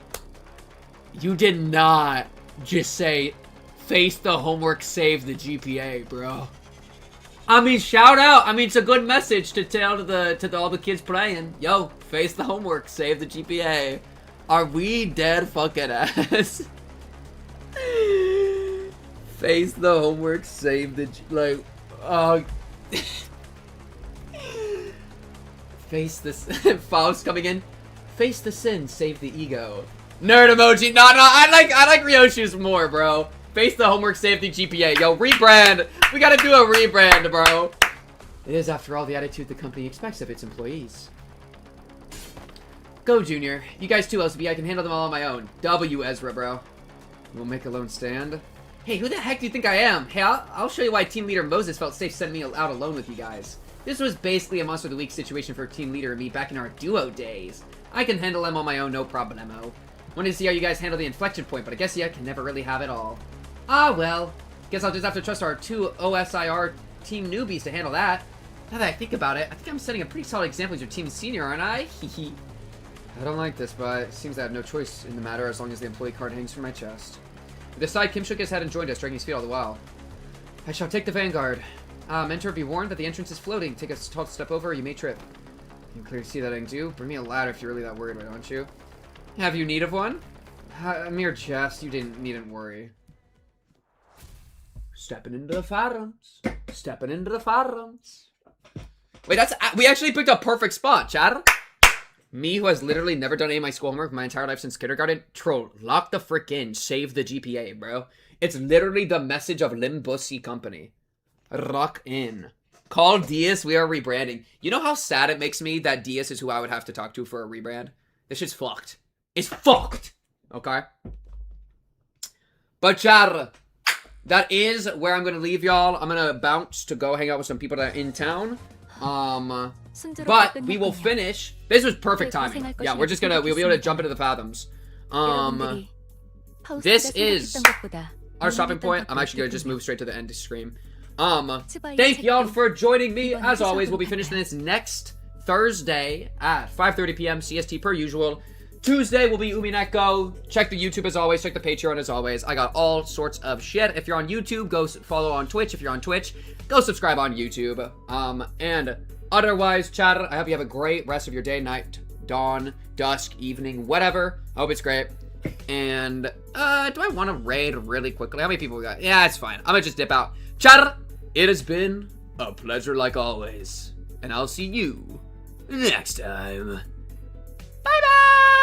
You did not just say, face the homework, save the GPA, bro. I mean, shout out. I mean, it's a good message to tell to all the kids playing. Yo, face the homework, save the GPA. Are we dead fucking ass? Face the homework, save the face this. Faust coming in. Face the sin, save the ego. Nerd emoji. No, I like Ryoshu's more, bro. Face the homework safety GPA. Yo, rebrand. We gotta do a rebrand, bro. It is, after all, the attitude the company expects of its employees. Go, Junior. You guys too, LCB. I can handle them all on my own. W, Ezra, bro. We'll make a lone stand. Hey, who the heck do you think I am? Hey, I'll show you why Team Leader Moses felt safe sending me out alone with you guys. This was basically a Monster of the Week situation for Team Leader and me back in our duo days. I can handle them on my own, no problemo. Wanted to see how you guys handle the inflection point, but I guess you can never really have it all. Ah, well. Guess I'll just have to trust our two OSIR team newbies to handle that. Now that I think about it, I think I'm setting a pretty solid example as your team senior, aren't I? Hehe. I don't like this, but it seems I have no choice in the matter as long as the employee card hangs from my chest. With the side, Kim shook his head and joined us, dragging his feet all the while. I shall take the vanguard. Mentor, be warned that the entrance is floating. Take a tall step over, or you may trip. You can clearly see that I can do. Bring me a ladder if you're really that worried, why don't you? Have you need of one? A mere jest. You needn't worry. Stepping into the farms. Stepping into the farms. Wait, we actually picked a perfect spot, Chad. Me, who has literally never done any of my school homework my entire life since kindergarten. Troll, lock the frick in. Save the GPA, bro. It's literally the message of Limbussy Company. Rock in. Call Diaz, we are rebranding. You know how sad it makes me that Diaz is who I would have to talk to for a rebrand? This shit's fucked. It's fucked! Okay? But Chad, that is where I'm gonna leave y'all. I'm gonna bounce to go hang out with some people that are in town. But we will finish. This was perfect timing. Yeah, we'll be able to jump into the fathoms. This is our stopping point. I'm actually gonna just move straight to the end screen. Thank y'all for joining me. As always, we'll be finishing this next Thursday at 5:30 p.m. CST per usual. Tuesday will be Umineko. Check the YouTube as always. Check the Patreon as always. I got all sorts of shit. If you're on YouTube, go follow on Twitch. If you're on Twitch, go subscribe on YouTube. And otherwise, chat, I hope you have a great rest of your day, night, dawn, dusk, evening, whatever. I hope it's great. And, do I want to raid really quickly? How many people we got? Yeah, it's fine. I'm gonna just dip out. Chat, it has been a pleasure like always. And I'll see you next time. Bye-bye!